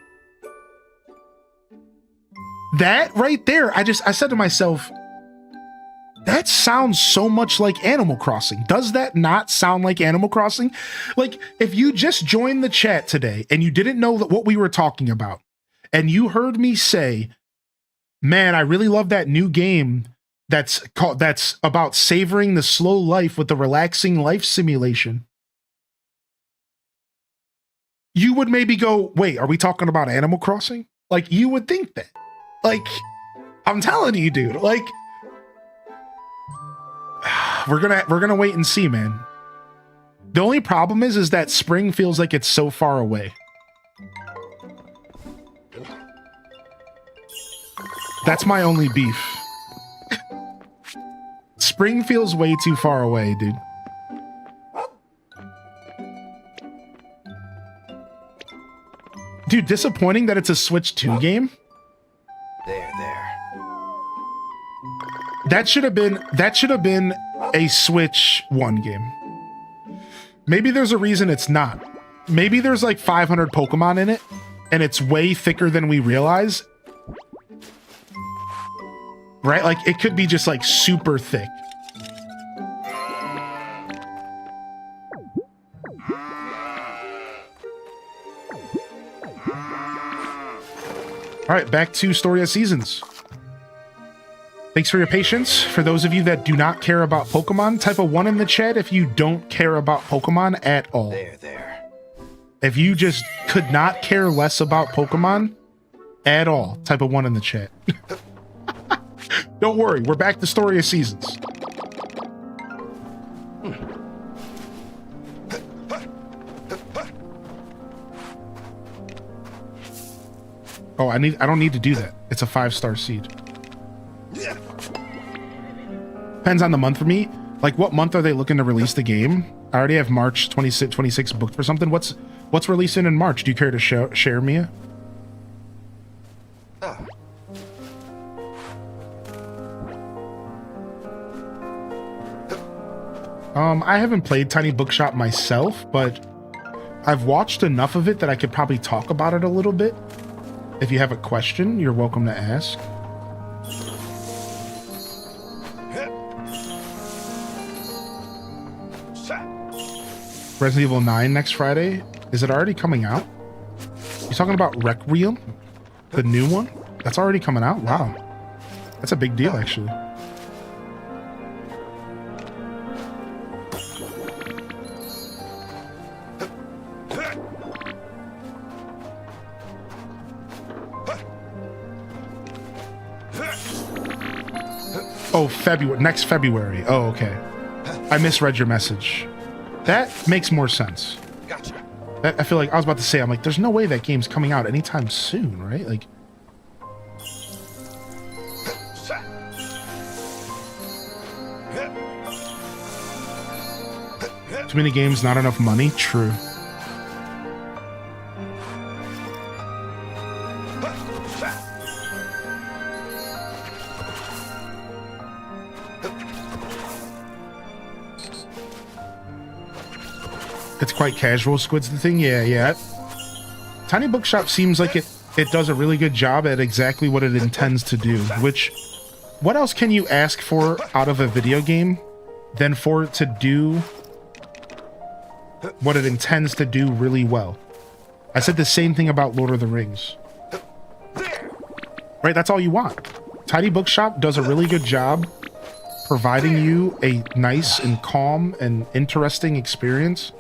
That right there, I said to myself, that sounds so much like Animal Crossing. Does that not sound like Animal Crossing? Like, if you just joined the chat today and you didn't know what we were talking about, and you heard me say, man, I really love that new game that's about savoring the slow life with the relaxing life simulation, you would maybe go, wait, are we talking about Animal Crossing? Like, you would think that. Like, I'm telling you, dude, like, we're gonna wait and see, man. The only problem is that spring feels like it's so far away. That's my only beef. Spring feels way too far away, dude. Dude, disappointing that it's a Switch 2 game. There. That should have been a Switch 1 game. Maybe there's a reason it's not. Maybe there's like 500 Pokemon in it, and it's way thicker than we realize. Right? Like, it could be just like super thick. All right, back to Story of Seasons. Thanks for your patience. For those of you that do not care about Pokemon, type a 1 in the chat if you don't care about Pokemon at all. There. If you just could not care less about Pokemon at all, type a 1 in the chat. Don't worry, we're back to Story of Seasons. Oh, I don't need to do that. It's a 5-star seed. Depends on the month for me. Like, what month are they looking to release the game? I already have March 26 booked for something. What's releasing in March? Do you care to share, Mia? I haven't played Tiny Bookshop myself, but I've watched enough of it that I could probably talk about it a little bit. If you have a question, you're welcome to ask. Resident Evil 9 next Friday. Is it already coming out? You talking about Requiem? The new one? That's already coming out? Wow. That's a big deal, actually. Oh, next February. Oh, okay. I misread your message. That makes more sense. Gotcha. I feel like I was about to say, I'm like, there's no way that game's coming out anytime soon, right? Like, too many games, not enough money. True. It's quite casual. Squid's the thing. Yeah. Tiny Bookshop seems like it does a really good job at exactly what it intends to do, which, what else can you ask for out of a video game than for it to do what it intends to do really well? I said the same thing about Lord of the Rings. Right, that's all you want. Tiny Bookshop does a really good job providing you a nice and calm and interesting experience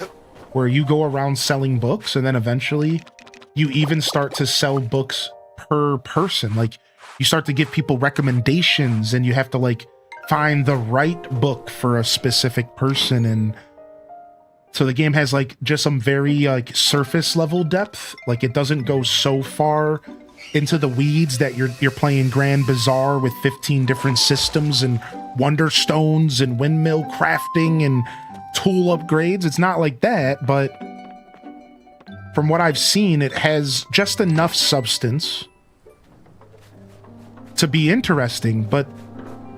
where you go around selling books, and then eventually you even start to sell books per person. Like, you start to give people recommendations, and you have to like find the right book for a specific person. And so the game has like just some very like surface level depth. Like, it doesn't go so far into the weeds that you're playing Grand Bazaar with 15 different systems and wonder stones and windmill crafting and tool upgrades. It's not like that, but from what I've seen, it has just enough substance to be interesting, but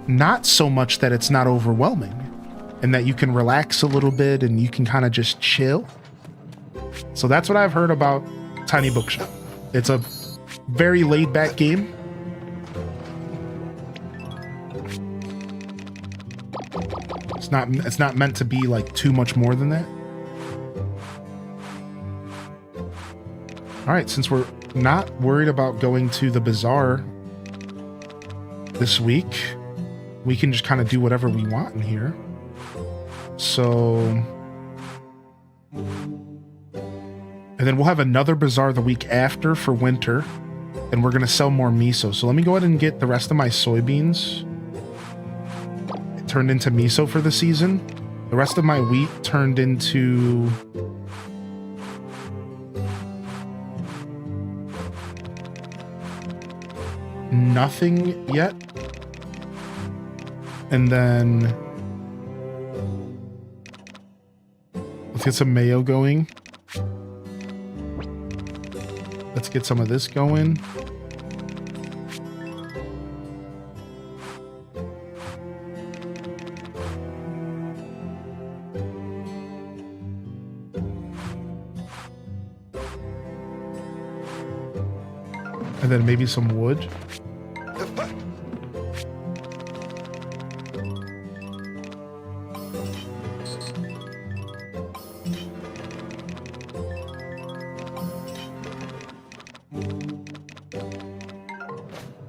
not so much that it's not overwhelming, and that you can relax a little bit and you can kind of just chill. So that's what I've heard about Tiny Bookshop. It's a very laid-back game. It's not meant to be like too much more than that. All right, since we're not worried about going to the bazaar this week, we can just kind of do whatever we want in here. So, and then we'll have another bazaar the week after for winter, and we're going to sell more miso. So let me go ahead and get the rest of my soybeans turned into miso for the season. The rest of my wheat turned into nothing yet. And then let's get some mayo going. Let's get some of this going. And then maybe some wood.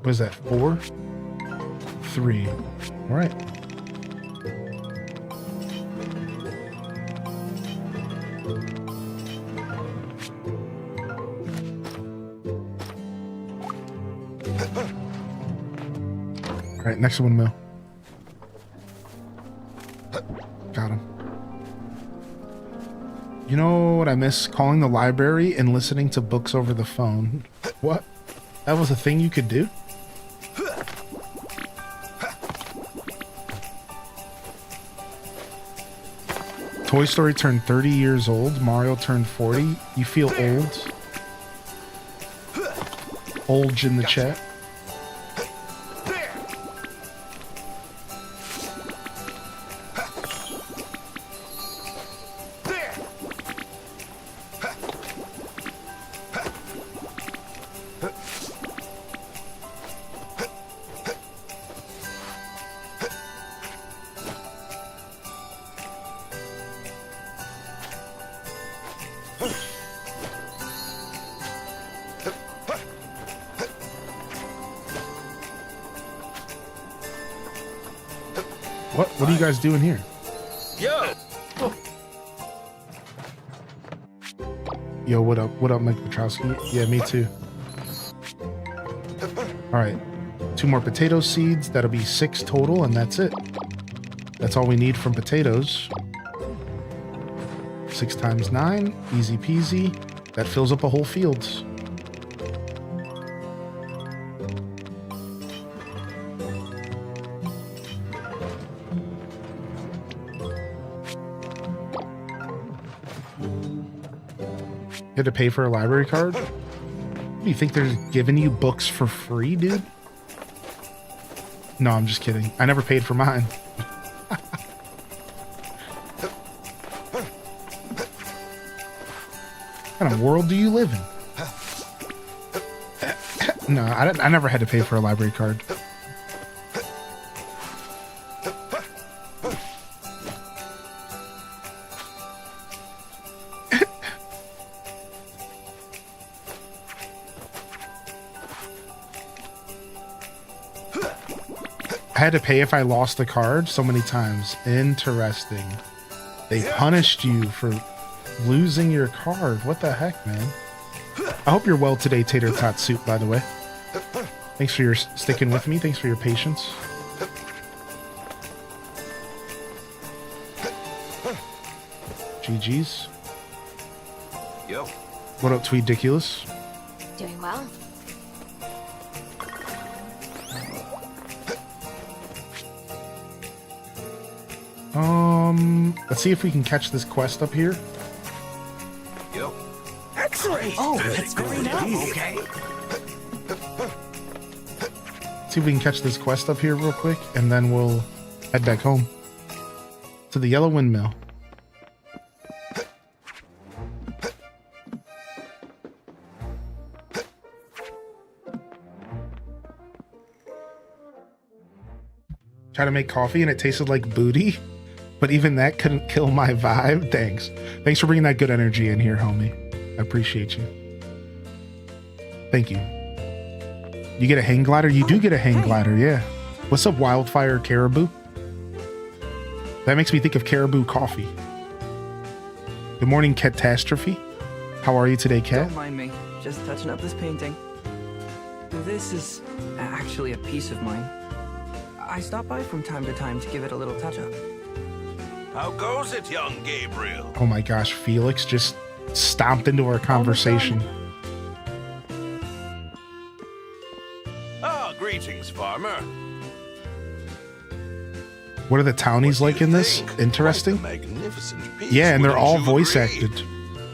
What is that, 4? 3. All right. All right, next windmill. Got him. You know what I miss? Calling the library and listening to books over the phone. What? That was a thing you could do? Toy Story turned 30 years old. Mario turned 40. You feel old? Olge in the chat. What are you guys doing here? Yo! Yo, what up? What up, Mike Petrowski? Yeah, me too. All right. 2 more potato seeds. That'll be 6 total, and that's it. That's all we need from potatoes. 6 times 9. Easy peasy. That fills up a whole field. You had to pay for a library card? What do you think, they're giving you books for free, dude? No, I'm just kidding. I never paid for mine. What kind of world do you live in? No, I never had to pay for a library card. I had to pay if I lost the card so many times. Interesting. They punished you for losing your card. What the heck, man? I hope you're well today, Tater Tot Soup, by the way. Thanks for your sticking with me. Thanks for your patience. GG's. Yo. What up, Tweediculous? Doing well. Let's see if we can catch this quest up here. Yo. Excellent. Oh, that's going up. Okay. See if we can catch this quest up here real quick, and then we'll head back home to the Yellow Windmill. Try to make coffee and it tasted like booty, but even that couldn't kill my vibe. Thanks for bringing that good energy in here, homie. I appreciate you. Thank you. You get a hang glider? You do get a hang glider, yeah. What's up, Wildfire Caribou? That makes me think of Caribou Coffee. Good morning, Catastrophe. How are you today, Cat? Don't mind me, just touching up this painting. This is actually a piece of mine. I stop by from time to time to give it a little touch-up. How goes it, young Gabriel? Oh my gosh, Felix just stomped into our conversation. Ah, greetings, farmer. What are the townies like in this? Interesting. Magnificent piece, yeah, and they're wouldn't all you voice agree? acted.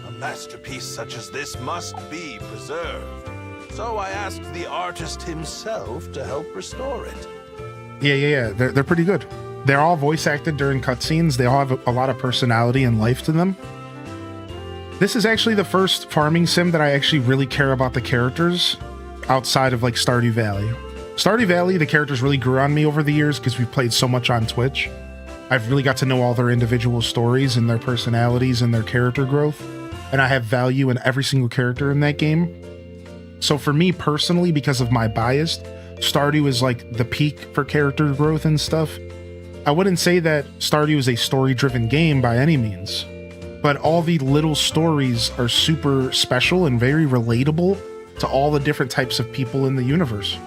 A masterpiece such as this must be preserved. So I asked the artist himself to help restore it. Yeah. They're pretty good. They're all voice acted during cutscenes. They all have a lot of personality and life to them. This is actually the first farming sim that I actually really care about the characters outside of like Stardew Valley. Stardew Valley, the characters really grew on me over the years because we've played so much on Twitch. I've really got to know all their individual stories and their personalities and their character growth. And I have value in every single character in that game. So for me personally, because of my bias, Stardew is like the peak for character growth and stuff. I wouldn't say that Stardew is a story-driven game by any means, but all the little stories are super special and very relatable to all the different types of people in the universe.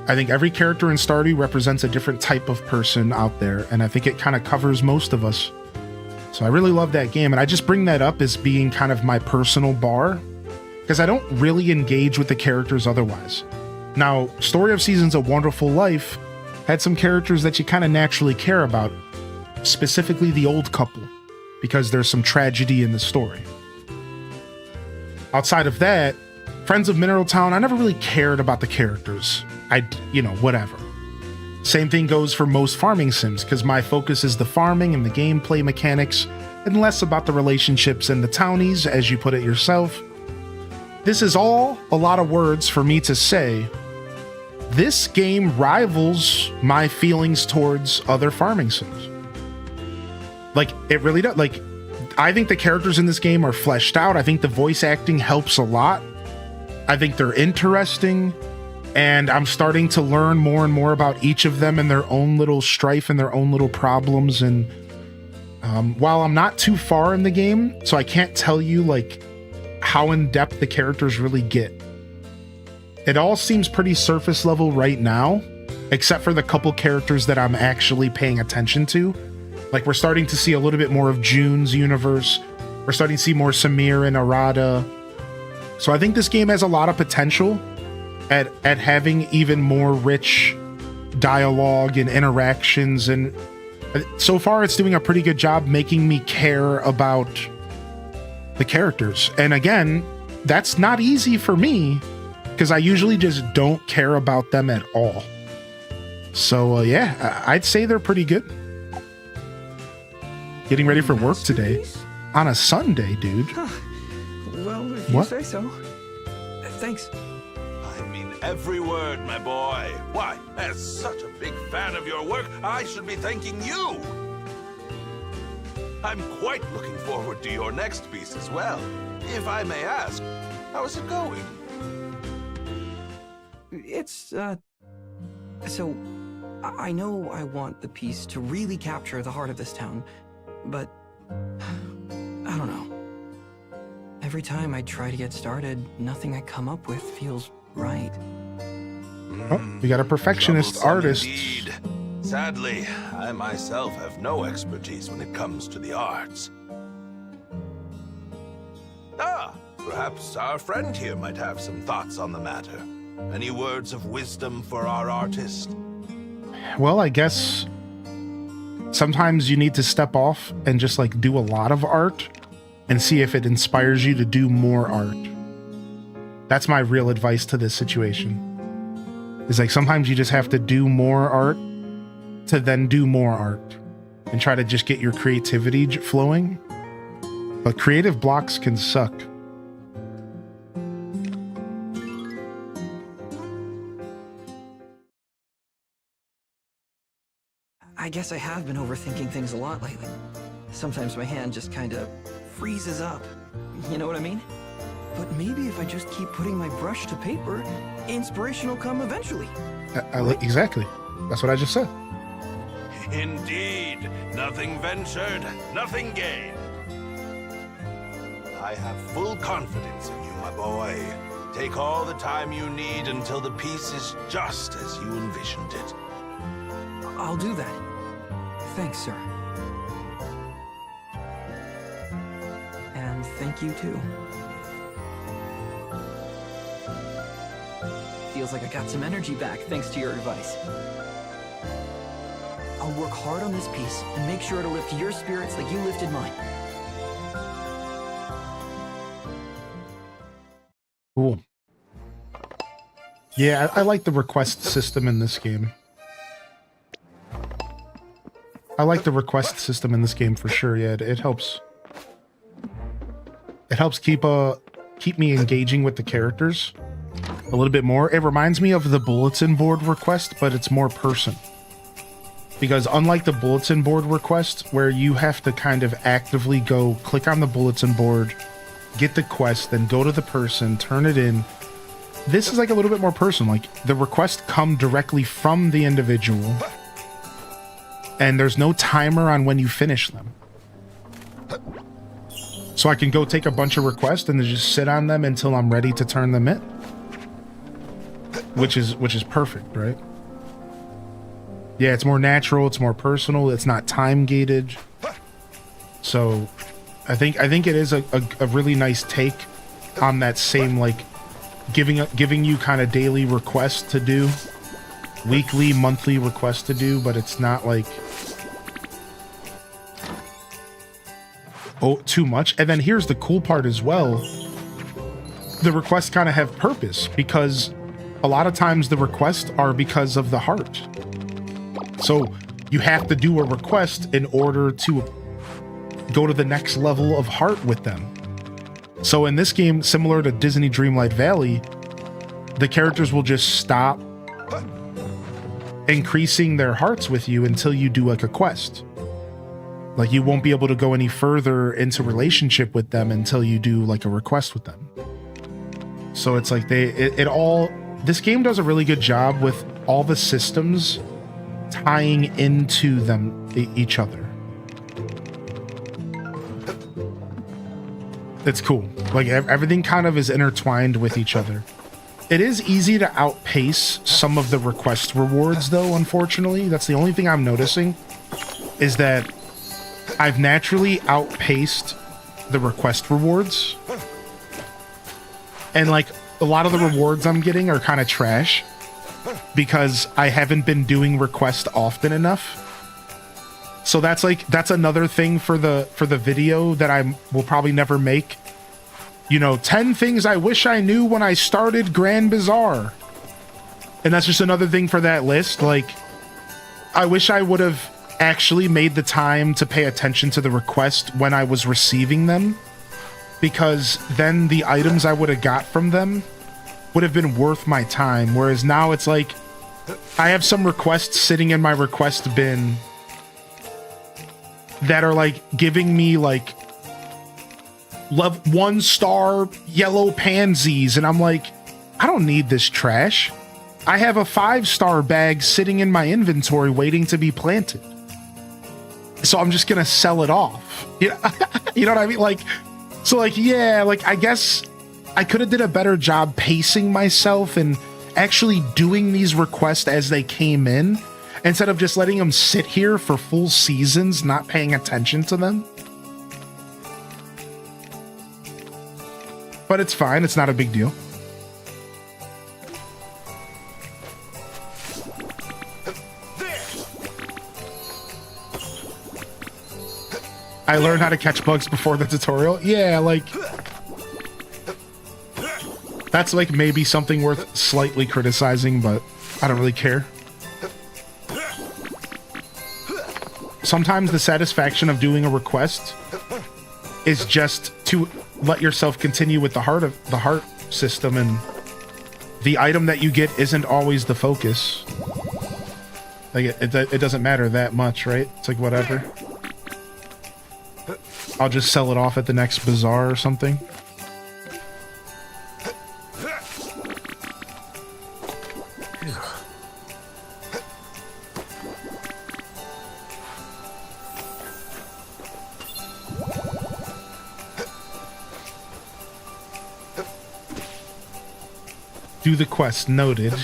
I think every character in Stardew represents a different type of person out there, and I think it kind of covers most of us. So I really love that game, and I just bring that up as being kind of my personal bar, because I don't really engage with the characters otherwise. Now, Story of Seasons: A Wonderful Life had some characters that you kind of naturally care about, specifically the old couple, because there's some tragedy in the story. Outside of that, Friends of Mineral Town, I never really cared about the characters. Whatever. Same thing goes for most farming sims, because my focus is the farming and the gameplay mechanics, and less about the relationships and the townies, as you put it yourself. This is all a lot of words for me to say. This game rivals my feelings towards other farming sims. Like, it really does. Like, I think the characters in this game are fleshed out. I think the voice acting helps a lot. I think they're interesting. And I'm starting to learn more and more about each of them and their own little strife and their own little problems. And while I'm not too far in the game, so I can't tell you, like, how in-depth the characters really get. It all seems pretty surface level right now, except for the couple characters that I'm actually paying attention to. Like, we're starting to see a little bit more of June's universe. We're starting to see more Samir and Arada. So I think this game has a lot of potential at having even more rich dialogue and interactions. And so far, it's doing a pretty good job making me care about the characters. And again, that's not easy for me, because I usually just don't care about them at all. So yeah, I'd say they're pretty good. Getting ready for work today on a Sunday, dude. Well, if you What? say so. Thanks. I mean, every word, my boy. Why, as such a big fan of your work, I should be thanking you. I'm quite looking forward to your next piece as well. If I may ask, how is it going? It's, so, I know I want the piece to really capture the heart of this town, but I don't know. Every time I try to get started, nothing I come up with feels right. Oh, we got a perfectionist artist. Indeed. Sadly, I myself have no expertise when it comes to the arts. Ah, perhaps our friend here might have some thoughts on the matter. Any words of wisdom for our artist? Well, I guess sometimes you need to step off and just like do a lot of art and see if it inspires you to do more art. That's my real advice to this situation. Is like sometimes you just have to do more art to then do more art and try to just get your creativity flowing. But creative blocks can suck. I guess I have been overthinking things a lot lately. Sometimes my hand just kind of freezes up. You know what I mean? But maybe if I just keep putting my brush to paper, inspiration will come eventually. Exactly. That's what I just said. Indeed. Nothing ventured, nothing gained. I have full confidence in you, my boy. Take all the time you need until the piece is just as you envisioned it. I'll do that. Thanks, sir. And thank you, too. Feels like I got some energy back thanks to your advice. I'll work hard on this piece and make sure to lift your spirits like you lifted mine. Cool. Yeah, I like the request system in this game. I like the request system in this game for sure. Yeah, it helps. It helps keep me engaging with the characters a little bit more. It reminds me of the bulletin board request, but it's more personal. Because unlike the bulletin board request, where you have to kind of actively go click on the bulletin board, get the quest, then go to the person, turn it in. This is like a little bit more personal. Like the requests come directly from the individual, and there's no timer on when you finish them. So I can go take a bunch of requests and then just sit on them until I'm ready to turn them in. Which is perfect, right? Yeah, it's more natural, it's more personal, it's not time gated. So I think it is a really nice take on that same, like giving you kind of daily requests to do, weekly, monthly requests to do, but it's not like too much. And then here's the cool part as well. The requests kind of have purpose, because a lot of times the requests are because of the heart. So you have to do a request in order to go to the next level of heart with them. So in this game, similar to Disney Dreamlight Valley, the characters will just stop increasing their hearts with you until you do like a quest. Like you won't be able to go any further into relationship with them until you do like a request with them. So it's like this game does a really good job with all the systems tying into each other. It's cool. Like everything kind of is intertwined with each other. It is easy to outpace some of the request rewards though, unfortunately. That's the only thing I'm noticing, is that I've naturally outpaced the request rewards. And like a lot of the rewards I'm getting are kind of trash because I haven't been doing requests often enough. So that's another thing for the video that I will probably never make. You know, 10 things I wish I knew when I started Grand Bazaar. And that's just another thing for that list. Like, I wish I would have actually made the time to pay attention to the request when I was receiving them, because then the items I would have got from them would have been worth my time. Whereas now it's like, I have some requests sitting in my request bin that are like giving me like 1-star yellow pansies. And I'm like, I don't need this trash. I have a 5-star bag sitting in my inventory waiting to be planted. So I'm just going to sell it off. You know what I mean? Like, so like, yeah, like I guess I could have did a better job pacing myself and actually doing these requests as they came in instead of just letting them sit here for full seasons, not paying attention to them. But it's fine. It's not a big deal. I learned how to catch bugs before the tutorial. Yeah, like, that's like maybe something worth slightly criticizing, but I don't really care. Sometimes the satisfaction of doing a request is just to let yourself continue with the heart system, and the item that you get isn't always the focus. Like it doesn't matter that much, right? It's like whatever. I'll just sell it off at the next bazaar or something. Do the quest, noted.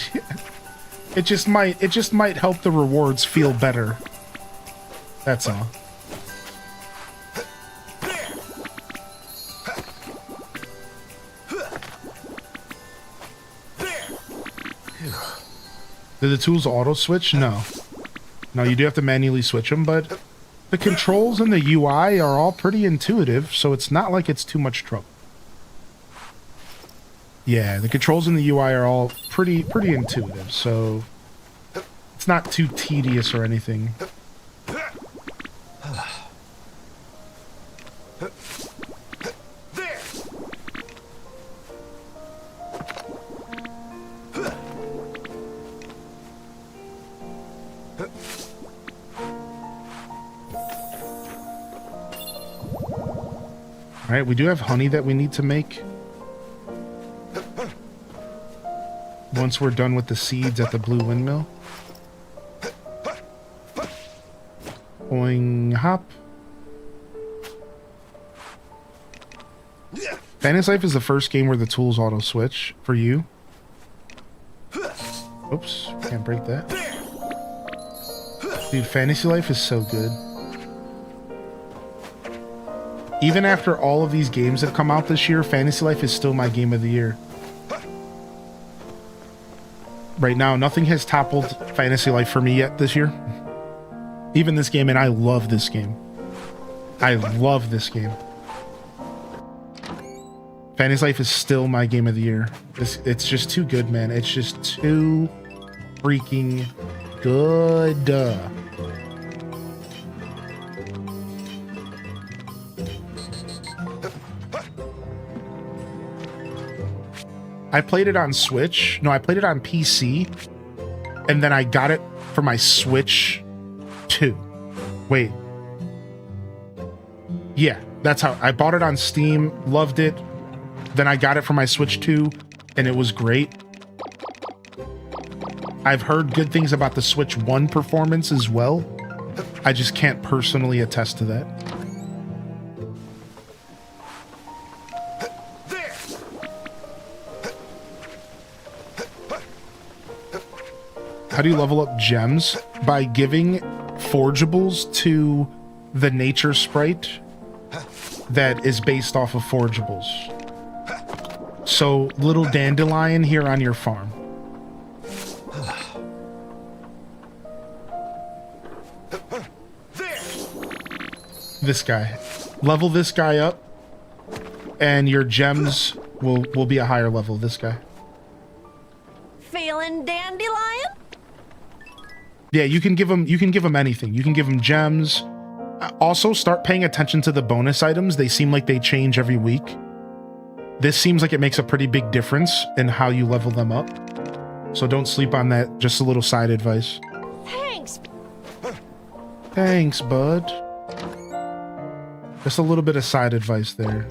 It just might help the rewards feel better. That's all. Do the tools auto switch? No. No, you do have to manually switch them, but the controls and the UI are all pretty intuitive, so it's not like it's too much trouble. Yeah, the controls and the UI are all pretty intuitive, so it's not too tedious or anything. Alright, we do have honey that we need to make. Once we're done with the seeds at the blue windmill. Boing hop. Fantasy Life is the first game where the tools auto switch for you. Oops, can't break that. Dude, Fantasy Life is so good. Even after all of these games have come out this year, Fantasy Life is still my game of the year. Right now, nothing has toppled Fantasy Life for me yet this year. Even this game, and I love this game. I love this game. Fantasy Life is still my game of the year. It's just too good, man. It's just too freaking good. I played it on Switch. No, I played it on PC. And then I got it for my Switch 2. Wait. Yeah, that's how I bought it on Steam, loved it. Then I got it for my Switch 2, and it was great. I've heard good things about the Switch 1 performance as well. I just can't personally attest to that. How do you level up gems? By giving forgeables to the nature sprite that is based off of forgeables. So, little dandelion here on your farm. This guy. Level this guy up, and your gems will be a higher level. This guy. Feeling dandelion? Yeah, you can give them anything. You can give them gems. Also, start paying attention to the bonus items. They seem like they change every week. this seems like it makes a pretty big difference in how you level them up. So don't sleep on that. Just a little side advice. Thanks. Thanks, bud. Just a little bit of side advice there.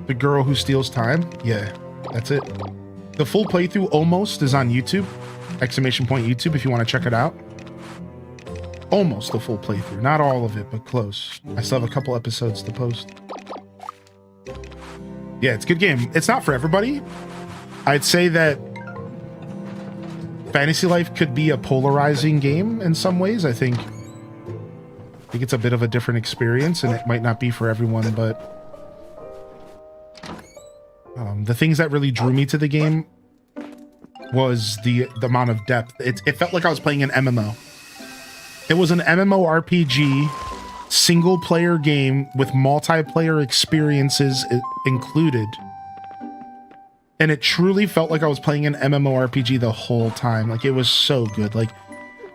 The Girl Who Steals Time? Yeah, that's it. The full playthrough almost is on YouTube. Exclamation point YouTube if you want to check it out. Almost the full playthrough. Not all of it, but close. I still have a couple episodes to post. Yeah, it's a good game. It's not for everybody. I'd say that Fantasy Life could be a polarizing game in some ways. I think it's a bit of a different experience, and it might not be for everyone, but the things that really drew me to the game was the amount of depth. It felt like I was playing an MMO. It was an MMORPG single player game with multiplayer experiences included. And it truly felt like I was playing an MMORPG the whole time. Like, it was so good. Like,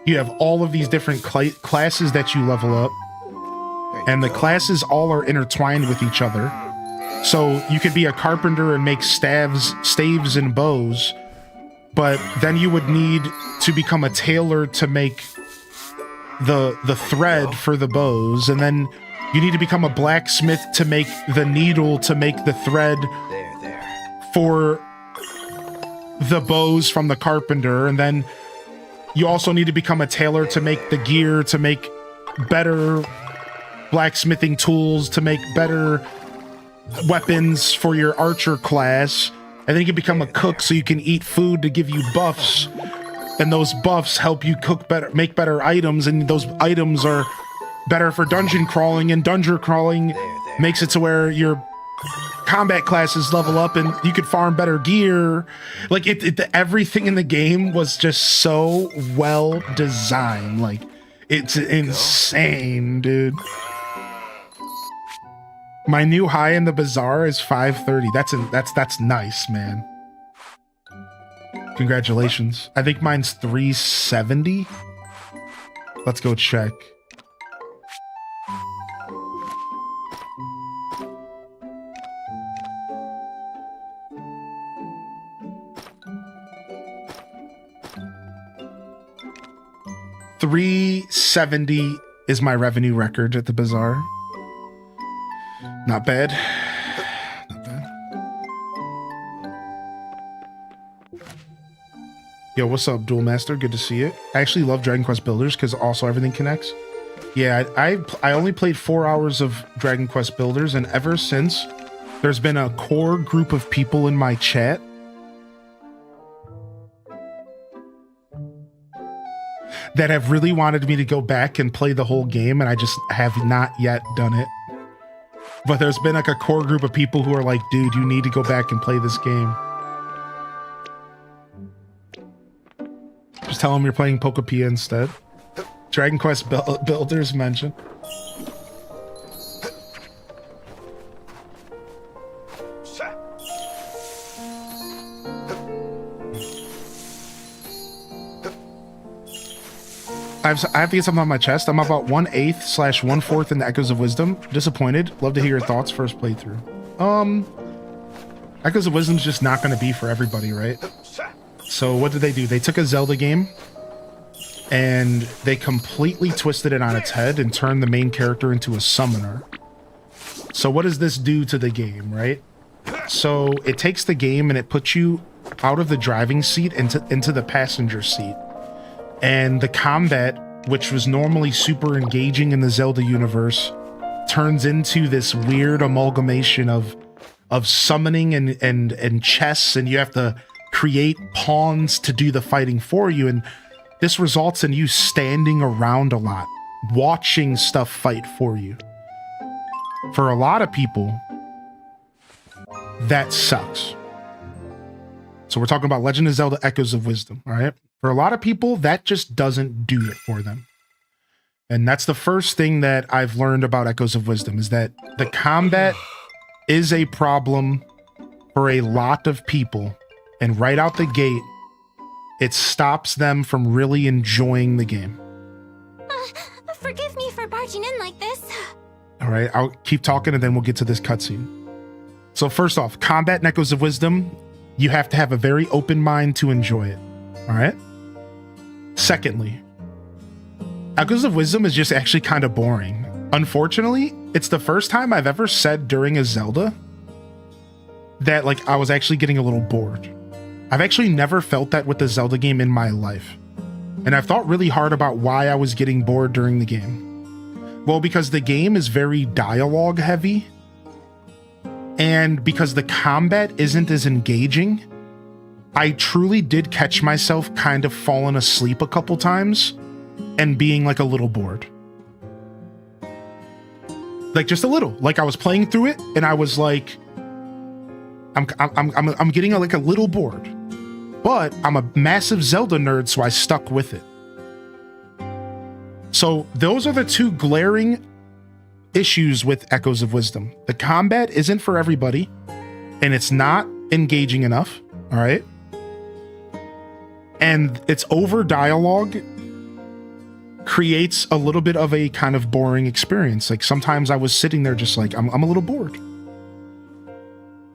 you have all of these different classes that you level up, and the classes all are intertwined with each other. So you could be a carpenter and make staves and bows, but then you would need to become a tailor to make the thread for the bows, and then you need to become a blacksmith to make the needle to make the thread for the bows from the carpenter, and then you also need to become a tailor to make the gear, to make better blacksmithing tools, to make better weapons for your archer class, and then you can become a cook so you can eat food to give you buffs, and those buffs help you cook better, make better items, and those items are better for dungeon crawling, and dungeon crawling makes it to where your combat classes level up and you could farm better gear. Like, everything in the game was just so well designed. Like, it's insane, dude. My new high in the bazaar is 530. That's nice, man. Congratulations. I think mine's 370. Let's go check. $370 is my revenue record at the bazaar. Not bad. Not bad. Yo, what's up, Duel Master? Good to see you. I actually love Dragon Quest Builders because also everything connects. Yeah, I only played 4 hours of Dragon Quest Builders, and ever since, there's been a core group of people in my chat that have really wanted me to go back and play the whole game, and I just have not yet done it. But there's been like a core group of people who are like, dude, you need to go back and play this game. Just tell them you're playing Pokepia instead. Dragon Quest Builders mentioned. I have to get something on my chest. I'm about 1/8/1/4 in the Echoes of Wisdom. Disappointed. Love to hear your thoughts first playthrough. Echoes of Wisdom's just not going to be for everybody, right? So what did they do? They took a Zelda game and they completely twisted it on its head and turned the main character into a summoner. So what does this do to the game, right? So it takes the game and it puts you out of the driving seat into the passenger seat. And the combat, which was normally super engaging in the Zelda universe, turns into this weird amalgamation of summoning and chess, and you have to create pawns to do the fighting for you, and this results in you standing around a lot, watching stuff fight for you. For a lot of people, that sucks. So we're talking about Legend of Zelda Echoes of Wisdom, all right? For a lot of people, that just doesn't do it for them. And that's the first thing that I've learned about Echoes of Wisdom, is that the combat is a problem for a lot of people, and right out the gate, it stops them from really enjoying the game. Forgive me for barging in like this. All right, I'll keep talking and then we'll get to this cutscene. So first off, combat in Echoes of Wisdom, you have to have a very open mind to enjoy it. All right? Secondly, Echoes of Wisdom is just actually kind of boring. Unfortunately, it's the first time I've ever said during a Zelda that like I was actually getting a little bored. I've actually never felt that with the Zelda game in my life. And I've thought really hard about why I was getting bored during the game. Well, because the game is very dialogue heavy, and because the combat isn't as engaging, I truly did catch myself kind of falling asleep a couple times and being like a little bored. Like just a little. Like I was playing through it and I was like, I'm getting like a little bored. But I'm a massive Zelda nerd, so I stuck with it. So those are the two glaring issues with Echoes of Wisdom. The combat isn't for everybody, and it's not engaging enough, all right? And its over dialogue creates a little bit of a kind of boring experience. Like sometimes I was sitting there just like, I'm a little bored.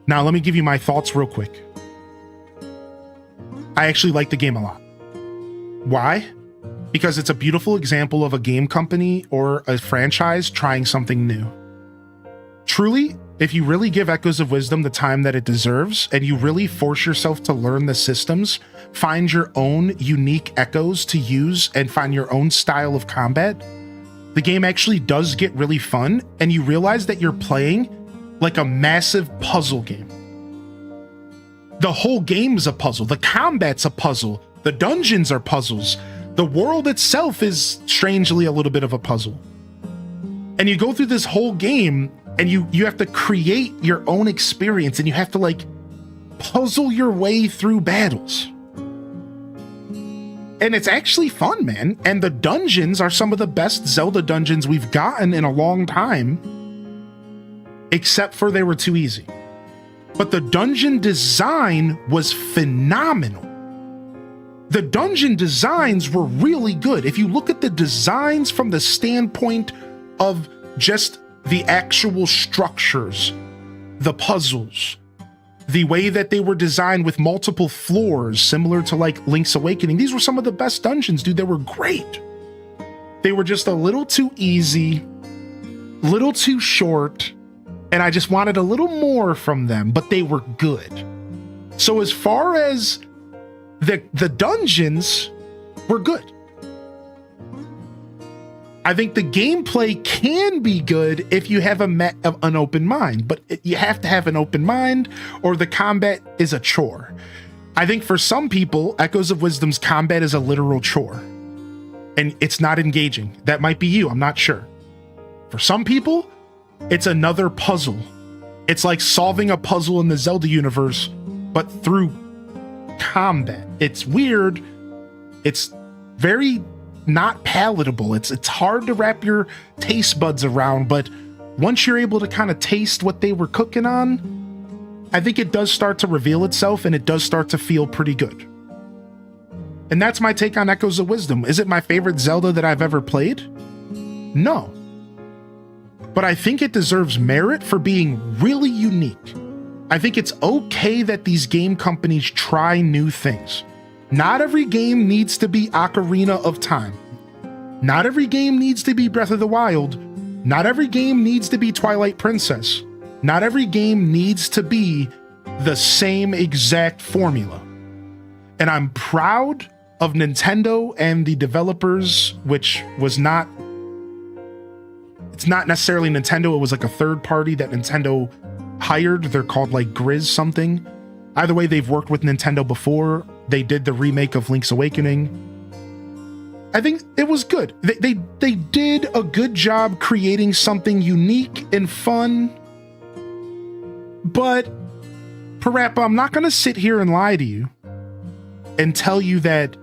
Now, let me give you my thoughts real quick. I actually like the game a lot. Why? Because it's a beautiful example of a game company or a franchise trying something new. Truly, if you really give Echoes of Wisdom the time that it deserves, and you really force yourself to learn the systems, find your own unique echoes to use, and find your own style of combat, the game actually does get really fun, and you realize that you're playing like a massive puzzle game. The whole game's a puzzle. The combat's a puzzle. The dungeons are puzzles. The world itself is strangely a little bit of a puzzle. And you go through this whole game and you have to create your own experience, and you have to like puzzle your way through battles. And it's actually fun, man. And the dungeons are some of the best Zelda dungeons we've gotten in a long time, except for they were too easy. But the dungeon design was phenomenal. The dungeon designs were really good. If you look at the designs from the standpoint of just the actual structures, the puzzles, the way that they were designed with multiple floors, similar to like Link's Awakening, these were some of the best dungeons, dude. They were great. They were just a little too easy, little too short, and I just wanted a little more from them, but they were good. So as far as the dungeons were good. I think the gameplay can be good if you have an open mind, but you have to have an open mind or the combat is a chore. I think for some people, Echoes of Wisdom's combat is a literal chore and it's not engaging. That might be you, I'm not sure. For some people, it's another puzzle. It's like solving a puzzle in the Zelda universe, but through combat. It's weird. It's very not palatable. It's hard to wrap your taste buds around, but once you're able to kind of taste what they were cooking on, I think it does start to reveal itself and it does start to feel pretty good. And that's my take on Echoes of Wisdom. Is it my favorite Zelda that I've ever played? No. But I think it deserves merit for being really unique. I think it's okay that these game companies try new things. Not every game needs to be Ocarina of Time. Not every game needs to be Breath of the Wild. Not every game needs to be Twilight Princess. Not every game needs to be the same exact formula. And I'm proud of Nintendo and the developers, which was not... It's not necessarily Nintendo, it was like a third party that Nintendo hired. They're called like Grizz something. Either way, they've worked with Nintendo before. They did the remake of Link's Awakening. I think it was good. They did a good job creating something unique and fun. But Parappa, I'm not going to sit here and lie to you and tell you that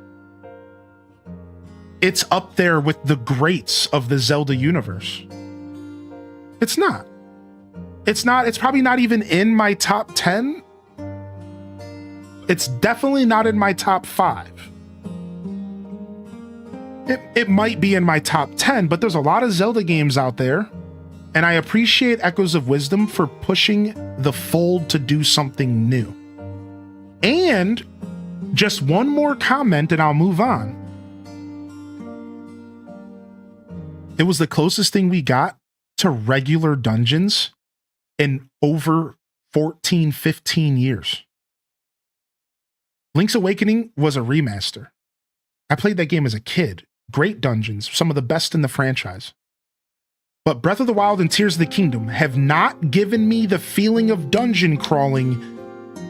it's up there with the greats of the Zelda universe. It's not. It's probably not even in my top 10. It's definitely not in my top 5. It might be in my top 10, but there's a lot of Zelda games out there, and I appreciate Echoes of Wisdom for pushing the fold to do something new. And just one more comment and I'll move on. It was the closest thing we got to regular dungeons in over 14, 15 years. Link's Awakening was a remaster. I played that game as a kid. Great dungeons, some of the best in the franchise. But Breath of the Wild and Tears of the Kingdom have not given me the feeling of dungeon crawling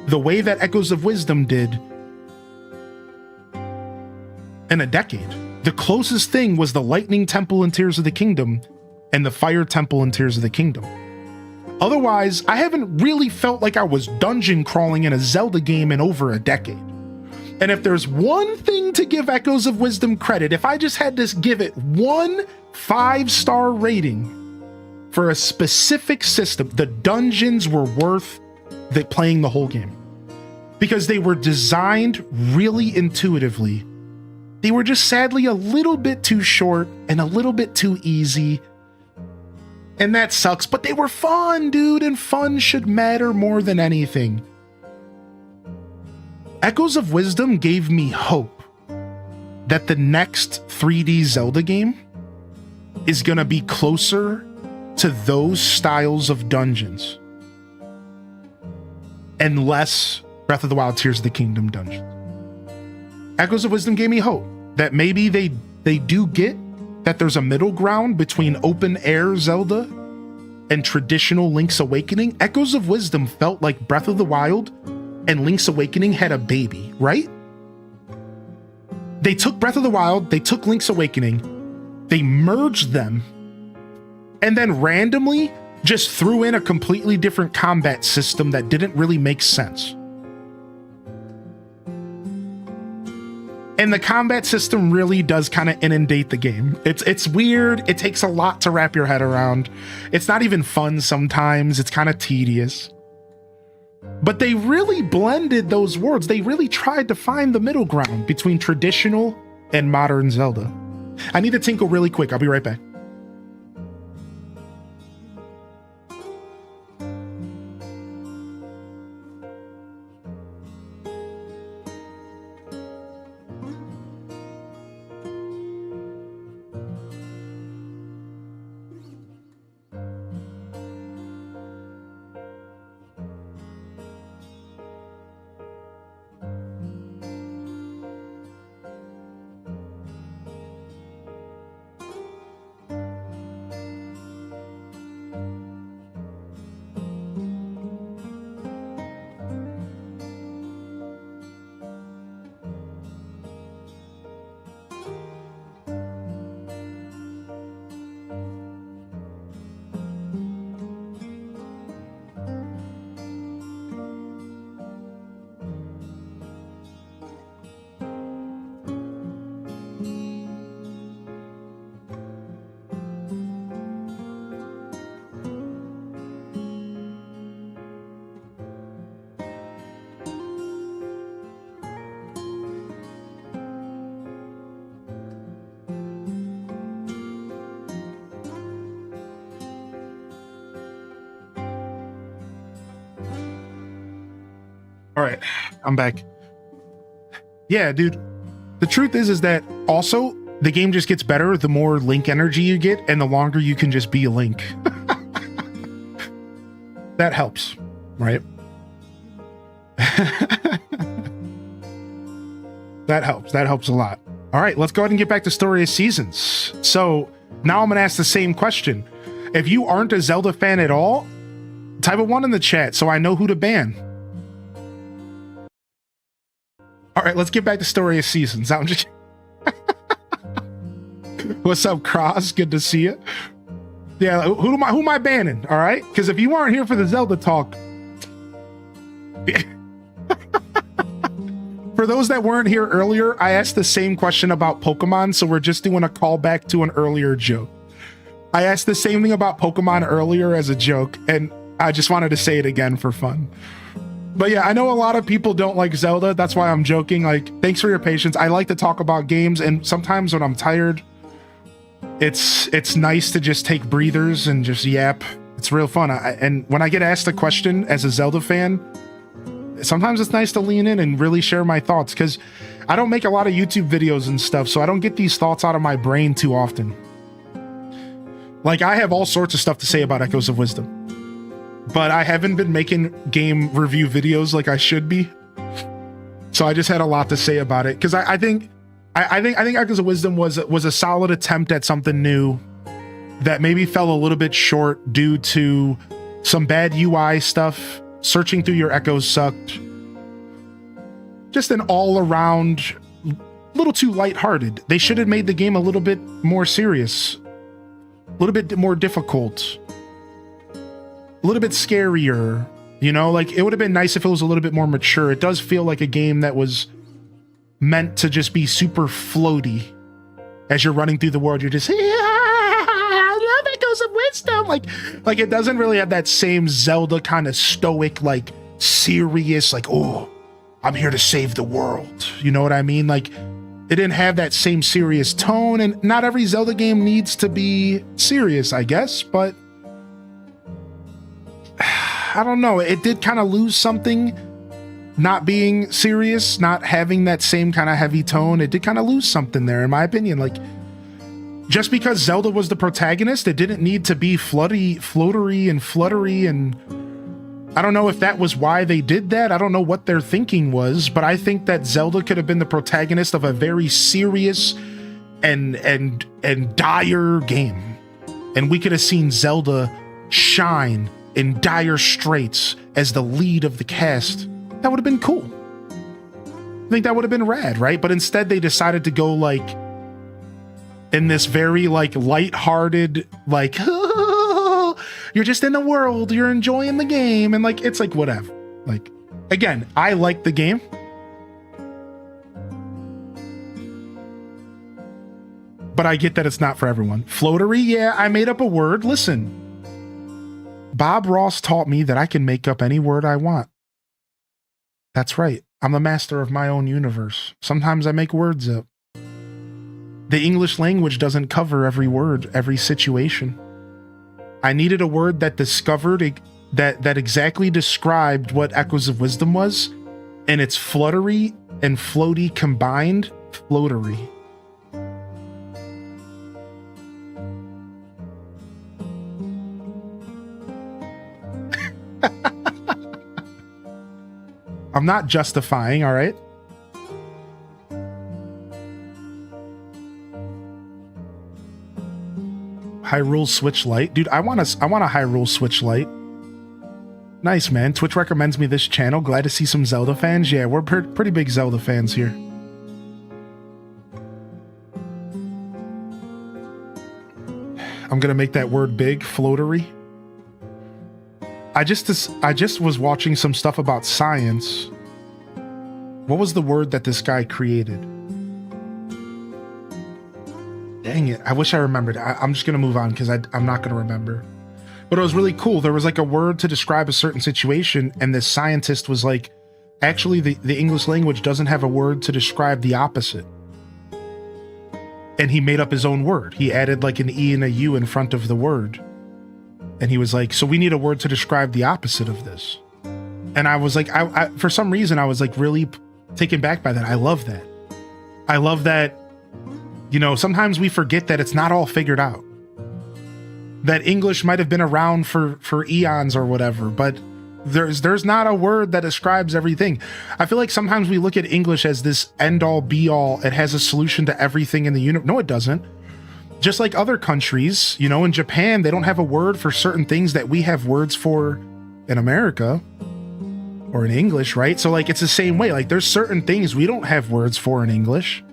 the way that Echoes of Wisdom did in a decade. The closest thing was the Lightning Temple in Tears of the Kingdom and the Fire Temple in Tears of the Kingdom. Otherwise, I haven't really felt like I was dungeon crawling in a Zelda game in over a decade. And if there's one thing to give Echoes of Wisdom credit, if I just had to give it one 5-star rating for a specific system, the dungeons were worth playing the whole game. Because they were designed really intuitively. They were just sadly a little bit too short and a little bit too easy. And that sucks, but they were fun, dude, and fun should matter more than anything. Echoes of Wisdom gave me hope that the next 3D Zelda game is gonna be closer to those styles of dungeons and less Breath of the Wild Tears of the Kingdom dungeons. Echoes of Wisdom gave me hope that maybe they do get that there's a middle ground between open air Zelda and traditional Link's Awakening. Echoes of Wisdom felt like Breath of the Wild and Link's Awakening had a baby, right? They took Breath of the Wild, they took Link's Awakening, they merged them, and then randomly just threw in a completely different combat system that didn't really make sense. And the combat system really does kind of inundate the game. It's weird. It takes a lot to wrap your head around. It's not even fun sometimes. It's kind of tedious. But they really blended those worlds. They really tried to find the middle ground between traditional and modern Zelda. I need to tinkle really quick. I'll be right back. All right, I'm back. Yeah, dude. The truth is that also the game just gets better the more Link energy you get and the longer you can just be a Link. That helps, right? That helps. That helps a lot. All right, let's go ahead and get back to Story of Seasons. So now I'm going to ask the same question. If you aren't a Zelda fan at all, type a 1 in the chat so I know who to ban. All right, let's get back to Story of Seasons. I'm just... What's up, Cross? Good to see you. Yeah, who am I banning? All right, because if you aren't here for the Zelda talk, for those that weren't here earlier, I asked the same question about Pokemon, so we're just doing a callback to an earlier joke. I asked the same thing about Pokemon earlier as a joke, and I just wanted to say it again for fun. But yeah, I know a lot of people don't like Zelda. That's why I'm joking. Like, thanks for your patience. I like to talk about games, and sometimes when I'm tired, it's nice to just take breathers and just yap. It's real fun. And when I get asked a question as a Zelda fan, sometimes it's nice to lean in and really share my thoughts, because I don't make a lot of YouTube videos and stuff, so I don't get these thoughts out of my brain too often. Like, I have all sorts of stuff to say about Echoes of Wisdom, but I haven't been making game review videos like I should be. So I just had a lot to say about it, because I think Echoes of Wisdom was a solid attempt at something new that maybe fell a little bit short due to some bad UI stuff. Searching through your echoes sucked. Just an all-around little too lighthearted. They should have made the game a little bit more serious, a little bit more difficult, a little bit scarier. You know, like, it would have been nice if it was a little bit more mature. It does feel like a game that was meant to just be super floaty. As you're running through the world, you're just, yeah, I love Echoes of Wisdom. Like it doesn't really have that same Zelda kind of stoic, like, serious, like, oh, I'm here to save the world. You know what I mean? Like, it didn't have that same serious tone, and not every Zelda game needs to be serious, I guess, but I don't know. It did kind of lose something not being serious, not having that same kind of heavy tone. It did kind of lose something there, in my opinion. Like, just because Zelda was the protagonist, it didn't need to be floatery and fluttery, and I don't know if that was why they did that. I don't know what their thinking was, but I think that Zelda could have been the protagonist of a very serious and dire game. And we could have seen Zelda shine in dire straits as the lead of the cast. That would have been cool. I think that would have been rad, right? But instead they decided to go, like, in this very, like, lighthearted, like, you're just in the world, you're enjoying the game, and, like, it's like, whatever. Like, again, I like the game. But I get that it's not for everyone. Floatery, yeah, I made up a word. Listen, Bob Ross taught me that I can make up any word I want. That's right. I'm the master of my own universe. Sometimes I make words up. The English language doesn't cover every word, every situation. I needed a word that that exactly described what Echoes of Wisdom was, and it's fluttery and floaty combined. Floatery. I'm not justifying, all right? Hyrule Switch Lite. Dude, I want a Hyrule Switch Lite. Nice, man. Twitch recommends me this channel. Glad to see some Zelda fans. Yeah, we're pretty big Zelda fans here. I'm gonna make that word big. Floatery. I just was watching some stuff about science. What was the word that this guy created? Dang it. I wish I remembered. I'm just going to move on because I'm not going to remember. But it was really cool. There was like a word to describe a certain situation, and this scientist was like, actually, the English language doesn't have a word to describe the opposite. And he made up his own word. He added like an E and a U in front of the word. And he was like, so we need a word to describe the opposite of this. And I was like, I for some reason, I was like really taken back by that. I love that. I love that, you know, sometimes we forget that it's not all figured out. That English might have been around for eons or whatever, but there's not a word that describes everything. I feel like sometimes we look at English as this end-all be-all. It has a solution to everything in the universe. No, it doesn't. Just like other countries, you know, in Japan, they don't have a word for certain things that we have words for in America or in English, right? So like, it's the same way. Like there's certain things we don't have words for in English.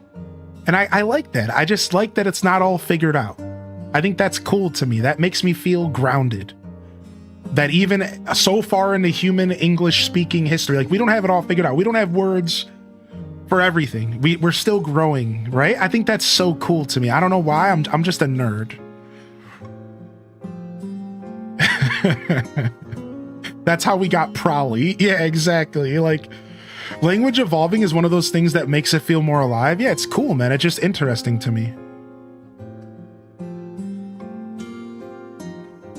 And I like that. I just like that it's not all figured out. I think that's cool to me. That makes me feel grounded. That even so far into human English speaking history, like we don't have it all figured out. We don't have words for everything. We're still growing, right? I think that's so cool to me. I don't know why. I'm just a nerd. That's how we got Prowly. Yeah, exactly. Like, language evolving is one of those things that makes it feel more alive. Yeah, it's cool, man. It's just interesting to me.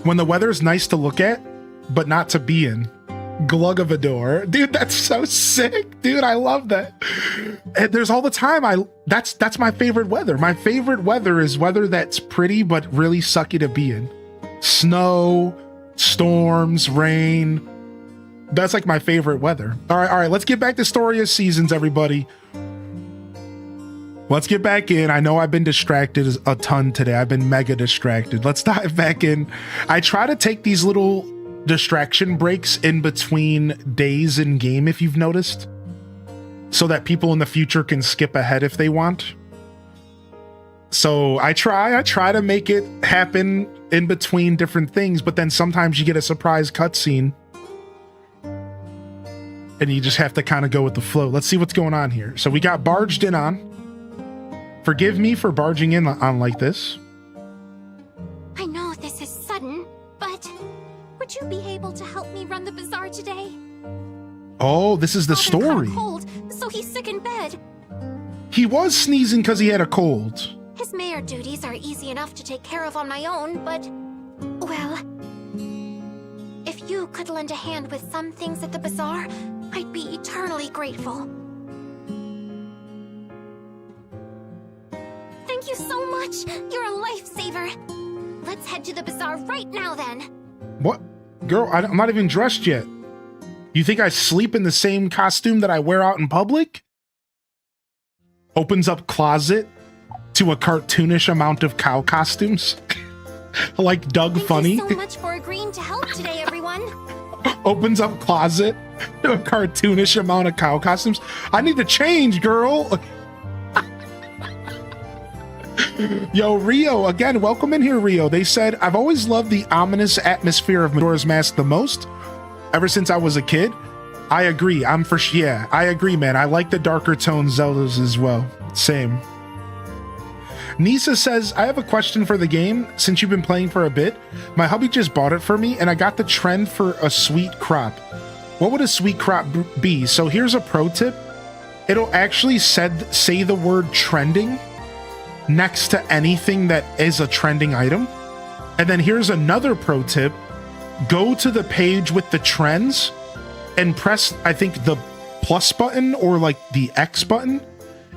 When the weather's nice to look at, but not to be in. Glugavador. Dude, that's so sick. Dude, I love that. And there's all the time. That's my favorite weather. My favorite weather is weather that's pretty, but really sucky to be in. Snow, storms, rain. That's like my favorite weather. All right. Let's get back to Story of Seasons, everybody. Let's get back in. I know I've been distracted a ton today. I've been mega distracted. Let's dive back in. I try to take these little distraction breaks in between days in game, if you've noticed, so that people in the future can skip ahead if they want. So I try to make it happen in between different things, but then sometimes you get a surprise cutscene and you just have to kind of go with the flow. Let's see what's going on here. So we got barged in on. Forgive me for barging in on like this. I know this is sudden, but would you be able to help me run the bazaar today? Oh, this is the story. Caught a cold, so he's sick in bed. He was sneezing because he had a cold. His mayor duties are easy enough to take care of on my own, but, well, if you could lend a hand with some things at the bazaar, I'd be eternally grateful. Thank you so much. You're a lifesaver. Let's head to the bazaar right now, then. What? Girl, I'm not even dressed yet. You think I sleep in the same costume that I wear out in public? Opens up closet to a cartoonish amount of cow costumes. Like Doug Funny. Thank you so much for agreeing to help today, everyone. Opens up closet to a cartoonish amount of cow costumes. I need to change, girl. Yo, Rio, again, welcome in here, Rio. They said, I've always loved the ominous atmosphere of Majora's Mask the most, ever since I was a kid. I agree. I agree, man. I like the darker tone Zeldas as well. Same. Nisa says, I have a question for the game. Since you've been playing for a bit, my hubby just bought it for me, and I got the trend for a sweet crop. What would a sweet crop be? So here's a pro tip. It'll actually say the word trending next to anything that is a trending item. And then here's another pro tip. Go to the page with the trends and press, I think, the plus button or like the X button,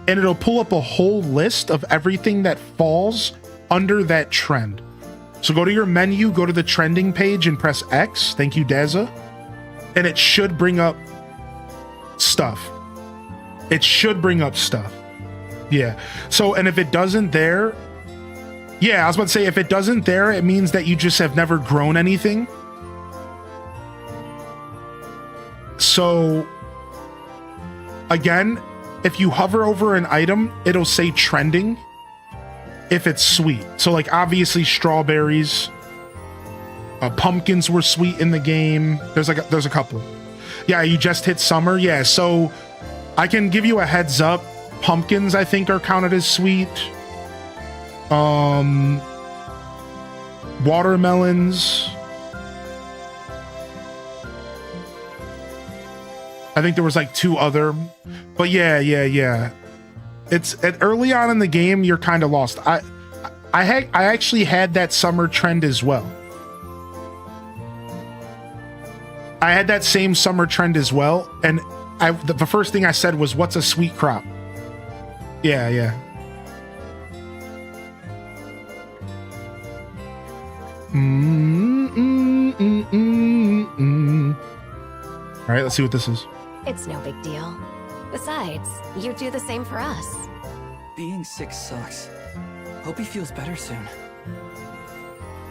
and it'll pull up a whole list of everything that falls under that trend. So go to your menu, go to the trending page and press X. Thank you, Daza. And it should bring up stuff. It should bring up stuff. Yeah. So, and if it doesn't there, yeah, I was about to say, if it doesn't there, it means that you just have never grown anything. So, again, if you hover over an item, it'll say trending if it's sweet. So, like, obviously strawberries, pumpkins were sweet in the game. There's a couple. Yeah, you just hit summer. Yeah, so I can give you a heads up. Pumpkins, I think, are counted as sweet. Watermelons. I think there was like two other, but yeah. It's early on in the game, you're kind of lost. I actually had that summer trend as well. I had that same summer trend as well, and the first thing I said was, "What's a sweet crop?" Yeah. All right, let's see what this is. It's no big deal. Besides, you do the same for us. Being sick sucks. Hope he feels better soon.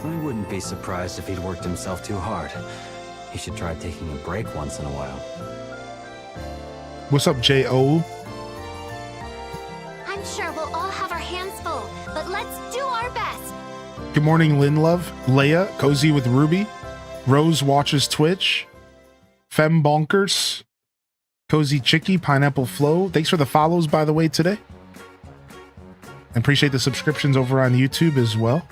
I wouldn't be surprised if he'd worked himself too hard. He should try taking a break once in a while. What's up, J.O.? I'm sure we'll all have our hands full, but let's do our best. Good morning, Lynn Love, Leia, Cozy with Ruby, Rose watches Twitch, Fem Bonkers, Cozy Chicky, Pineapple Flow. Thanks for the follows, by the way, today. I appreciate the subscriptions over on YouTube as well.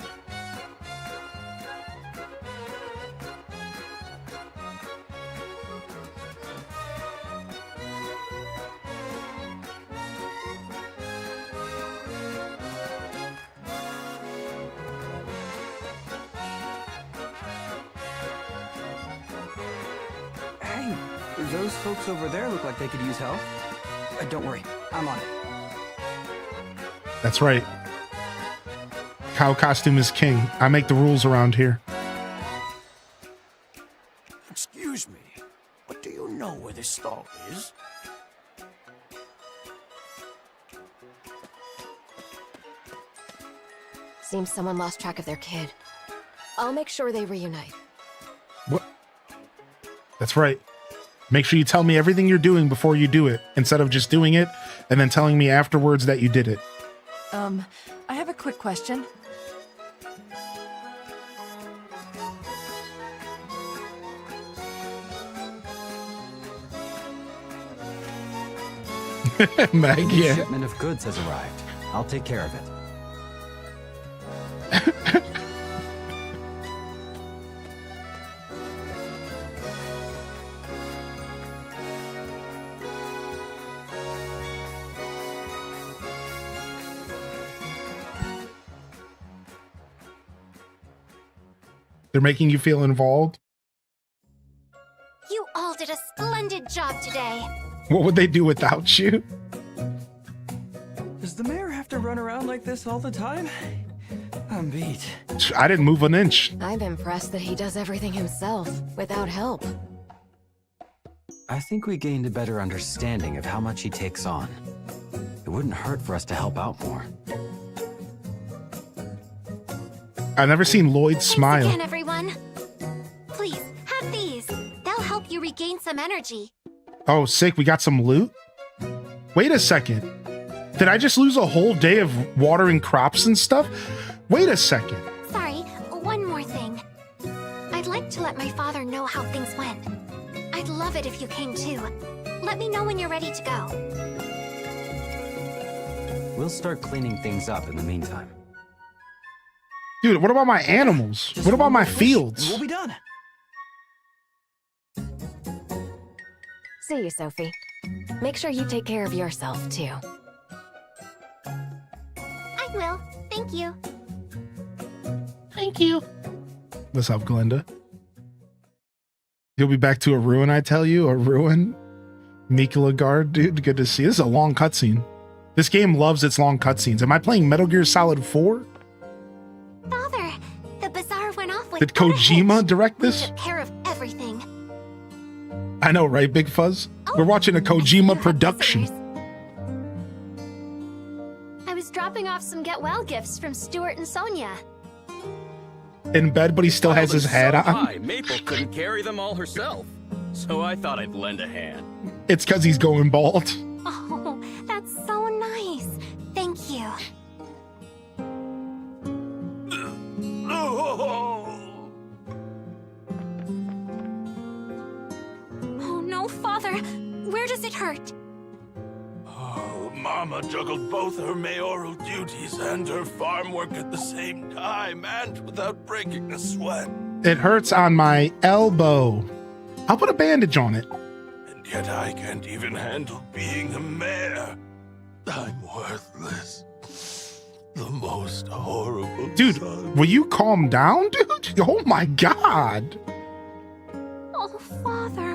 Those folks over there look like they could use help. Don't worry, I'm on it. That's right. Cow costume is king. I make the rules around here. Excuse me, but do you know where this stall is? Seems someone lost track of their kid. I'll make sure they reunite. What? That's right. Make sure you tell me everything you're doing before you do it, instead of just doing it and then telling me afterwards that you did it. I have a quick question. Meg, yeah. A shipment of goods has arrived. I'll take care of it. They're making you feel involved. You all did a splendid job today. What would they do without you? Does the mayor have to run around like this all the time? I'm beat. I didn't move an inch. I'm impressed that he does everything himself, without help. I think we gained a better understanding of how much he takes on. It wouldn't hurt for us to help out more. I've never seen Lloyd smile. Again, everyone. Please, have these. They'll help you regain some energy. Oh, sick. We got some loot? Wait a second. Did I just lose a whole day of watering crops and stuff? Wait a second. Sorry, one more thing. I'd like to let my father know how things went. I'd love it if you came too. Let me know when you're ready to go. We'll start cleaning things up in the meantime. Dude, what about my animals? What about my fields? We'll be done. See you, Sophie. Make sure you take care of yourself, too. I will. Thank you. Thank you. What's up, Glenda? You'll be back to a ruin, I tell you. A ruin? Mikula Guard, dude, good to see. This is a long cutscene. This game loves its long cutscenes. Am I playing Metal Gear Solid 4? Father, the bazaar went off with Did Kojima direct We this? took care of everything. I know, right, Big Fuzz? We're watching a Kojima production. I was dropping off some get well gifts from Stuart and Sonia. In bed, but he still has his hat on. High, Maple couldn't carry them all herself, so I thought I'd lend a hand. It's because he's going bald. Oh, that's so nice. Thank you. Oh no, Father. Where does it hurt? Oh, Mama juggled both her mayoral duties and her farm work at the same time, and without breaking a sweat. It hurts on my elbow. I'll put a bandage on it. And yet I can't even handle being the mayor. I'm worthless. The most horrible Dude, son. will you calm down, dude? Oh my god. Oh, Father.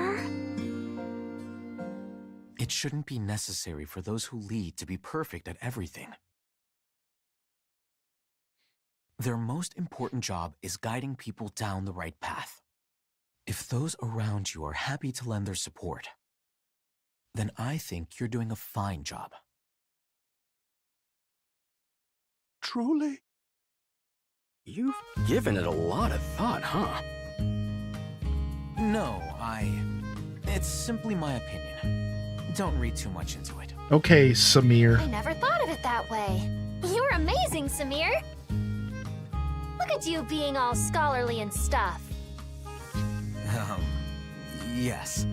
It shouldn't be necessary for those who lead to be perfect at everything. Their most important job is guiding people down the right path. If those around you are happy to lend their support, then I think you're doing a fine job. Truly? You've given it a lot of thought, huh? No, it's simply my opinion. Don't read too much into it. Okay, Samir. I never thought of it that way. You're amazing, Samir. Look at you being all scholarly and stuff. Yes.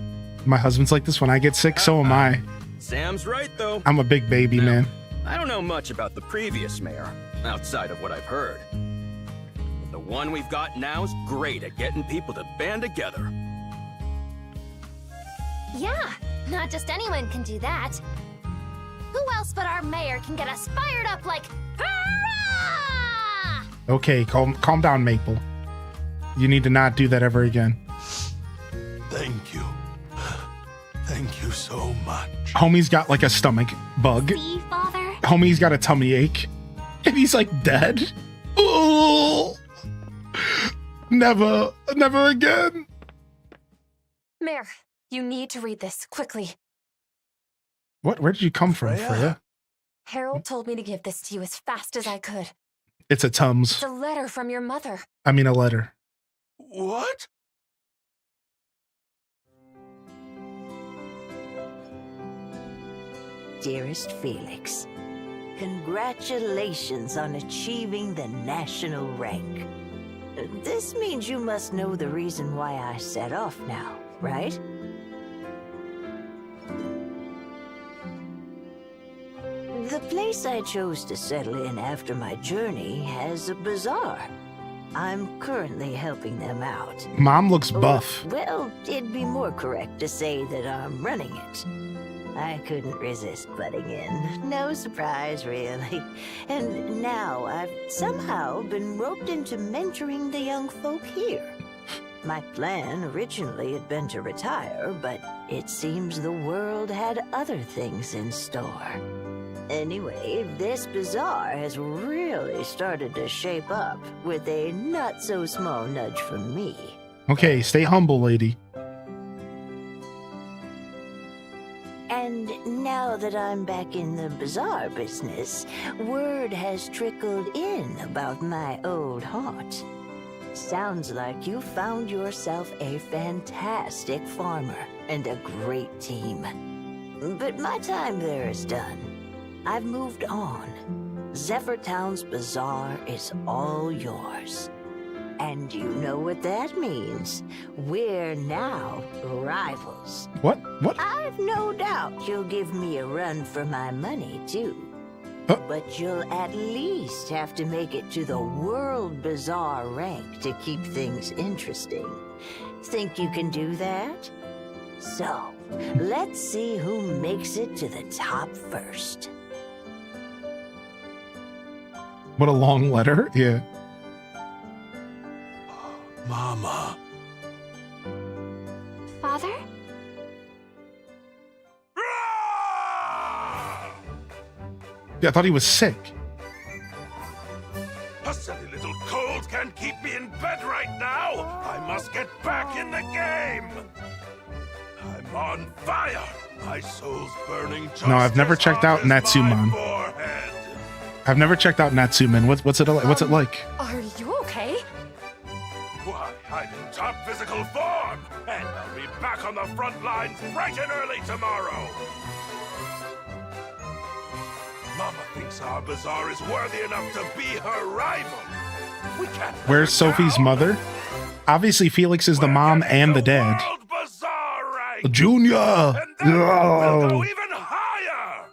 My husband's like this when I get sick, so am I. Sam's right, though. I'm a big baby, man. I don't know much about the previous mayor, outside of what I've heard. But the one we've got now is great at getting people to band together. Yeah, not just anyone can do that. Who else but our mayor can get us fired up like, hurrah! Okay, calm down, Maple. You need to not do that ever again. Thank you. Thank you so much. Homie's got like a stomach bug. See, Father? Homie's got a tummy ache. And he's like dead. Oh, never again. Mare, you need to read this quickly. What? Where did you come from, Freya? Harold told me to give this to you as fast as I could. It's a Tums. It's a letter from your mother. I mean, a letter. What? Dearest Felix, congratulations on achieving the national rank. This means you must know the reason why I set off now, right? The place I chose to settle in after my journey has a bazaar. I'm currently helping them out. Mom looks buff. Well, it'd be more correct to say that I'm running it. I couldn't resist butting in. No surprise, really. And now I've somehow been roped into mentoring the young folk here. My plan originally had been to retire, but it seems the world had other things in store. Anyway, this bazaar has really started to shape up with a not-so-small nudge from me. Okay, stay humble, lady. And now that I'm back in the bazaar business, word has trickled in about my old haunt. Sounds like you found yourself a fantastic farmer and a great team. But my time there is done. I've moved on. Zephyr Town's bazaar is all yours. And you know what that means. We're now rivals. What? I've no doubt you'll give me a run for my money, too. But you'll at least have to make it to the World Bazaar rank to keep things interesting. Think you can do that? So, let's see who makes it to the top first. What a long letter. Yeah. Mama. Father? Yeah, I thought he was sick. A silly little cold can't keep me in bed right now. I must get back in the game. I'm on fire. My soul's burning just No, I've never as checked hot out as my Natsuman. forehead. I've never checked out Natsuman. What's it like? Are you okay? Why, I'm in top physical form, and I'll be back on the front lines bright and early tomorrow. Mama thinks our bazaar is worthy enough to be her rival. We can't. Where's Sophie's mother? Obviously, Felix is the mom and the dad. World Bazaar rank. Junior! And then we'll go Oh. even higher.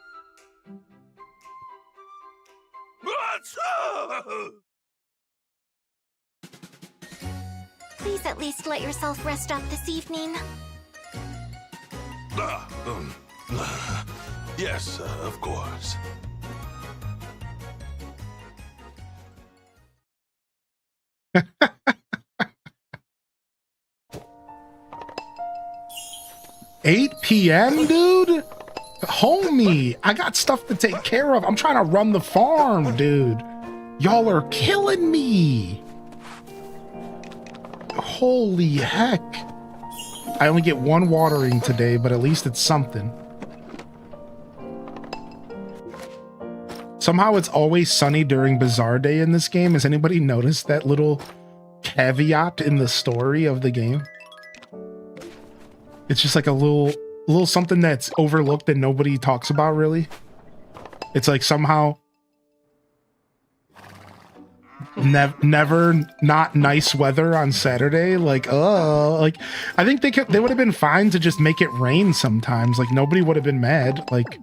Please at least let yourself rest up this evening. Yes, of course. $8 p.m., dude? Homie, I got stuff to take care of. I'm trying to run the farm, dude. Y'all are killing me. Holy heck. I only get one watering today, but at least it's something. Somehow it's always sunny during Bazaar Day in this game. Has anybody noticed that little caveat in the story of the game? It's just like a little something that's overlooked that nobody talks about, really. It's like somehow never not nice weather on Saturday. Like, like I think they would have been fine to just make it rain sometimes. Like nobody would have been mad. Like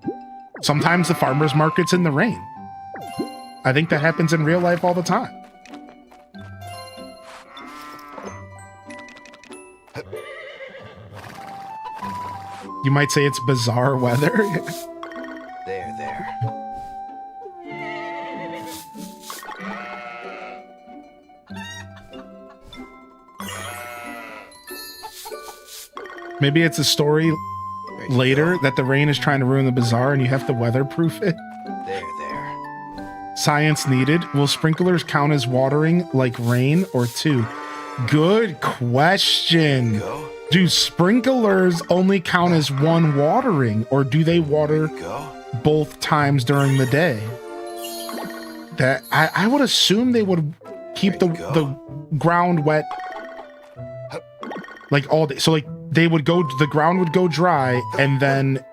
sometimes the farmers market's in the rain. I think that happens in real life all the time. You might say it's bizarre weather. There. Maybe it's a story later that the rain is trying to ruin the bazaar and you have to weatherproof it? There. Science needed. Will sprinklers count as watering like rain or two? Good question. Do sprinklers only count as one watering, or do they water both times during the day? That I would assume they would keep the ground wet like all day. So like the ground would go dry and then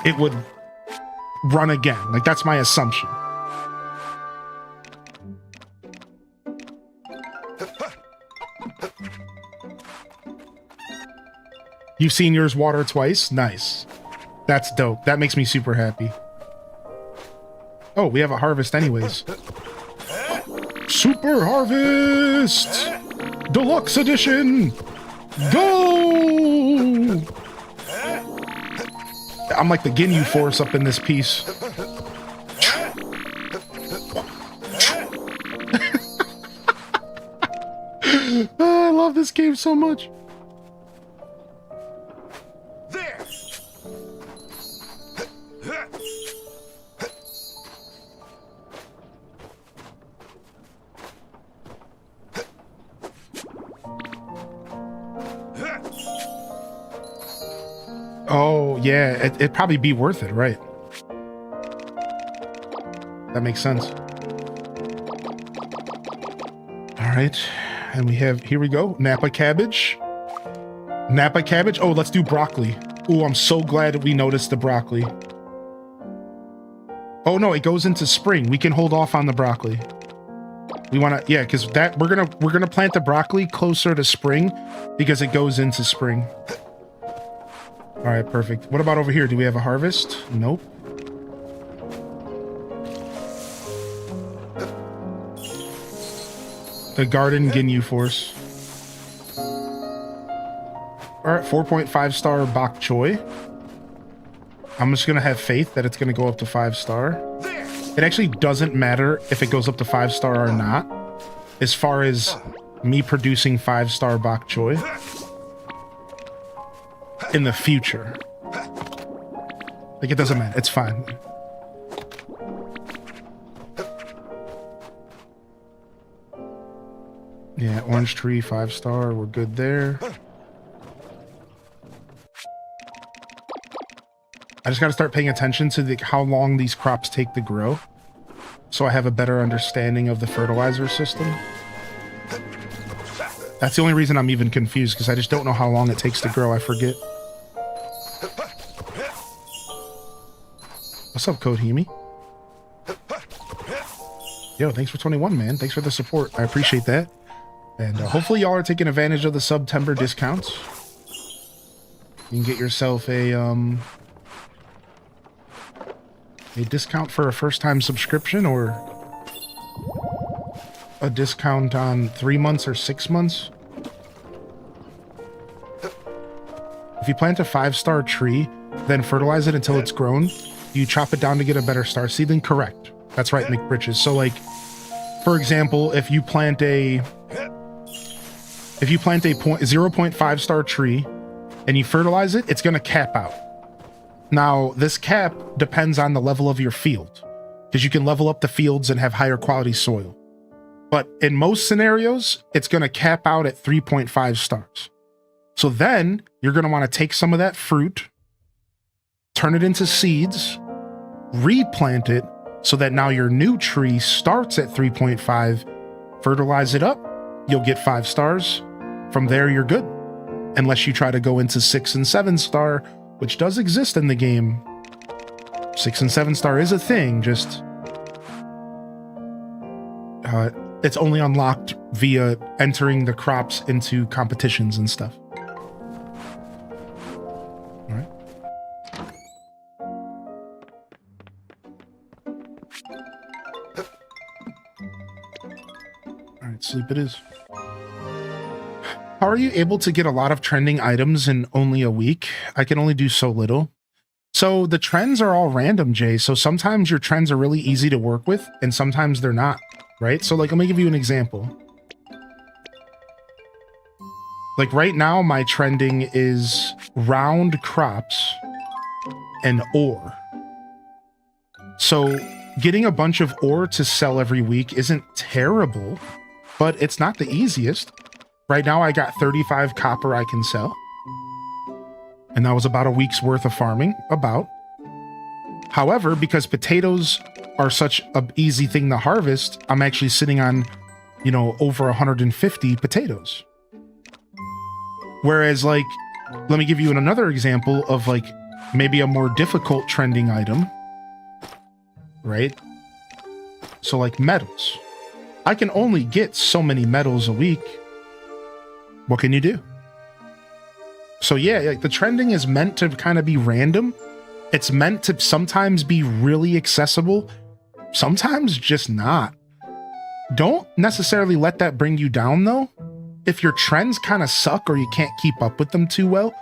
it would run again. Like that's my assumption. You've seen yours water twice? Nice. That's dope. That makes me super happy. Oh, we have a harvest anyways. Super Harvest! Deluxe Edition! Go! I'm like the Ginyu Force up in this piece. I love this game so much. Oh, yeah, it'd probably be worth it, right? That makes sense. All right, and we have, here we go, Napa cabbage. Napa cabbage? Oh, let's do broccoli. Oh, I'm so glad that we noticed the broccoli. Oh no, it goes into spring. We can hold off on the broccoli. We want to, yeah, because that we're gonna plant the broccoli closer to spring because it goes into spring. All right, perfect. What about over here? Do we have a harvest? Nope. The garden Ginyu Force. All right, 4.5 star bok choy. I'm just gonna have faith that it's gonna go up to 5 star. It actually doesn't matter if it goes up to 5 star or not, as far as me producing 5 star bok choy in the future. Like, it doesn't matter. It's fine. Yeah, orange tree, 5 star. We're good there. I just got to start paying attention to how long these crops take to grow, so I have a better understanding of the fertilizer system. That's the only reason I'm even confused, because I just don't know how long it takes to grow. I forget. What's up, Kodhimi? Yo, thanks for 21, man. Thanks for the support. I appreciate that. And hopefully y'all are taking advantage of the September discounts. You can get yourself a discount for a first-time subscription, or a discount on 3 months or 6 months. If you plant a 5-star tree, then fertilize it until it's grown, you chop it down to get a better star seedling. Correct. That's right, McBritches. So, like, for example, if you plant a 0.5 star tree and you fertilize it, it's going to cap out. Now, this cap depends on the level of your field, because you can level up the fields and have higher quality soil. But in most scenarios, it's going to cap out at 3.5 stars. So then you're going to want to take some of that fruit, turn it into seeds, replant it so that now your new tree starts at 3.5, fertilize it up, you'll get 5 stars. From there, you're good. Unless you try to go into 6 and 7 star, which does exist in the game. 6 and 7 star is a thing, just it's only unlocked via entering the crops into competitions and stuff. All right. All right, sleep it is. How are you able to get a lot of trending items in only a week? I can only do so little. So the trends are all random, Jay. So sometimes your trends are really easy to work with, and sometimes they're not, right? So like, let me give you an example. Like right now, my trending is round crops and ore. So getting a bunch of ore to sell every week isn't terrible, but it's not the easiest. Right now, I got 35 copper I can sell. And that was about a week's worth of farming, about. However, because potatoes are such an easy thing to harvest, I'm actually sitting on, you know, over 150 potatoes. Whereas, like, let me give you another example of, like, maybe a more difficult trending item, right? So, like, metals. I can only get so many metals a week. What can you do? So, yeah, like, the trending is meant to kind of be random. It's meant to sometimes be really accessible, sometimes just not. Don't necessarily let that bring you down, though. If your trends kind of suck or you can't keep up with them too well,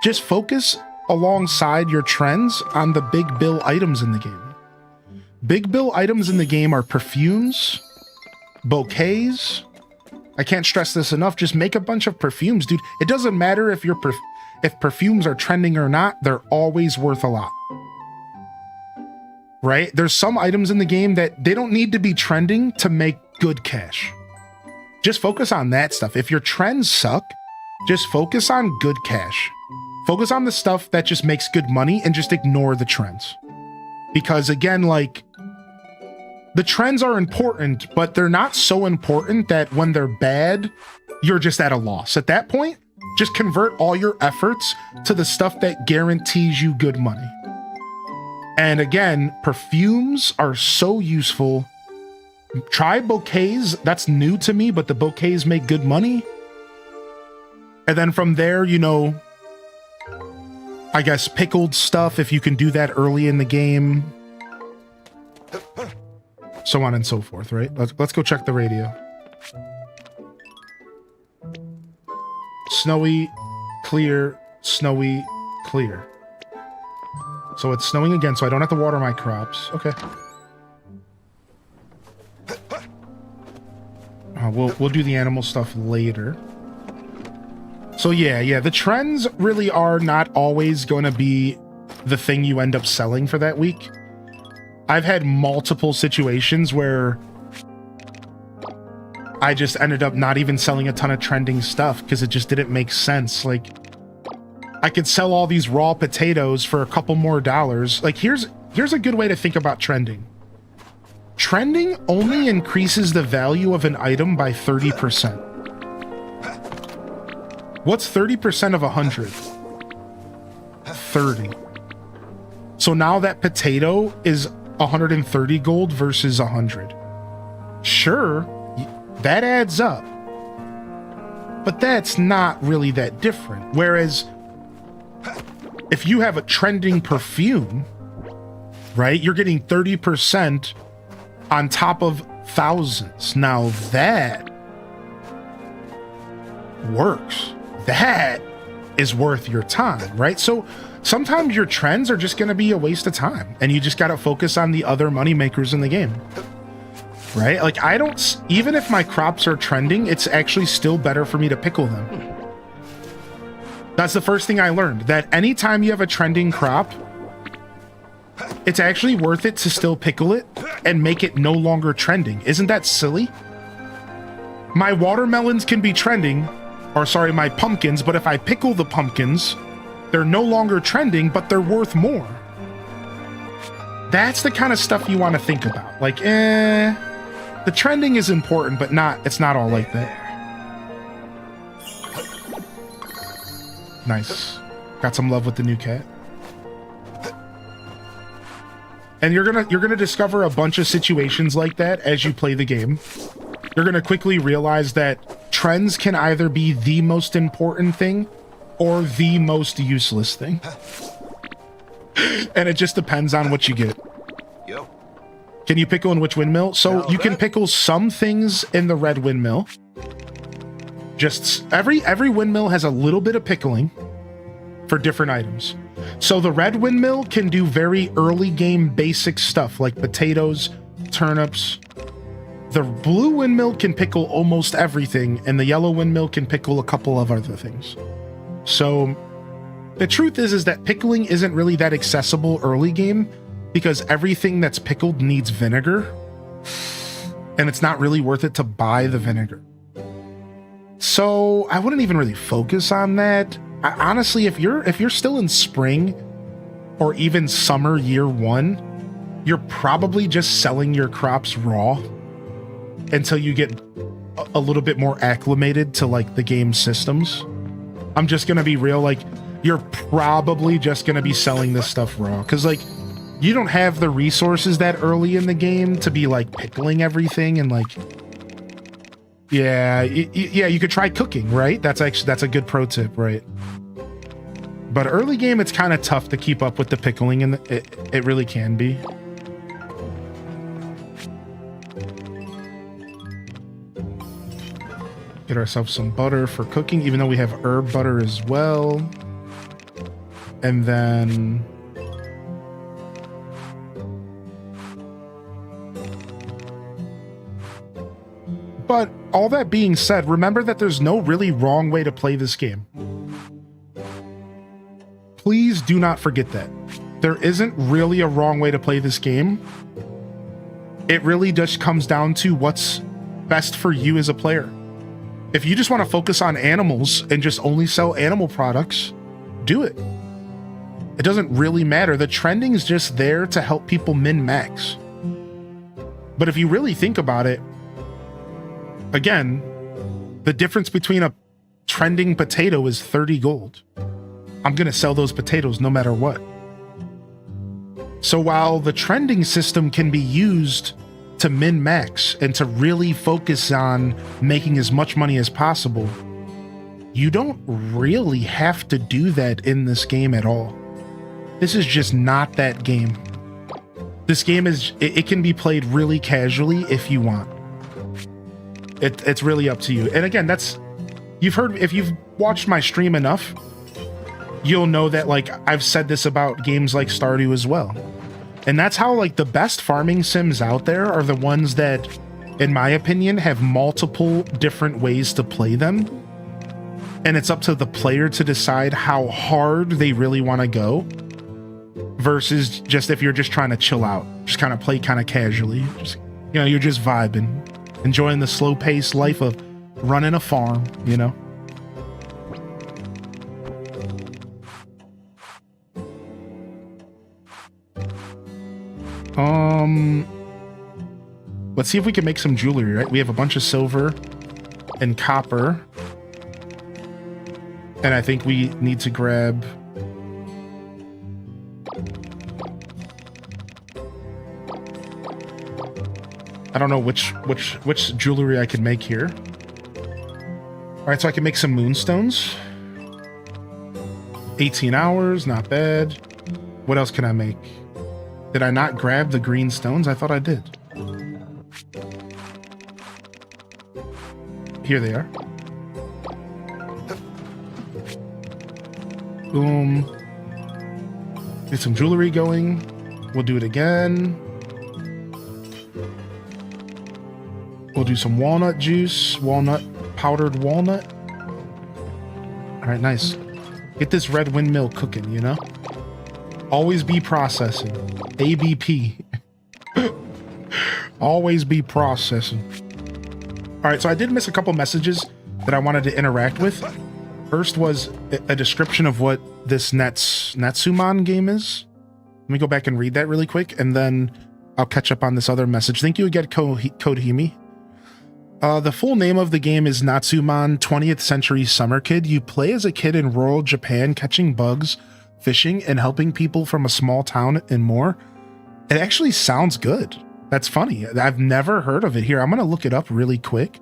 just focus alongside your trends on the big bill items in the game. Big bill items in the game are perfumes, bouquets. I can't stress this enough. Just make a bunch of perfumes, dude. It doesn't matter if if perfumes are trending or not, they're always worth a lot. Right? There's some items in the game that they don't need to be trending to make good cash. Just focus on that stuff. If your trends suck, just focus on good cash. Focus on the stuff that just makes good money and just ignore the trends. Because again, like, the trends are important, but they're not so important that when they're bad, you're just at a loss. At that point, just convert all your efforts to the stuff that guarantees you good money. And again, perfumes are so useful. Try bouquets. That's new to me, but the bouquets make good money. And then from there, you know, I guess pickled stuff, if you can do that early in the game. So on and so forth, right? Let's go check the radio. Snowy, clear, snowy, clear. So it's snowing again, so I don't have to water my crops. Okay. We'll do the animal stuff later. So yeah, the trends really are not always going to be the thing you end up selling for that week. I've had multiple situations where I just ended up not even selling a ton of trending stuff because it just didn't make sense. Like, I could sell all these raw potatoes for a couple more dollars. Like, here's a good way to think about trending. Trending only increases the value of an item by 30%. What's 30% of 100? 30. So now that potato is 130 gold versus 100. Sure, that adds up. But that's not really that different. Whereas, if you have a trending perfume, right, you're getting 30% on top of thousands. Now that works. That is worth your time, right? So sometimes your trends are just going to be a waste of time, and you just got to focus on the other money makers in the game, right? Like, I don't, even if my crops are trending, it's actually still better for me to pickle them. That's the first thing I learned, that anytime you have a trending crop, it's actually worth it to still pickle it and make it no longer trending. Isn't that silly? My watermelons can be trending, or sorry, my pumpkins, but if I pickle the pumpkins, they're no longer trending, but they're worth more. That's the kind of stuff you want to think about. Like, the trending is important, but it's not all like that. Nice. Got some love with the new cat. And you're gonna discover a bunch of situations like that as you play the game. You're gonna quickly realize that trends can either be the most important thing or the most useless thing. And it just depends on what you get. Yo. Can you pickle in which windmill? So you can pickle some things in the red windmill. Just every windmill has a little bit of pickling for different items. So the red windmill can do very early game basic stuff like potatoes, turnips. The blue windmill can pickle almost everything, and the yellow windmill can pickle a couple of other things. So the truth is that pickling isn't really that accessible early game because everything that's pickled needs vinegar, and it's not really worth it to buy the vinegar. So I wouldn't even really focus on that. Honestly, if you're still in spring or even summer year one, you're probably just selling your crops raw until you get a little bit more acclimated to like the game systems. I'm just gonna be real, like you're probably just gonna be selling this stuff raw because like you don't have the resources that early in the game to be like pickling everything and like yeah, you could try cooking, right? That's a good pro tip, right? But early game, it's kind of tough to keep up with the pickling, and it really can be. Get ourselves some butter for cooking, even though we have herb butter as well. And then but all that being said, remember that there's no really wrong way to play this game. Please do not forget that. There isn't really a wrong way to play this game. It really just comes down to what's best for you as a player. If you just want to focus on animals and just only sell animal products, do it. It doesn't really matter. The trending is just there to help people min-max. But if you really think about it, again, the difference between a trending potato is 30 gold. I'm going to sell those potatoes no matter what. So while the trending system can be used to min-max and to really focus on making as much money as possible, you don't really have to do that in this game at all. This is just not that game. This game is, it can be played really casually if you want. It's really up to you. And again, if you've watched my stream enough, you'll know that like I've said this about games like Stardew as well. And that's how like the best farming sims out there are the ones that, in my opinion, have multiple different ways to play them. And it's up to the player to decide how hard they really want to go versus just if you're just trying to chill out, just kind of play kind of casually. Just, you know, you're just vibing, enjoying the slow paced life of running a farm, you know? Let's see if we can make some jewelry, right? We have a bunch of silver and copper. And I think we need to grab... I don't know which jewelry I can make here. All right, so I can make some moonstones. 18 hours, not bad. What else can I make? Did I not grab the green stones? I thought I did. Here they are. Boom. Get some jewelry going. We'll do it again. We'll do some walnut juice, powdered walnut. All right, nice. Get this red windmill cooking, you know? Always be processing. ABP. Always be processing. All right, so I did miss a couple messages that I wanted to interact with. First was a description of what this Natsuman game is. Let me go back and read that really quick, and then I'll catch up on this other message. Thank you again, Kodhimi. The full name of the game is Natsuman 20th Century Summer Kid. You play as a kid in rural Japan catching bugs, fishing, and helping people from a small town and more. It actually sounds good. That's funny. I've never heard of it. Here, I'm going to look it up really quick.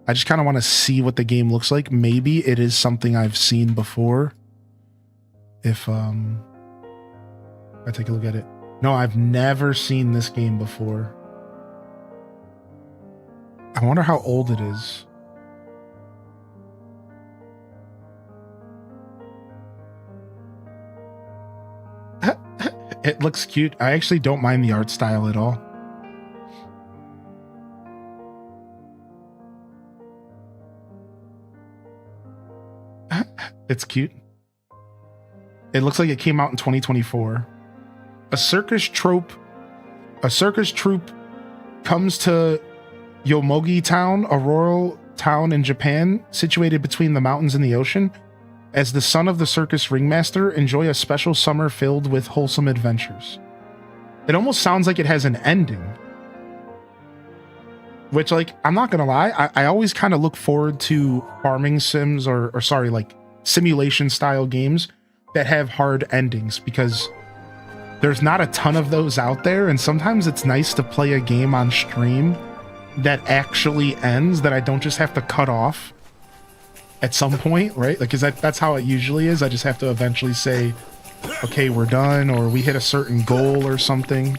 I just kind of want to see what the game looks like. Maybe it is something I've seen before. If I take a look at it. No, I've never seen this game before. I wonder how old it is. It looks cute. I actually don't mind the art style at all. It's cute. It looks like it came out in 2024. A circus troupe comes to Yomogi Town, a rural town in Japan situated between the mountains and the ocean. As the son of the circus ringmaster, enjoy a special summer filled with wholesome adventures. It almost sounds like it has an ending. Which, like, I'm not gonna lie, I always kind of look forward to farming sims or sorry, like simulation style games that have hard endings, because there's not a ton of those out there, and sometimes it's nice to play a game on stream that actually ends, that I don't just have to cut off at some point, right? Like, 'cause that's how it usually is. I just have to eventually say, okay, we're done, or we hit a certain goal or something.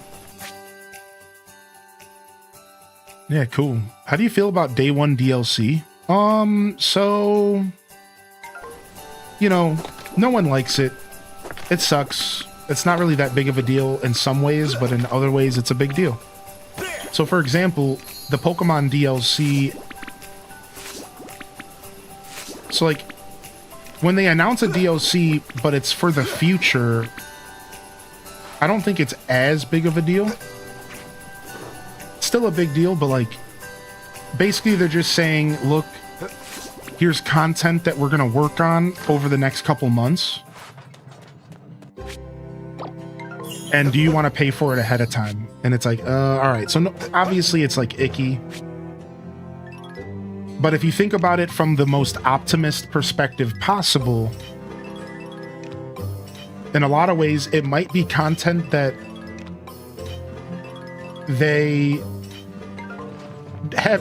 Yeah, cool. How do you feel about day one DLC? So, you know, no one likes it. It sucks. It's not really that big of a deal in some ways, but in other ways, it's a big deal. So, for example, the Pokemon DLC. So, like, when they announce a DLC, but it's for the future, I don't think it's as big of a deal. Still a big deal, but like, basically they're just saying, look, here's content that we're going to work on over the next couple months. And do you want to pay for it ahead of time? And it's like, all right. So no, obviously it's like icky. But if you think about it from the most optimist perspective possible, in a lot of ways, it might be content that they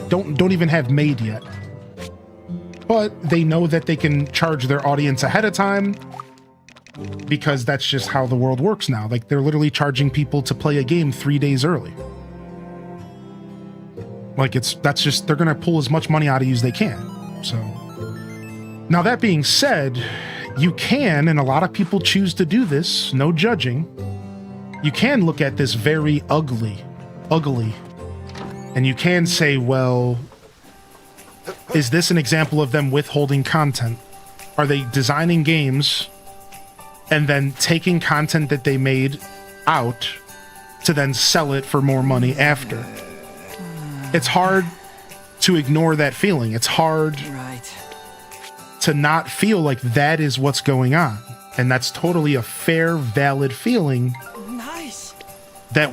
don't even have made yet, but they know that they can charge their audience ahead of time, because that's just how the world works now. Like, they're literally charging people to play a game 3 days early. Like, they're gonna pull as much money out of you as they can. So now, that being said, you can, and a lot of people choose to do this, no judging, you can look at this very ugly, and you can say, well, is this an example of them withholding content? Are they designing games and then taking content that they made out to then sell it for more money after? It's hard to ignore that feeling. It's hard to not feel like that is what's going on. And that's totally a fair, valid feeling that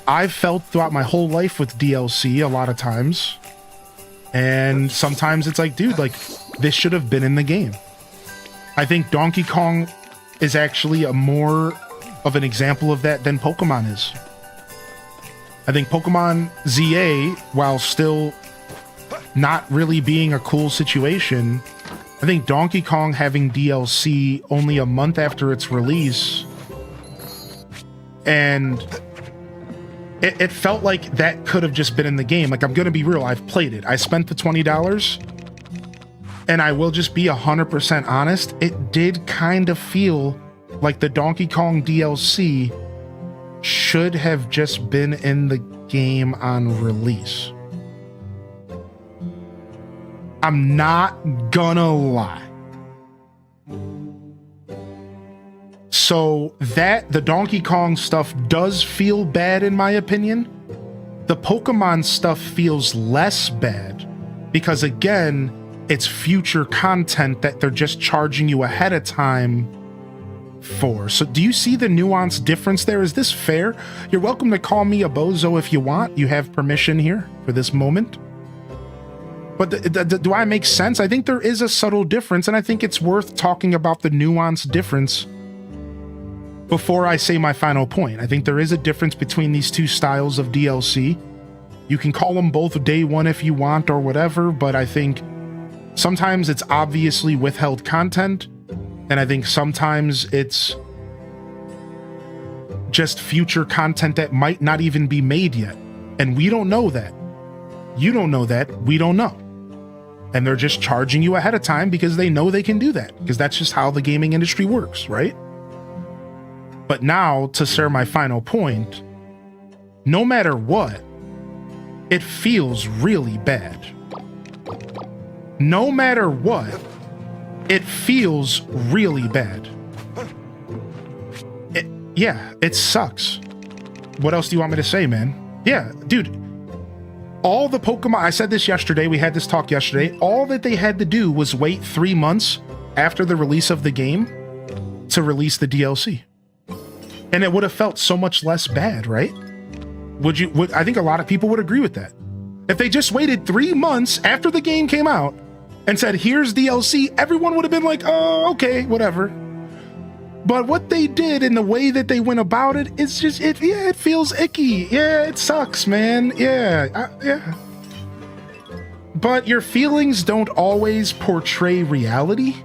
I've felt throughout my whole life with DLC a lot of times. And sometimes it's like, dude, like, this should have been in the game. I think Donkey Kong is actually a more of an example of that than Pokemon is. I think Pokemon ZA, while still not really being a cool situation, I think Donkey Kong having DLC only a month after its release, and it felt like that could have just been in the game. Like, I'm gonna be real, I've played it. I spent the $20, and I will just be 100% honest, it did kind of feel like the Donkey Kong DLC should have just been in the game on release. I'm not gonna lie. So that the Donkey Kong stuff does feel bad in my opinion. The Pokemon stuff feels less bad because, again, it's future content that they're just charging you ahead of time for. So do you see the nuanced difference there? Is this fair? You're welcome to call me a bozo if you want. You have permission here for this moment. But do I make sense? I think there is a subtle difference, and I think it's worth talking about the nuanced difference before I say my final point. I think there is a difference between these two styles of DLC. You can call them both day one if you want or whatever, but I think sometimes it's obviously withheld content, and I think sometimes it's just future content that might not even be made yet. And we don't know that. You don't know that. We don't know. And they're just charging you ahead of time because they know they can do that, because that's just how the gaming industry works, right? But now, to share my final point, no matter what, it feels really bad. No matter what, it feels really bad. Yeah, it sucks. What else do you want me to say, man? Yeah, dude. All the Pokemon, I said this yesterday, we had this talk yesterday, all that they had to do was wait 3 months after the release of the game to release the DLC. And it would have felt so much less bad, right? I think a lot of people would agree with that. If they just waited 3 months after the game came out and said, here's DLC, everyone would have been like, oh, okay, whatever. But what they did and the way that they went about it, it's just, it feels icky. Yeah, it sucks, man. Yeah. But your feelings don't always portray reality.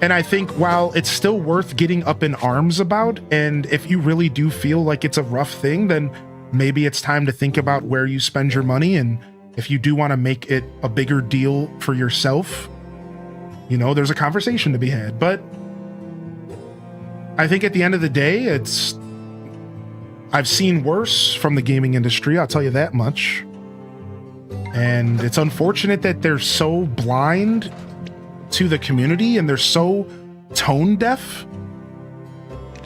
And I think while it's still worth getting up in arms about, and if you really do feel like it's a rough thing, then maybe it's time to think about where you spend your money. And if you do want to make it a bigger deal for yourself, there's a conversation to be had. But I think at the end of the day, I've seen worse from the gaming industry, I'll tell you that much. And it's unfortunate that they're so blind to the community and they're so tone deaf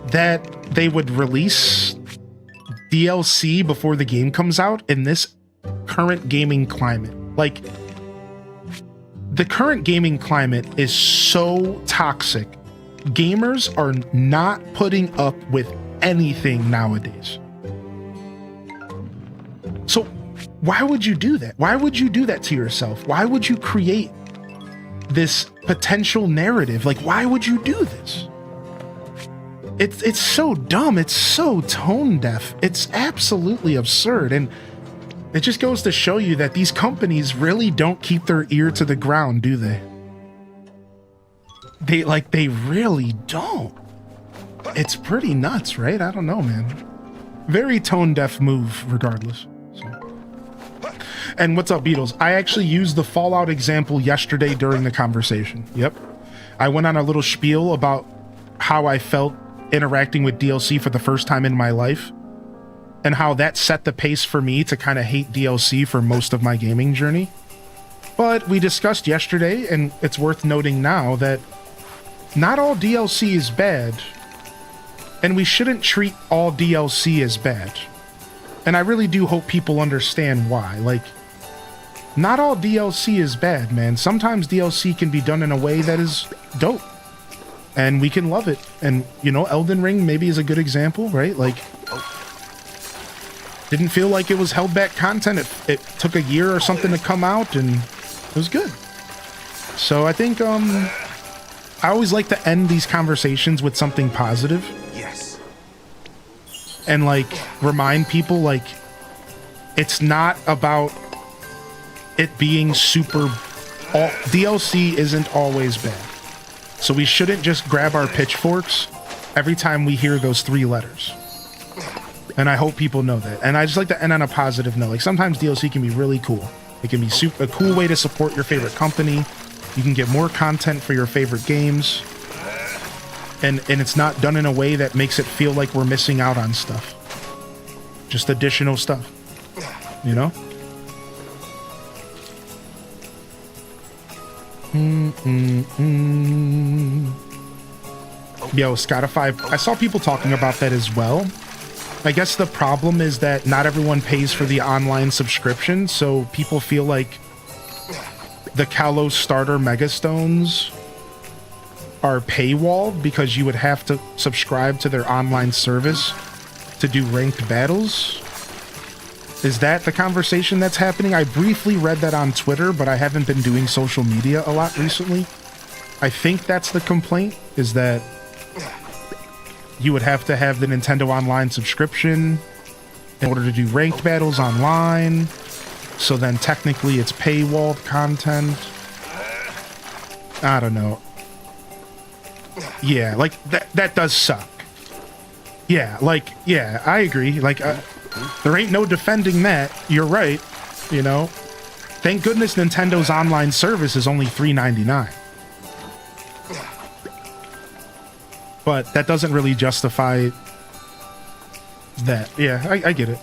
that they would release DLC before the game comes out in this current gaming climate. Like, the current gaming climate is so toxic. Gamers are not putting up with anything nowadays. So why would you do that? Why would you do that to yourself? Why would you create this potential narrative? Like, why would you do this? It's so dumb. It's so tone deaf. It's absolutely absurd. And it just goes to show you that these companies really don't keep their ear to the ground, do they? They really don't. It's pretty nuts, right? I don't know, man. Very tone deaf move regardless. So. And what's up, Beatles? I actually used the Fallout example yesterday during the conversation. Yep. I went on a little spiel about how I felt interacting with DLC for the first time in my life and how that set the pace for me to kind of hate DLC for most of my gaming journey. But we discussed yesterday, and it's worth noting now, that not all DLC is bad, and we shouldn't treat all DLC as bad. And I really do hope people understand why. Like, not all DLC is bad, man. Sometimes DLC can be done in a way that is dope, and we can love it. And, Elden Ring maybe is a good example, right? Like, didn't feel like it was held back content. It took a year or something to come out, and it was good. So I think, I always like to end these conversations with something positive. Yes. And remind people it's not about it being super, DLC isn't always bad. So we shouldn't just grab our pitchforks every time we hear those 3 letters. And I hope people know that. And I just like to end on a positive note. Sometimes DLC can be really cool. It can be a cool way to support your favorite company. You can get more content for your favorite games. And it's not done in a way that makes it feel like we're missing out on stuff. Just additional stuff. Yo, Spotify. I saw people talking about that as well. I guess the problem is that not everyone pays for the online subscription, so people feel like the Kalos starter Megastones are paywalled because you would have to subscribe to their online service to do ranked battles. Is that the conversation that's happening? I briefly read that on Twitter, but I haven't been doing social media a lot recently. I think that's the complaint, is that you would have to have the Nintendo Online subscription in order to do ranked battles online. So then technically it's paywalled content. I don't know. Yeah, that does suck. Yeah, I agree. There ain't no defending that. You're right. Thank goodness Nintendo's online service is only $3.99. But that doesn't really justify that. Yeah, I get it.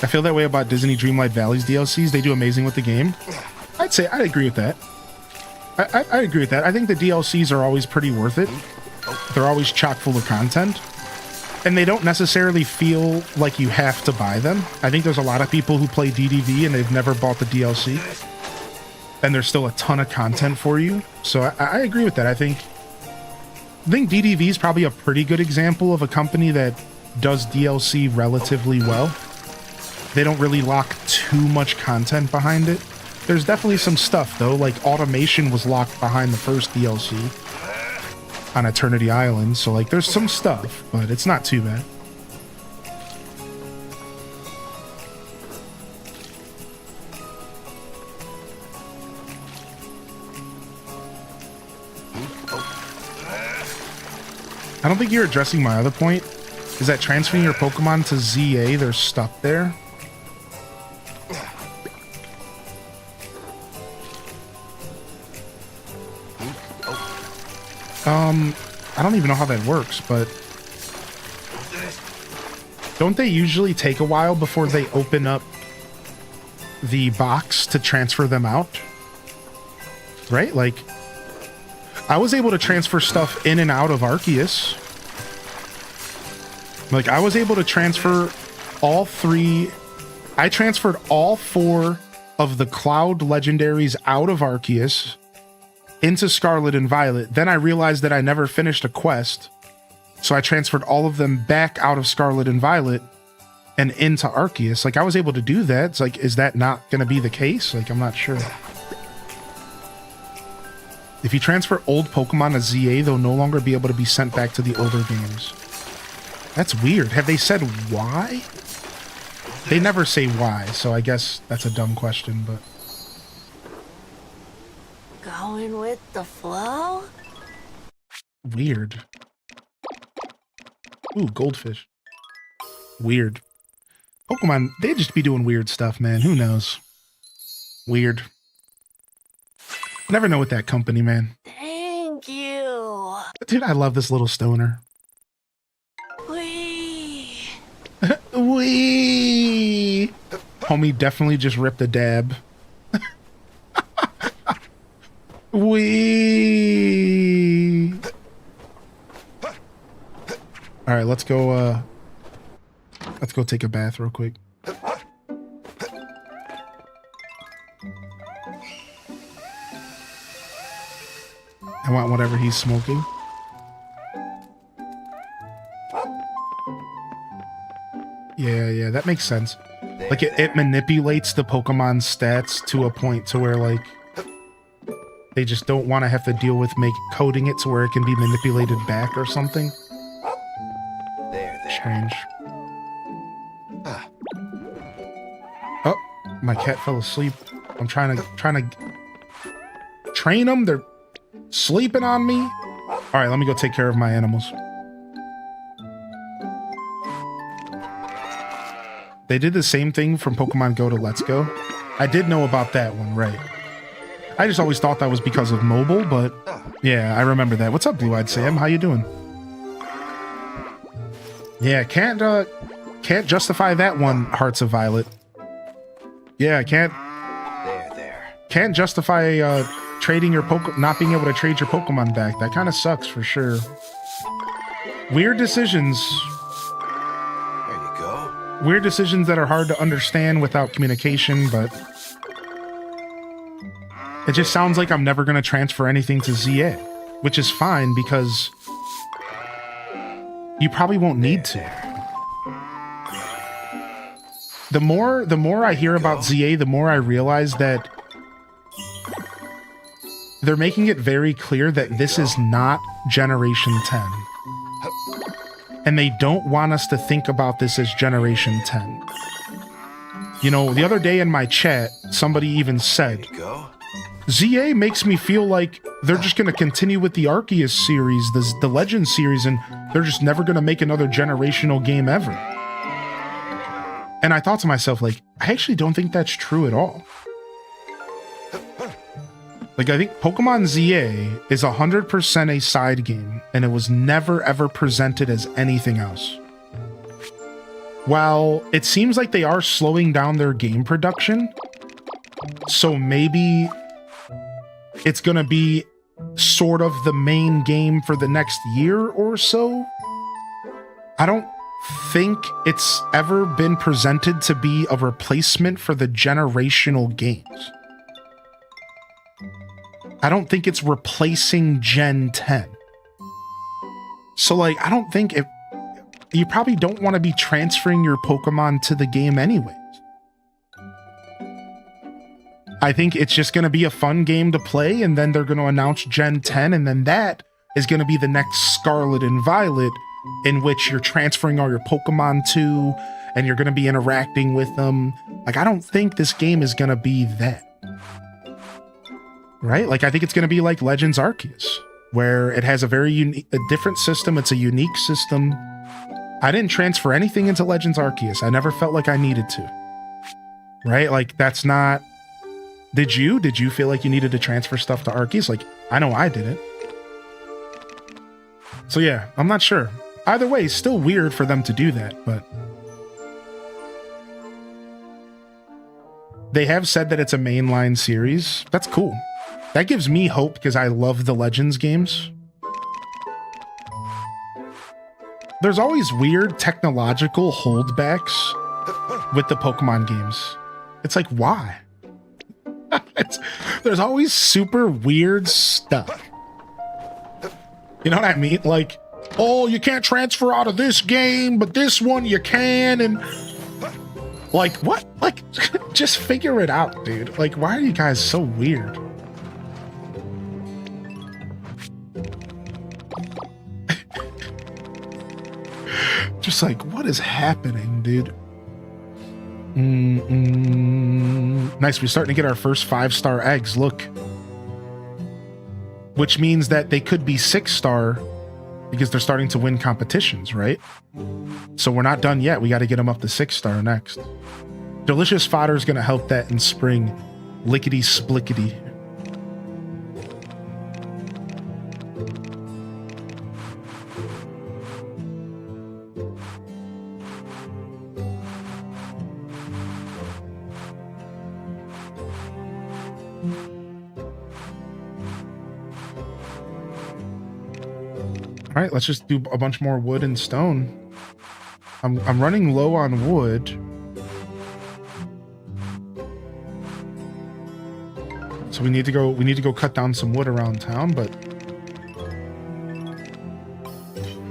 I feel that way about Disney Dreamlight Valley's DLCs. They do amazing with the game. I'd say I agree with that. I agree with that. I think the DLCs are always pretty worth it. They're always chock full of content. And they don't necessarily feel like you have to buy them. I think there's a lot of people who play DDV and they've never bought the DLC. And there's still a ton of content for you. So I agree with that. I think DDV is probably a pretty good example of a company that does DLC relatively well. They don't really lock too much content behind it. There's definitely some stuff, though, like automation was locked behind the first DLC on Eternity Island, so like there's some stuff, but it's not too bad. I don't think you're addressing my other point, is that transferring your Pokemon to ZA, they're stuck there. I don't even know how that works, but don't they usually take a while before they open up the box to transfer them out? Right? Like, I was able to transfer stuff in and out of Arceus. Like, I was able to transfer all three. I transferred all 4 of the Cloud legendaries out of Arceus into Scarlet and Violet. Then I realized that I never finished a quest, so I transferred all of them back out of Scarlet and Violet and into Arceus. Like, I was able to do that. It's like, is that not going to be the case? Like, I'm not sure. If you transfer old Pokemon to ZA, they'll no longer be able to be sent back to the older games. That's weird. Have they said why? They never say why, so I guess that's a dumb question, but... Going with the flow? Weird. Ooh, goldfish. Weird. Pokemon, they just be doing weird stuff, man. Who knows? Weird. Never know with that company, man. Thank you. Dude, I love this little stoner. Wee. Wee. Homie definitely just ripped a dab. Wee. All right, let's go take a bath real quick. I want whatever he's smoking. Yeah, that makes sense. Like, it manipulates the Pokemon's stats to a point to where, like, they just don't want to have to deal with coding it to where it can be manipulated back or something. Change. Oh, my cat fell asleep. I'm trying to train them. They're sleeping on me. All right, let me go take care of my animals. They did the same thing from Pokemon Go to Let's Go. I did know about that one, right? I just always thought that was because of mobile, but yeah, I remember that. What's up, Blue-Eyed Sam? How you doing? Yeah, can't justify that one, Hearts of Violet. Yeah, can't justify trading your not being able to trade your Pokemon back. That kind of sucks for sure. Weird decisions. There you go. Weird decisions that are hard to understand without communication, but it just sounds like I'm never going to transfer anything to ZA, which is fine because you probably won't need to. The more I hear about ZA, the more I realize that they're making it very clear that this is not Generation 10. And they don't want us to think about this as Generation 10. You know, the other day in my chat, somebody even said, ZA makes me feel like they're just going to continue with the Arceus series, the Legend series, and they're just never going to make another generational game ever. And I thought to myself, like, I actually don't think that's true at all. Like, I think Pokemon ZA is 100% a side game, and it was never ever presented as anything else. while it seems like they are slowing down their game production, so maybe it's going to be sort of the main game for the next year or so. I don't think it's ever been presented to be a replacement for the generational games. I don't think it's replacing Gen 10. So, like, I don't think it... You probably don't want to be transferring your Pokemon to the game anyways. I think it's just going to be a fun game to play, and then they're going to announce Gen 10, and then that is going to be the next Scarlet and Violet, in which you're transferring all your Pokemon to, and you're going to be interacting with them. Like, I don't think this game is going to be that. Right? Like, I think it's going to be like Legends Arceus, where it has a very different system. It's a unique system. I didn't transfer anything into Legends Arceus. I never felt like I needed to. Right? Like, that's not... Did you? Did you feel like you needed to transfer stuff to Arceus? Like, I know I didn't. So yeah, I'm not sure. Either way, it's still weird for them to do that, but... They have said that it's a mainline series. That's cool. That gives me hope, because I love the Legends games. There's always weird technological holdbacks with the Pokemon games. It's like, why? There's always super weird stuff. You know what I mean? Like, oh, you can't transfer out of this game, but this one you can, and... Like, what? Like, just figure it out, dude. Like, why are you guys so weird? Just like, what is happening, dude? Nice, we're starting to get our first 5-star eggs, look. Which means that they could be 6-star because they're starting to win competitions, right? So we're not done yet. We got to get them up to 6-star next. Delicious fodder is going to help that in spring. Lickety splickety. All right, let's just do a bunch more wood and stone. I'm running low on wood. So we need to go cut down some wood around town, but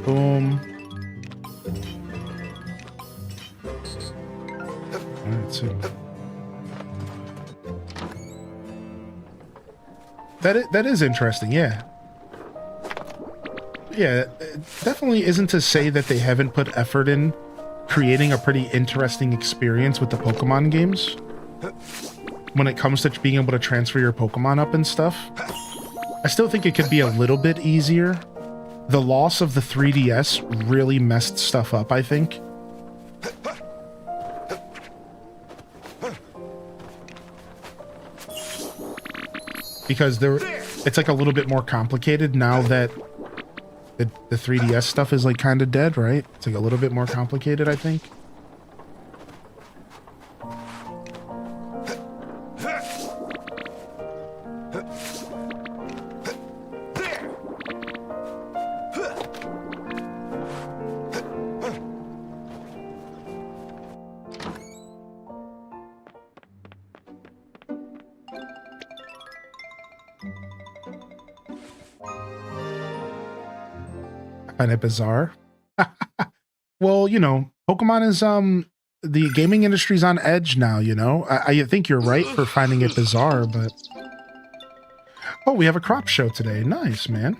boom. All right, so that is interesting, yeah. Yeah, it definitely isn't to say that they haven't put effort in creating a pretty interesting experience with the Pokemon games when it comes to being able to transfer your Pokemon up and stuff. I still think it could be a little bit easier. The loss of the 3DS really messed stuff up, I think. Because it's like a little bit more complicated now that the 3DS stuff is like kind of dead, right? It's like a little bit more complicated, I think. Find it bizarre. Well, you know, Pokemon is the gaming industry's on edge now, you know. I think you're right for finding it bizarre, but oh, we have a crop show today. Nice, man.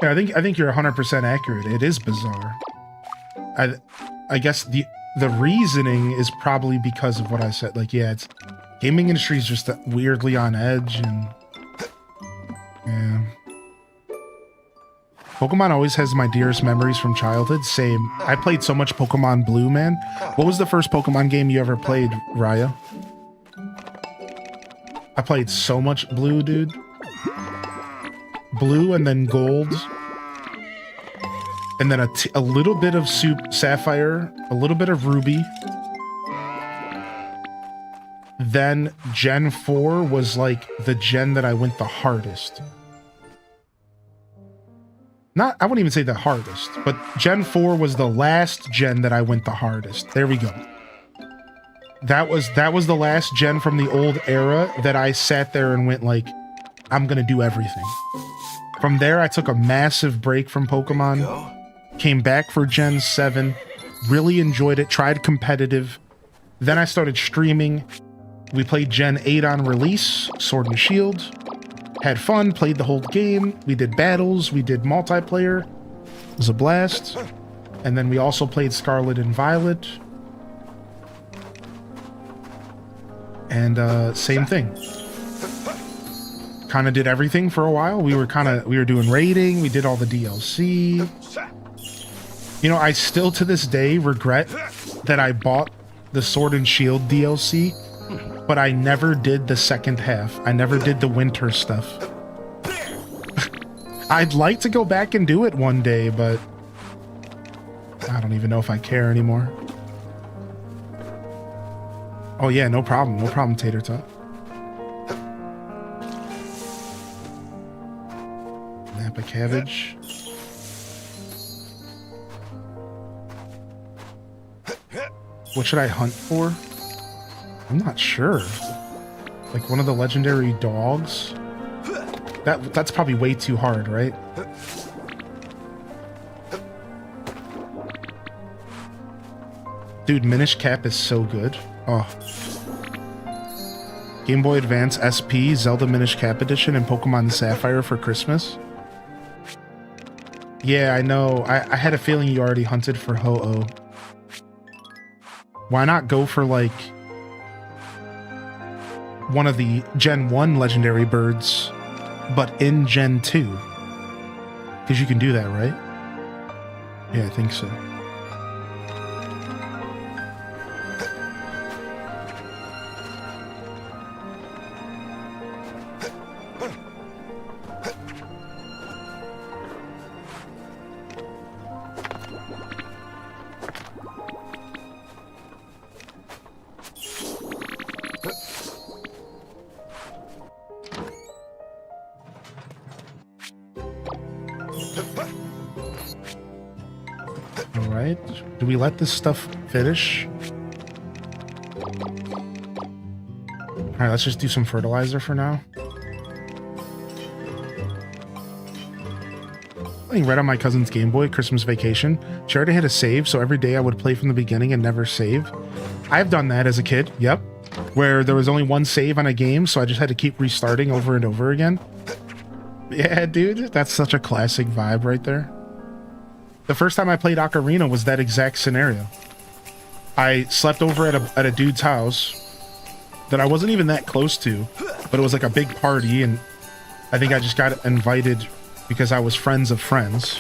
Yeah, I think you're 100% accurate. It is bizarre. I guess the reasoning is probably because of what I said. Like, yeah, it's gaming industry is just weirdly on edge, and yeah. Pokemon always has my dearest memories from childhood. Same. I played so much Pokemon Blue, man. What was the first Pokemon game you ever played, Raya? I played so much Blue, dude. Blue and then Gold. and then a little bit of Sapphire, a little bit of Ruby. Then Gen 4 was like the gen that I went the hardest. I wouldn't even say the hardest, but Gen 4 was the last gen that I went the hardest. There we go. That was the last gen from the old era that I sat there and went like, I'm gonna do everything. From there, I took a massive break from Pokemon, came back for Gen 7, really enjoyed it, tried competitive. Then I started streaming. We played Gen 8 on release, Sword and Shield. Had fun, played the whole game. We did battles, we did multiplayer. It was a blast. And then we also played Scarlet and Violet. And same thing. Kind of did everything for a while. We were doing raiding, we did all the DLC. You know, I still to this day regret that I bought the Sword and Shield DLC, but I never did the second half. I never did the winter stuff. I'd like to go back and do it one day, but I don't even know if I care anymore. Oh yeah, no problem. No problem, Tater Tot. Napa cabbage. What should I hunt for? I'm not sure. Like one of the legendary dogs? That's probably way too hard, right? Dude, Minish Cap is so good. Oh. Game Boy Advance SP, Zelda Minish Cap Edition, and Pokemon Sapphire for Christmas. Yeah, I know. I had a feeling you already hunted for Ho-Oh. Why not go for, like, one of the Gen 1 legendary birds, but in Gen 2? Because you can do that, right? Yeah, I think so. Do we let this stuff finish? Alright, let's just do some fertilizer for now. Playing Red on my cousin's Game Boy, Christmas Vacation. She already had a save, so every day I would play from the beginning and never save. I've done that as a kid, yep. Where there was only one save on a game, so I just had to keep restarting over and over again. Yeah, dude, that's such a classic vibe right there. The first time I played Ocarina was that exact scenario. I slept over at a dude's house that I wasn't even that close to, but it was like a big party, and I think I just got invited because I was friends of friends.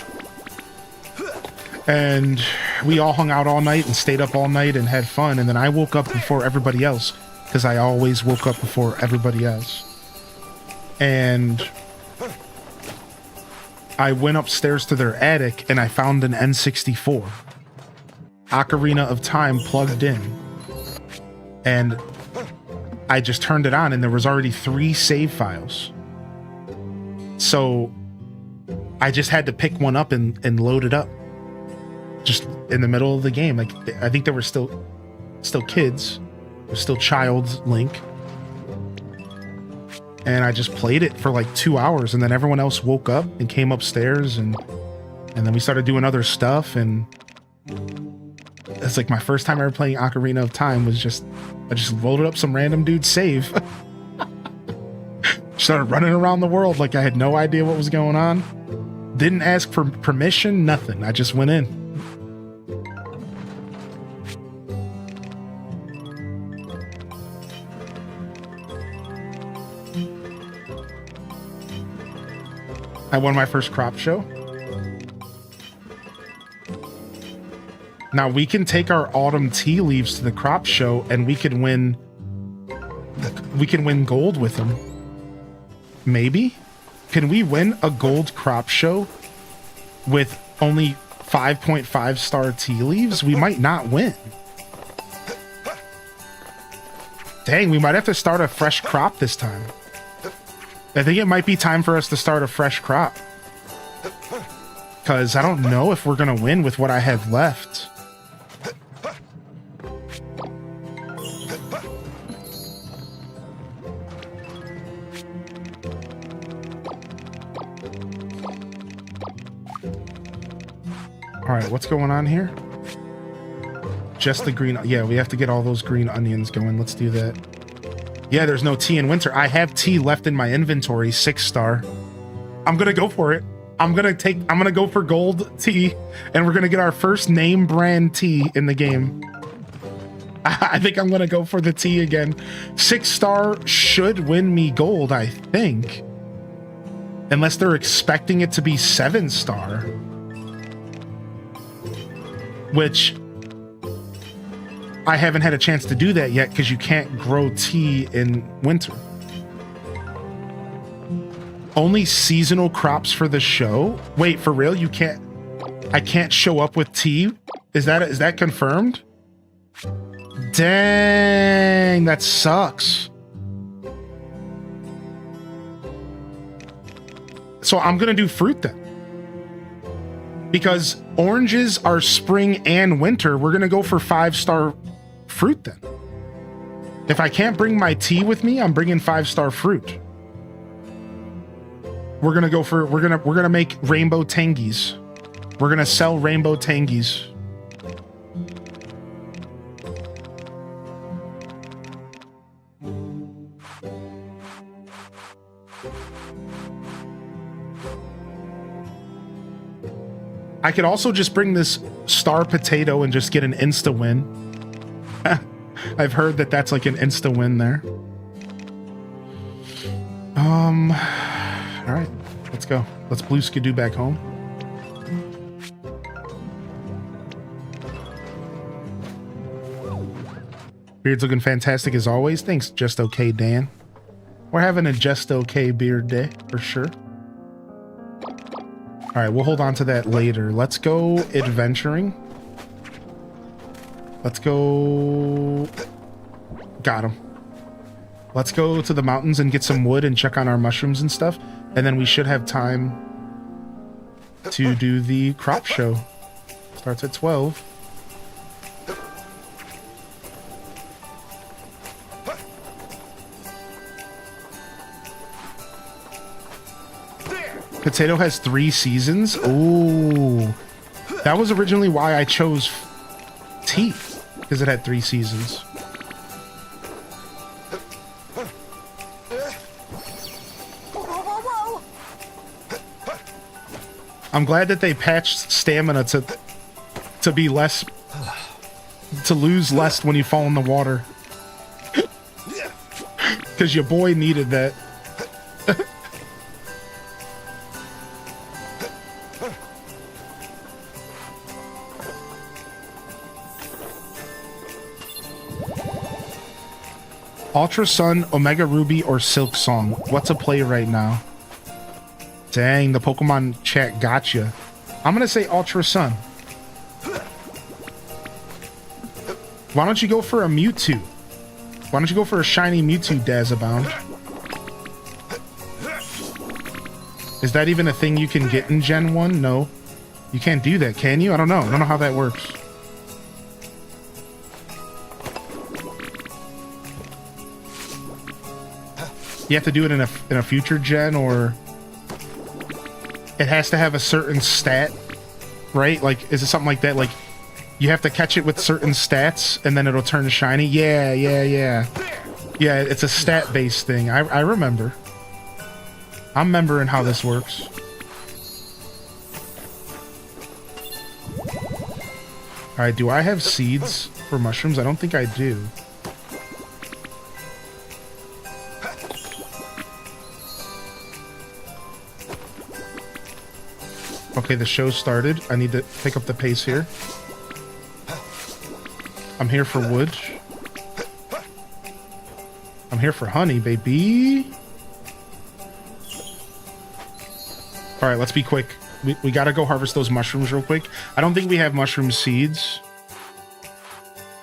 And we all hung out all night and stayed up all night and had fun, and then I woke up before everybody else, because I always woke up before everybody else. And I went upstairs to their attic and I found an N64. Ocarina of Time plugged in. And I just turned it on and there was already 3 save files. So I just had to pick one up and load it up. Just in the middle of the game. Like, I think they were still kids. It was still child Link. And I just played it for like 2 hours, and then everyone else woke up and came upstairs, and then we started doing other stuff, and it's like my first time ever playing Ocarina of Time was just, I just loaded up some random dude's save. Started running around the world like I had no idea what was going on. Didn't ask for permission, nothing. I just went in. I won my first crop show. Now we can take our autumn tea leaves to the crop show and we can win gold with them. Maybe? Can we win a gold crop show with only 5.5 star tea leaves, we might not win. Dang, we might have to start a fresh crop this time. I think it might be time for us to start a fresh crop. Because I don't know if we're going to win with what I have left. Alright, what's going on here? Just the green... Yeah, we have to get all those green onions going. Let's do that. Yeah, there's no tea in winter. I have tea left in my inventory, 6 star. I'm gonna go for it. I'm gonna go for gold tea, and we're gonna get our first name brand tea in the game. I think I'm gonna go for the tea again. 6 star should win me gold, I think. Unless they're expecting it to be 7 star. Which I haven't had a chance to do that yet because you can't grow tea in winter. Only seasonal crops for the show? Wait, for real? You can't... I can't show up with tea? Is that confirmed? Dang, that sucks. So I'm gonna do fruit then. Because oranges are spring and winter, we're gonna go for 5 star fruit then. If I can't bring my tea with me, I'm bringing 5 star fruit. We're gonna make rainbow tangies. We're gonna sell rainbow tangies. I could also just bring this star potato and just get an insta win. I've heard that that's like an insta win there. All right, let's go. Let's blue skidoo back home. Beard's looking fantastic as always. Thanks, Just Okay Dan. We're having a Just Okay beard day for sure. All right, we'll hold on to that later. Let's go adventuring. Let's go... Got him. Let's go to the mountains and get some wood and check on our mushrooms and stuff. And then we should have time to do the crop show. Starts at 12. Potato has 3 seasons. Ooh, that was originally why I chose tea, because it had 3 seasons. I'm glad that they patched stamina to be less, to lose less when you fall in the water, because your boy needed that. Ultra Sun, Omega Ruby, or Silk Song? What's a play right now? Dang, the Pokemon chat gotcha. I'm gonna say Ultra Sun. Why don't you go for a Mewtwo? Why don't you go for a shiny Mewtwo, Dazabound? Is that even a thing you can get in Gen 1? No. You can't do that, can you? I don't know. I don't know how that works. You have to do it in a future gen, or it has to have a certain stat, right? Like, is it something like that? Like, you have to catch it with certain stats, and then it'll turn shiny? Yeah. Yeah, it's a stat-based thing. I remember. I'm remembering how this works. Alright, do I have seeds for mushrooms? I don't think I do. Okay, the show started. I need to pick up the pace here. I'm here for wood. I'm here for honey, baby. Alright, let's be quick. We got to go harvest those mushrooms real quick. I don't think we have mushroom seeds.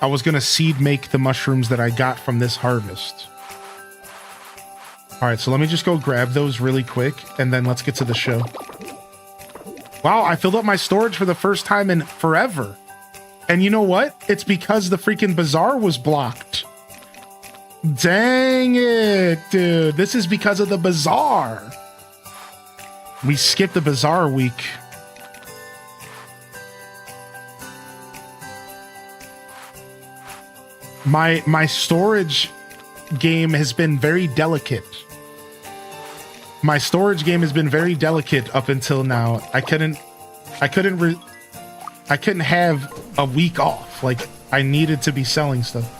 I was going to seed make the mushrooms that I got from this harvest. All right, so let me just go grab those really quick, and then let's get to the show. Wow, I filled up my storage for the first time in forever. And you know what? It's because the freaking bazaar was blocked. Dang it, dude. This is because of the bazaar. We skipped the bazaar week. My storage game has been very delicate. My storage game has been very delicate up until now. I couldn't have a week off. Like, I needed to be selling stuff.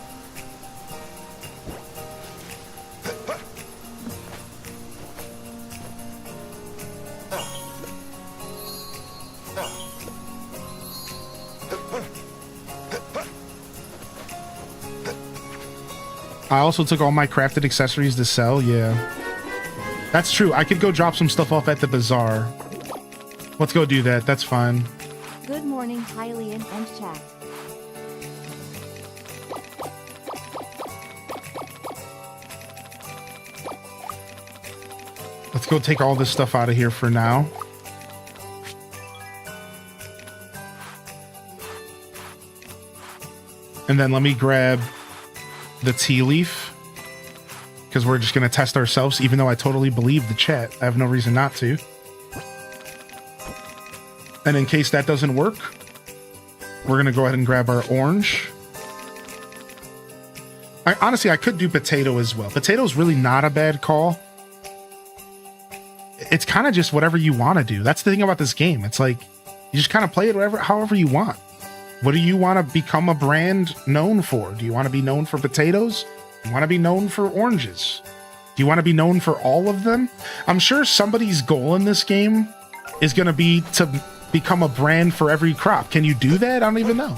I also took all my crafted accessories to sell. Yeah, that's true. I could go drop some stuff off at the bazaar. Let's go do that. That's fine. Good morning, Hylian and chat. Let's go take all this stuff out of here for now. And then let me grab the tea leaf, because we're just going to test ourselves, even though I totally believe the chat. I have no reason not to. And in case that doesn't work, we're going to go ahead and grab our orange. Honestly, I could do potato as well. Potato is really not a bad call. It's kind of just whatever you want to do. That's the thing about this game. It's like, you just kind of play it however you want. What do you want to become a brand known for? Do you want to be known for potatoes? Do you want to be known for oranges? Do you want to be known for all of them? I'm sure somebody's goal in this game is going to be to become a brand for every crop. Can you do that? I don't even know.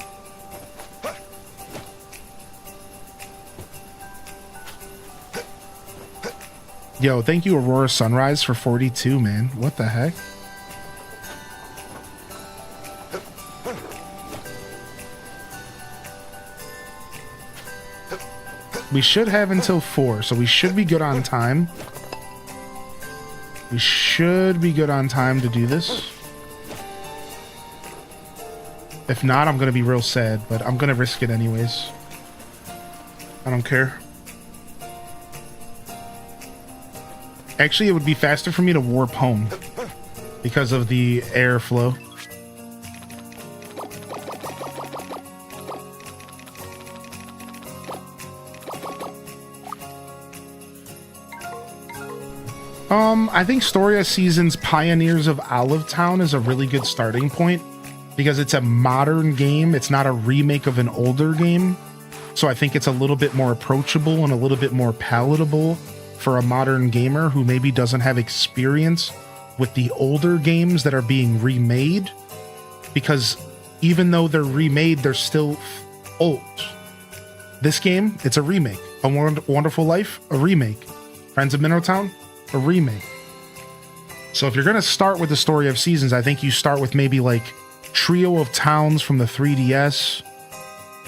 Yo, thank you, Aurora Sunrise, for 42, man. What the heck? We should have until 4, so we should be good on time. We should be good on time to do this. If not, I'm going to be real sad, but I'm going to risk it anyways. I don't care. Actually, it would be faster for me to warp home because of the airflow. I think Storia Season's Pioneers of Olive Town is a really good starting point because it's a modern game. It's not a remake of an older game. So I think it's a little bit more approachable and a little bit more palatable for a modern gamer who maybe doesn't have experience with the older games that are being remade, because even though they're remade, they're still old. This game, it's a remake. A Wonderful Life, a remake. Friends of Mineral, a remake. So if you're going to start with the Story of Seasons, I think you start with maybe like Trio of Towns from the 3DS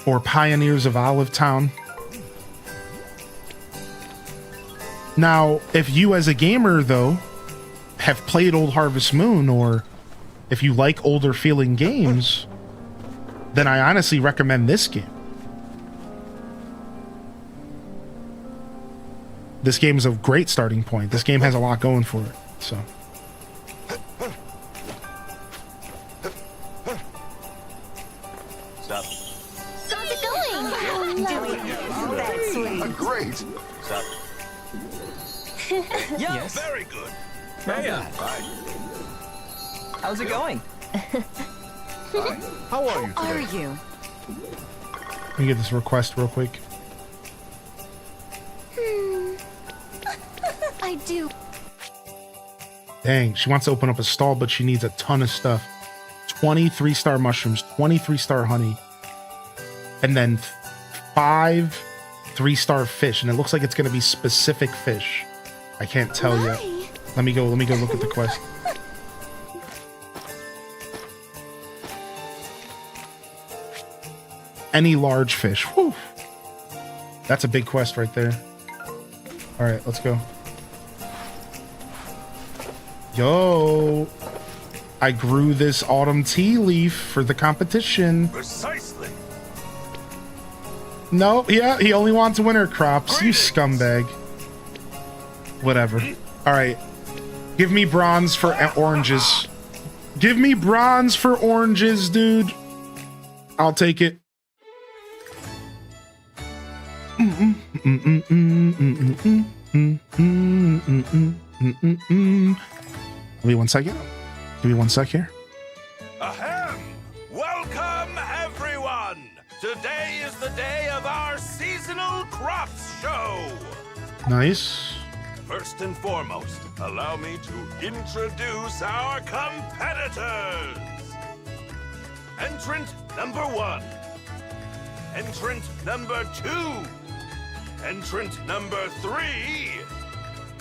or Pioneers of Olive Town. Now, if you as a gamer, though, have played Old Harvest Moon, or if you like older feeling games, then I honestly recommend this game. This game is a great starting point. This game has a lot going for it, so... Stop. How's it going? That's sweet. Great. Stop. Yes. Very good. Hey, how's it going? Hi. How are you today? How are you? Let me get this request real quick. I do. Dang, she wants to open up a stall, but she needs a ton of stuff. 20 3-star mushrooms, 20 3-star honey, and then 5 3-star fish. And it looks like it's going to be specific fish. I can't tell yet. Let me go look at the quest. any large fish. Whew. That's a big quest right there. All right, let's go. Yo, I grew this autumn tea leaf for the competition. Precisely. No, yeah, he only wants winter crops. You scumbag. Whatever. All right. Give me bronze for oranges. Give me bronze for oranges, dude. I'll take it. Give me 1 second. Give me 1 sec here. Ahem! Welcome, everyone! Today is the day of our seasonal crops show! Nice. First and foremost, allow me to introduce our competitors! Entrant number 1. Entrant number 2. Entrant number 3.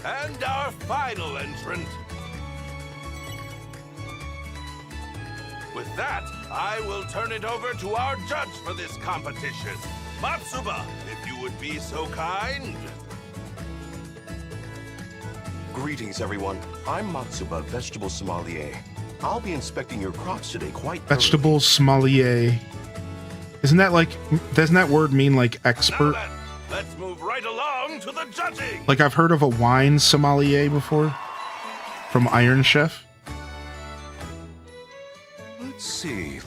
And our final entrant. With that, I will turn it over to our judge for this competition. Matsuba, if you would be so kind. Greetings, everyone. I'm Matsuba, vegetable sommelier. I'll be inspecting your crops today quite Vegetable sommelier. Doesn't that word mean like expert? Let's move right along to the judging. Like I've heard of a wine sommelier before from Iron Chef. Let's see.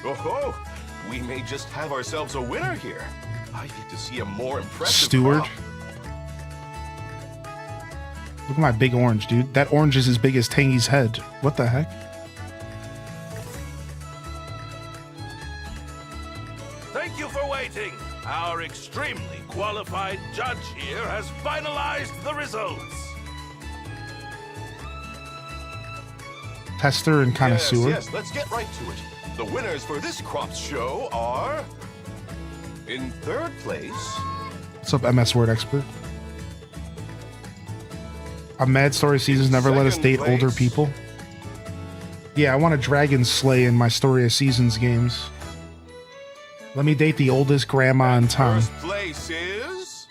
Oh, we may just have ourselves a winner here. I need to see a more impressive Steward. crop. Look at my big orange, dude. That orange is as big as Tangy's head. What the heck? Thank you for waiting. Our extremely qualified judge here has finalized the results. Tester and connoisseur. Yes, let's get right to it. The winners for this crops show are... In third place... What's up, MS Word expert? A Mad Story Seasons never let us date older people. Yeah, I want a dragon slay in my Story of Seasons games. Let me date the oldest grandma in town. First place is...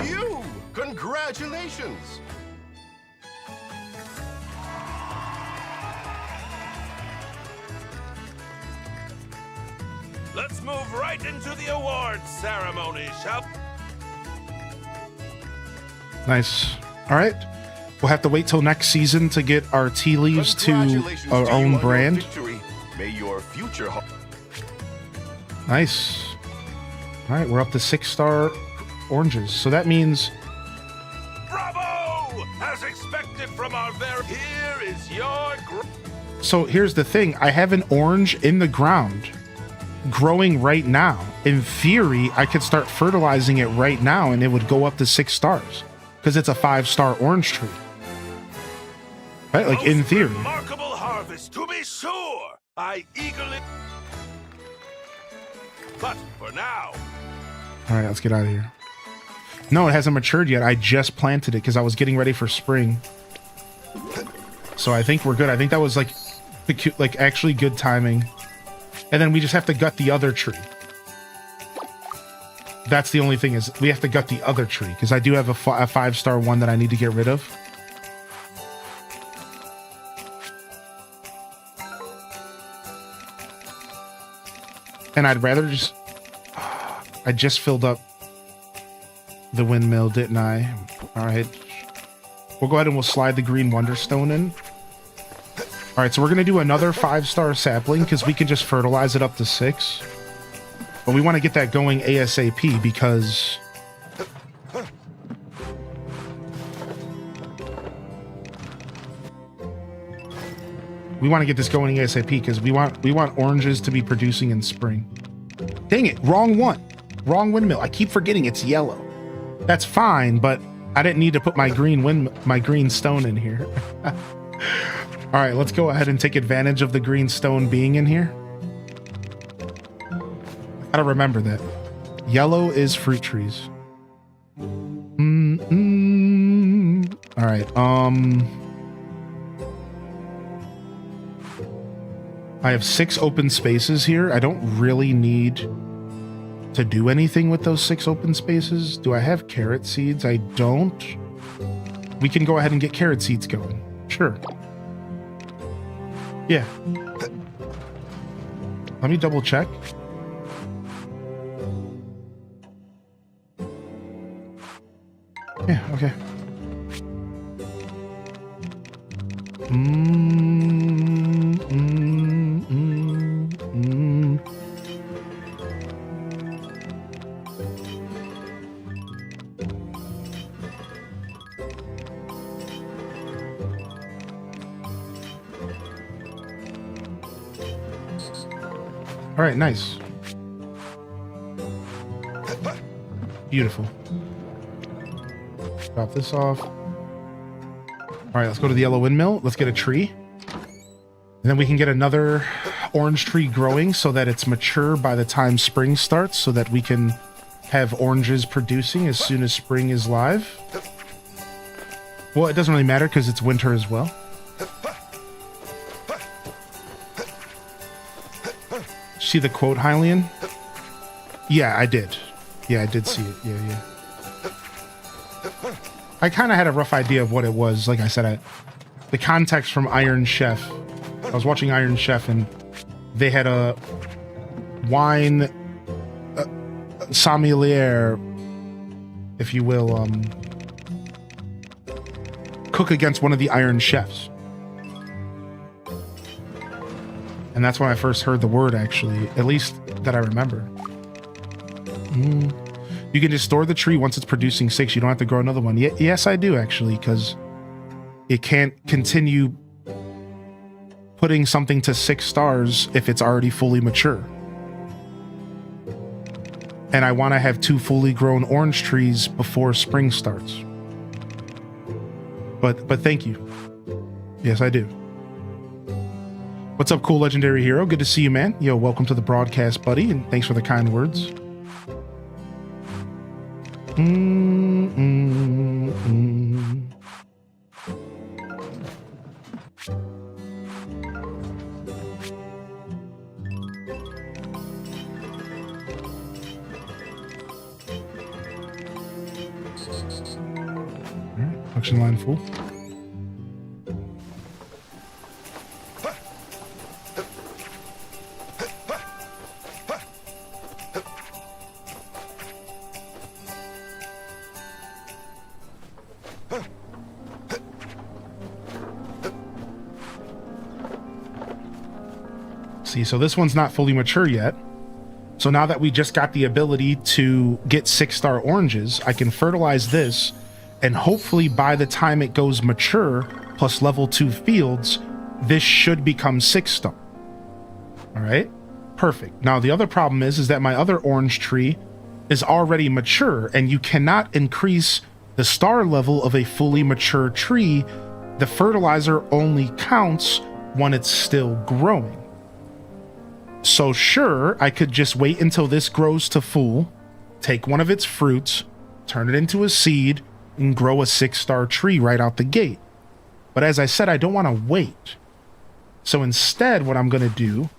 You! Congratulations! Let's move right into the awards ceremony, shall we? Nice. All right. We'll have to wait till next season to get our tea leaves to our own brand. May your future... Nice. All right, we're up to 6-star oranges. So that means... Bravo! As expected from our very... Here is your... So here's the thing. I have an orange in the ground growing right now. In theory, I could start fertilizing it right now and it would go up to 6 stars because it's a 5-star orange tree. Right? Like in theory. Remarkable harvest, to be sure. I eagerly... But for now... All right, let's get out of here. No, it hasn't matured yet. I just planted it because I was getting ready for spring. So I think we're good. I think that was like actually good timing. And then we just have to gut the other tree. That's the only thing is we have to gut the other tree because I do have a 5-star one that I need to get rid of. And I'd rather just... I just filled up the windmill, didn't I? All right. We'll go ahead and we'll slide the green Wonderstone in. All right, so we're going to do another 5-star sapling because we can just fertilize it up to 6. But we want to get that going ASAP because... We want to get this going ASAP because we want oranges to be producing in spring. Dang it, wrong one. Wrong windmill. I keep forgetting it's yellow. That's fine, but I didn't need to put my green stone in here. All right, let's go ahead and take advantage of the green stone being in here. Gotta remember that. Yellow is fruit trees. All All right. I have 6 open spaces here. I don't really need to do anything with those 6 open spaces. Do I have carrot seeds? I don't. We can go ahead and get carrot seeds going. Sure. Yeah. Let me double check. Yeah, okay. All right, nice. Beautiful. Drop this off. All right, let's go to the yellow windmill. Let's get a tree. And then we can get another orange tree growing so that it's mature by the time spring starts, so that we can have oranges producing as soon as spring is live. Well, it doesn't really matter because it's winter as well. See the quote, Hylian? Yeah, I did. Yeah, I did see it. Yeah. I kind of had a rough idea of what it was. Like I said, the context from Iron Chef. I was watching Iron Chef and they had a wine sommelier, if you will, cook against one of the Iron Chefs. And that's when I first heard the word, actually, at least that I remember. You can just store the tree once it's producing 6. You don't have to grow another one. Yes, I do, actually, because it can't continue putting something to 6 stars if it's already fully mature. And I want to have 2 fully grown orange trees before spring starts. But thank you. Yes, I do. What's up, cool legendary hero? Good to see you, man. Yo, welcome to the broadcast, buddy, and thanks for the kind words. Production line full. See, so this one's not fully mature yet. So now that we just got the ability to get 6-star oranges, I can fertilize this, and hopefully by the time it goes mature, plus level 2 fields, this should become 6-star. All right, perfect. Now the other problem is that my other orange tree is already mature, and you cannot increase the star level of a fully mature tree. The fertilizer only counts when it's still growing. So sure, I could just wait until this grows to full, take one of its fruits, turn it into a seed, and grow a 6-star tree right out the gate. But as I said, I don't want to wait. So instead, what I'm going to do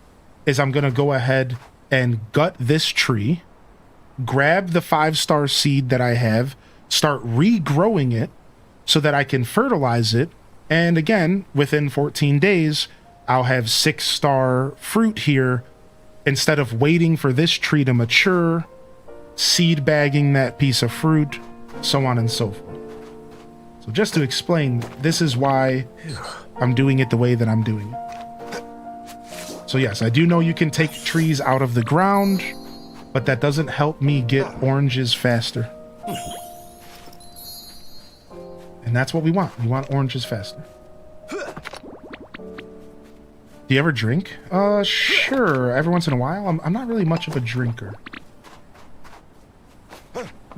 is I'm going to go ahead and gut this tree, grab the 5-star seed that I have, start regrowing it so that I can fertilize it. And again, within 14 days, I'll have 6-star fruit here instead of waiting for this tree to mature, seed bagging that piece of fruit, so on and so forth. So just to explain, this is why I'm doing it the way that I'm doing it. So yes, I do know you can take trees out of the ground, but that doesn't help me get oranges faster. And that's what we want. We want oranges faster. Do you ever drink? Sure. Every once in a while. I'm not really much of a drinker.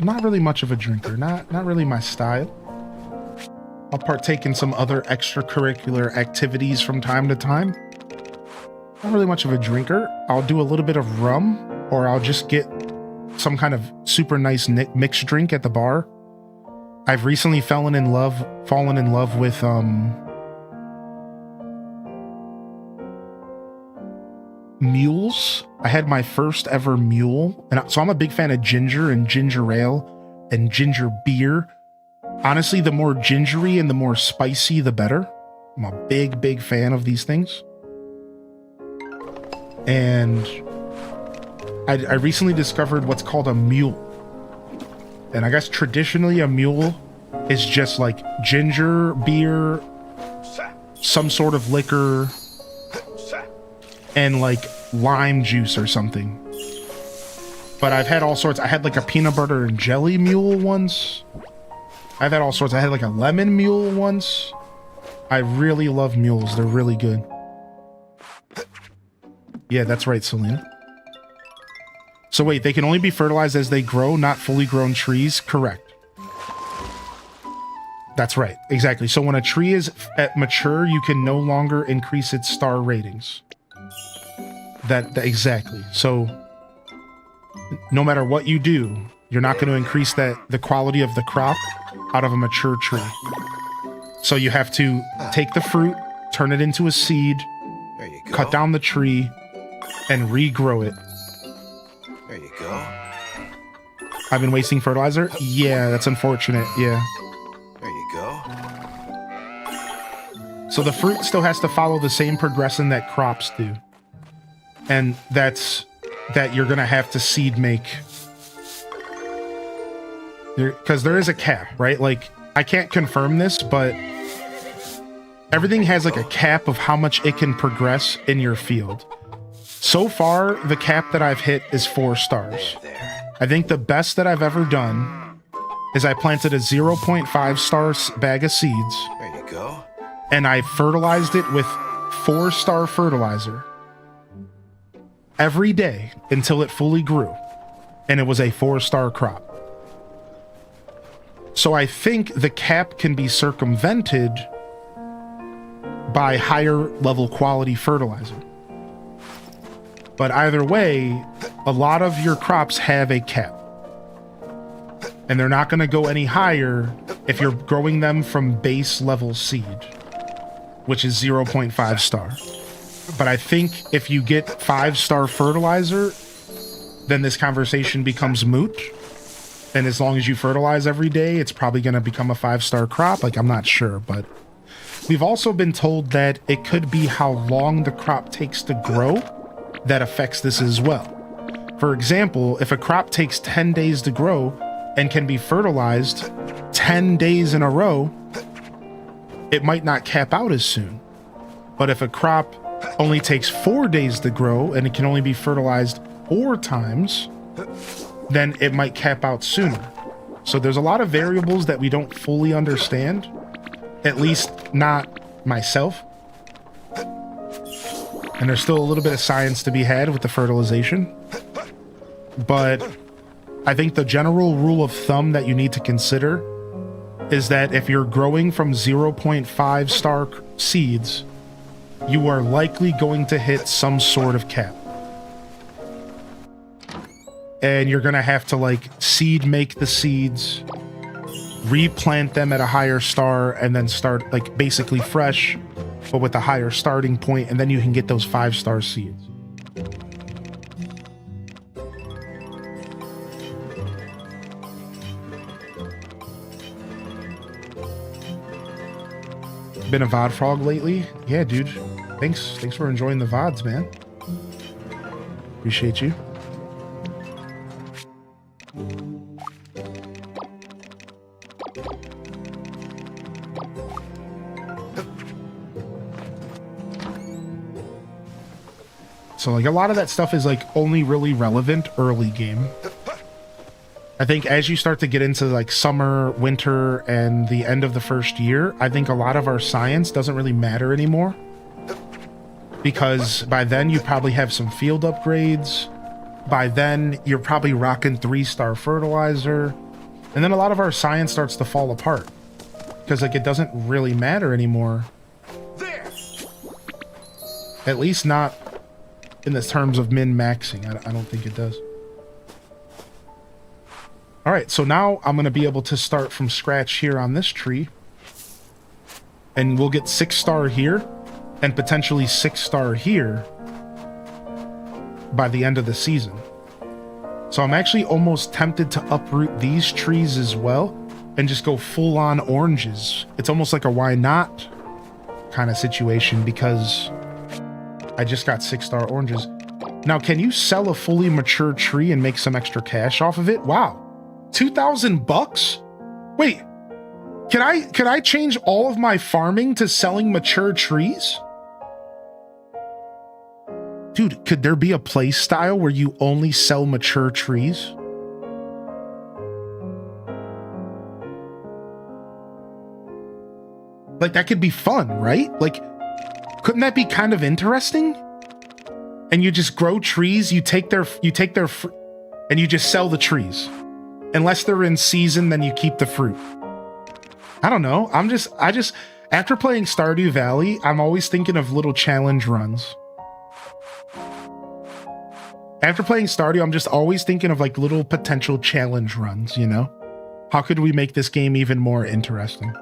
Not really much of a drinker. Not really my style. I'll partake in some other extracurricular activities from time to time. Not really much of a drinker. I'll do a little bit of rum, or I'll just get some kind of super nice mixed drink at the bar. I've recently fallen in love with mules. I had my first ever mule, and so I'm a big fan of ginger and ginger ale and ginger beer. Honestly, the more gingery and the more spicy, the better. I'm a big fan of these things. And I recently discovered what's called a mule. And I guess traditionally a mule is just like ginger, beer, some sort of liquor, and like lime juice or something. But I've had all sorts. I had like a peanut butter and jelly mule once. I've had all sorts. I had like a lemon mule once. I really love mules. They're really good. Yeah, that's right, Selena. So wait, they can only be fertilized as they grow, not fully grown trees? Correct. That's right, exactly. So when a tree is at mature, you can no longer increase its star ratings. That exactly. So no matter what you do, you're not going to increase the quality of the crop out of a mature tree. So you have to take the fruit, turn it into a seed, cut down the tree, and regrow it. There you go. I've been wasting fertilizer? Yeah, that's unfortunate. Yeah. There you go. So the fruit still has to follow the same progression that crops do. And that's that you're going to have to seed make. Because there is a cap, right? Like, I can't confirm this, but everything has like a cap of how much it can progress in your field. So far, the cap that I've hit is 4 stars. I think the best that I've ever done is I planted a 0.5 star bag of seeds. There you go. And I fertilized it with 4-star fertilizer every day until it fully grew. And it was a 4-star crop. So I think the cap can be circumvented by higher level quality fertilizer. But either way, a lot of your crops have a cap. And they're not going to go any higher if you're growing them from base level seed, which is 0.5 star. But I think if you get 5-star fertilizer, then this conversation becomes moot. And as long as you fertilize every day, it's probably going to become a 5-star crop. Like, I'm not sure, but we've also been told that it could be how long the crop takes to grow that affects this as well. For example, if a crop takes 10 days to grow and can be fertilized 10 days in a row, it might not cap out as soon. But if a crop only takes 4 days to grow and it can only be fertilized 4 times, then it might cap out sooner. So there's a lot of variables that we don't fully understand, at least not myself. And there's still a little bit of science to be had with the fertilization. But I think the general rule of thumb that you need to consider is that if you're growing from 0.5 star seeds, you are likely going to hit some sort of cap. And you're going to have to like seed make the seeds, replant them at a higher star, and then start like basically fresh, but with a higher starting point, and then you can get those 5-star seeds. Been a VOD frog lately? Yeah, dude. Thanks for enjoying the VODs, man. Appreciate you. So like a lot of that stuff is like only really relevant early game. I think as you start to get into like summer, winter, and the end of the first year, I think a lot of our science doesn't really matter anymore. Because by then you probably have some field upgrades. By then you're probably rocking 3-star fertilizer. And then a lot of our science starts to fall apart. Because like it doesn't really matter anymore. At least not in the terms of min-maxing. I don't think it does. All right, so now I'm going to be able to start from scratch here on this tree. And we'll get 6-star here and potentially 6-star here by the end of the season. So I'm actually almost tempted to uproot these trees as well and just go full on oranges. It's almost like a why not kind of situation because I just got 6-star oranges. Now, can you sell a fully mature tree and make some extra cash off of it? Wow. 2,000 bucks? Wait, can I change all of my farming to selling mature trees? Dude, could there be a play style where you only sell mature trees? Like, that could be fun, right? Like, couldn't that be kind of interesting? And you just grow trees, you take their and you just sell the trees. Unless they're in season, then you keep the fruit. I don't know. I just after playing Stardew Valley, I'm always thinking of little challenge runs. After playing Stardew, I'm just always thinking of like little potential challenge runs, you know? How could we make this game even more interesting?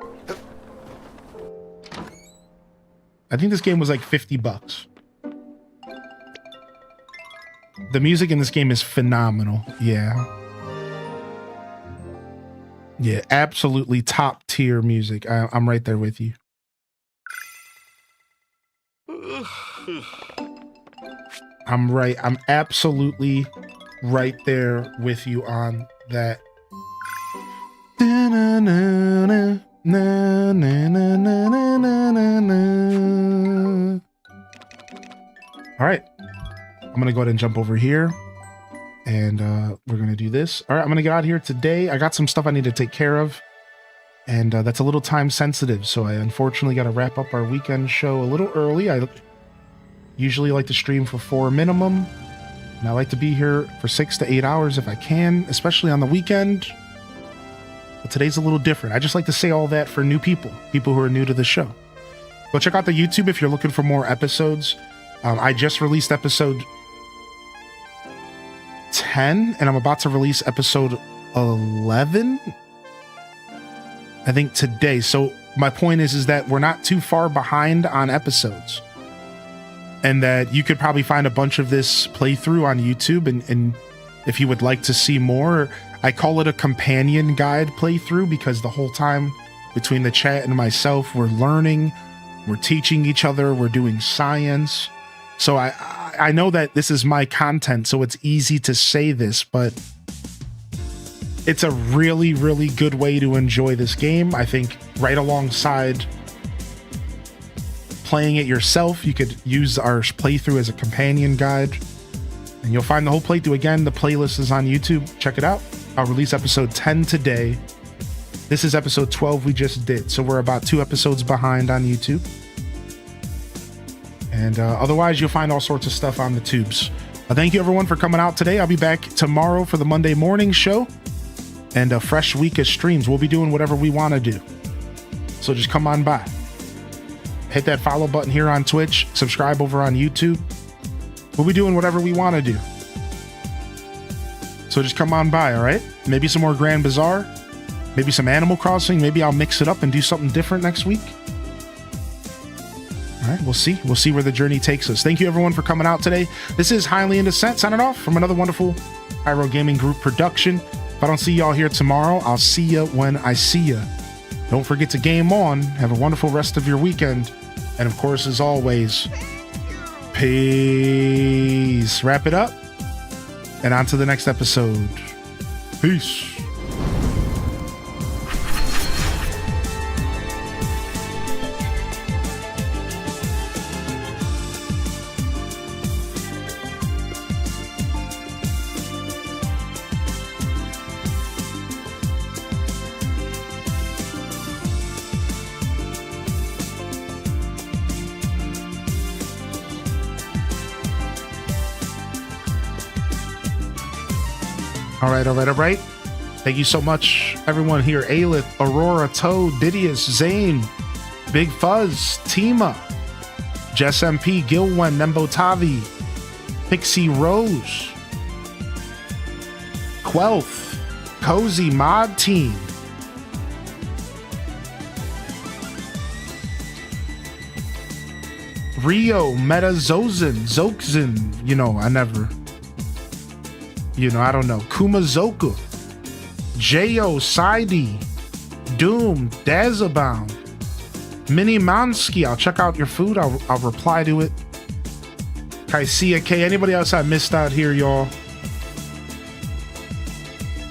I think this game was like 50 bucks. The music in this game is phenomenal. Yeah. Yeah, absolutely top tier music. I'm right there with you. I'm absolutely right there with you on that. All right. I'm going to go ahead and jump over here. And we're going to do this. All right, I'm going to get out of here today. I got some stuff I need to take care of. And that's a little time sensitive. So I unfortunately got to wrap up our weekend show a little early. I usually like to stream for 4 minimum. And I like to be here for 6 to 8 hours if I can, especially on the weekend. But today's a little different. I just like to say all that for new people who are new to the show. Go check out the YouTube if you're looking for more episodes. I just released episode 10 and I'm about to release episode 11 I think today. So my point is that we're not too far behind on episodes and that you could probably find a bunch of this playthrough on YouTube and if you would like to see more, I call it a companion guide playthrough because the whole time between the chat and myself we're learning, we're teaching each other, we're doing science. So I know that this is my content, so it's easy to say this, but it's a really, really good way to enjoy this game. I think right alongside playing it yourself, you could use our playthrough as a companion guide. And you'll find the whole playthrough again. The playlist is on YouTube. Check it out. I'll release episode 10 today. This is episode 12 we just did, so we're about 2 episodes behind on YouTube. And otherwise, you'll find all sorts of stuff on the tubes. Thank you, everyone, for coming out today. I'll be back tomorrow for the Monday morning show and a fresh week of streams. We'll be doing whatever we want to do. So just come on by. Hit that follow button here on Twitch. Subscribe over on YouTube. We'll be doing whatever we want to do. So just come on by, all right? Maybe some more Grand Bazaar. Maybe some Animal Crossing. Maybe I'll mix it up and do something different next week. All right, we'll see. We'll see where the journey takes us. Thank you, everyone, for coming out today. This is Highly in Descent signing off from another wonderful Pyro Gaming Group production. If I don't see y'all here tomorrow, I'll see you when I see you. Don't forget to game on. Have a wonderful rest of your weekend. And of course, as always, peace. Wrap it up. And on to the next episode. Peace. All right. Thank you so much, everyone here. Aelith, Aurora, Toad, Didius, Zane, Big Fuzz, Tima, Jess MP, Gilwen, Nembotavi, Pixie Rose, Quelth, Cozy Mod Team. Rio, Metazozen, Zokzen, you know, I don't know. Kumazoku, J.O. Saidi, Doom, Dazabound, Mini Mansky. I'll check out your food. I'll reply to it. Kaisia K. Anybody else I missed out here, y'all?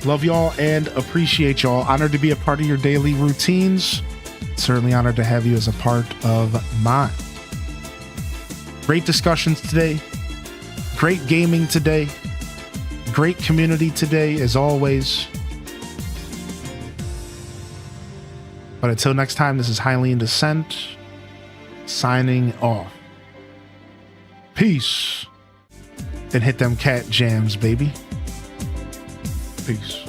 Love y'all and appreciate y'all. Honored to be a part of your daily routines. Certainly honored to have you as a part of mine. Great discussions today. Great gaming today. Great community today, as always. But until next time, this is Highly in Descent, signing off. Peace. And hit them cat jams, baby. Peace.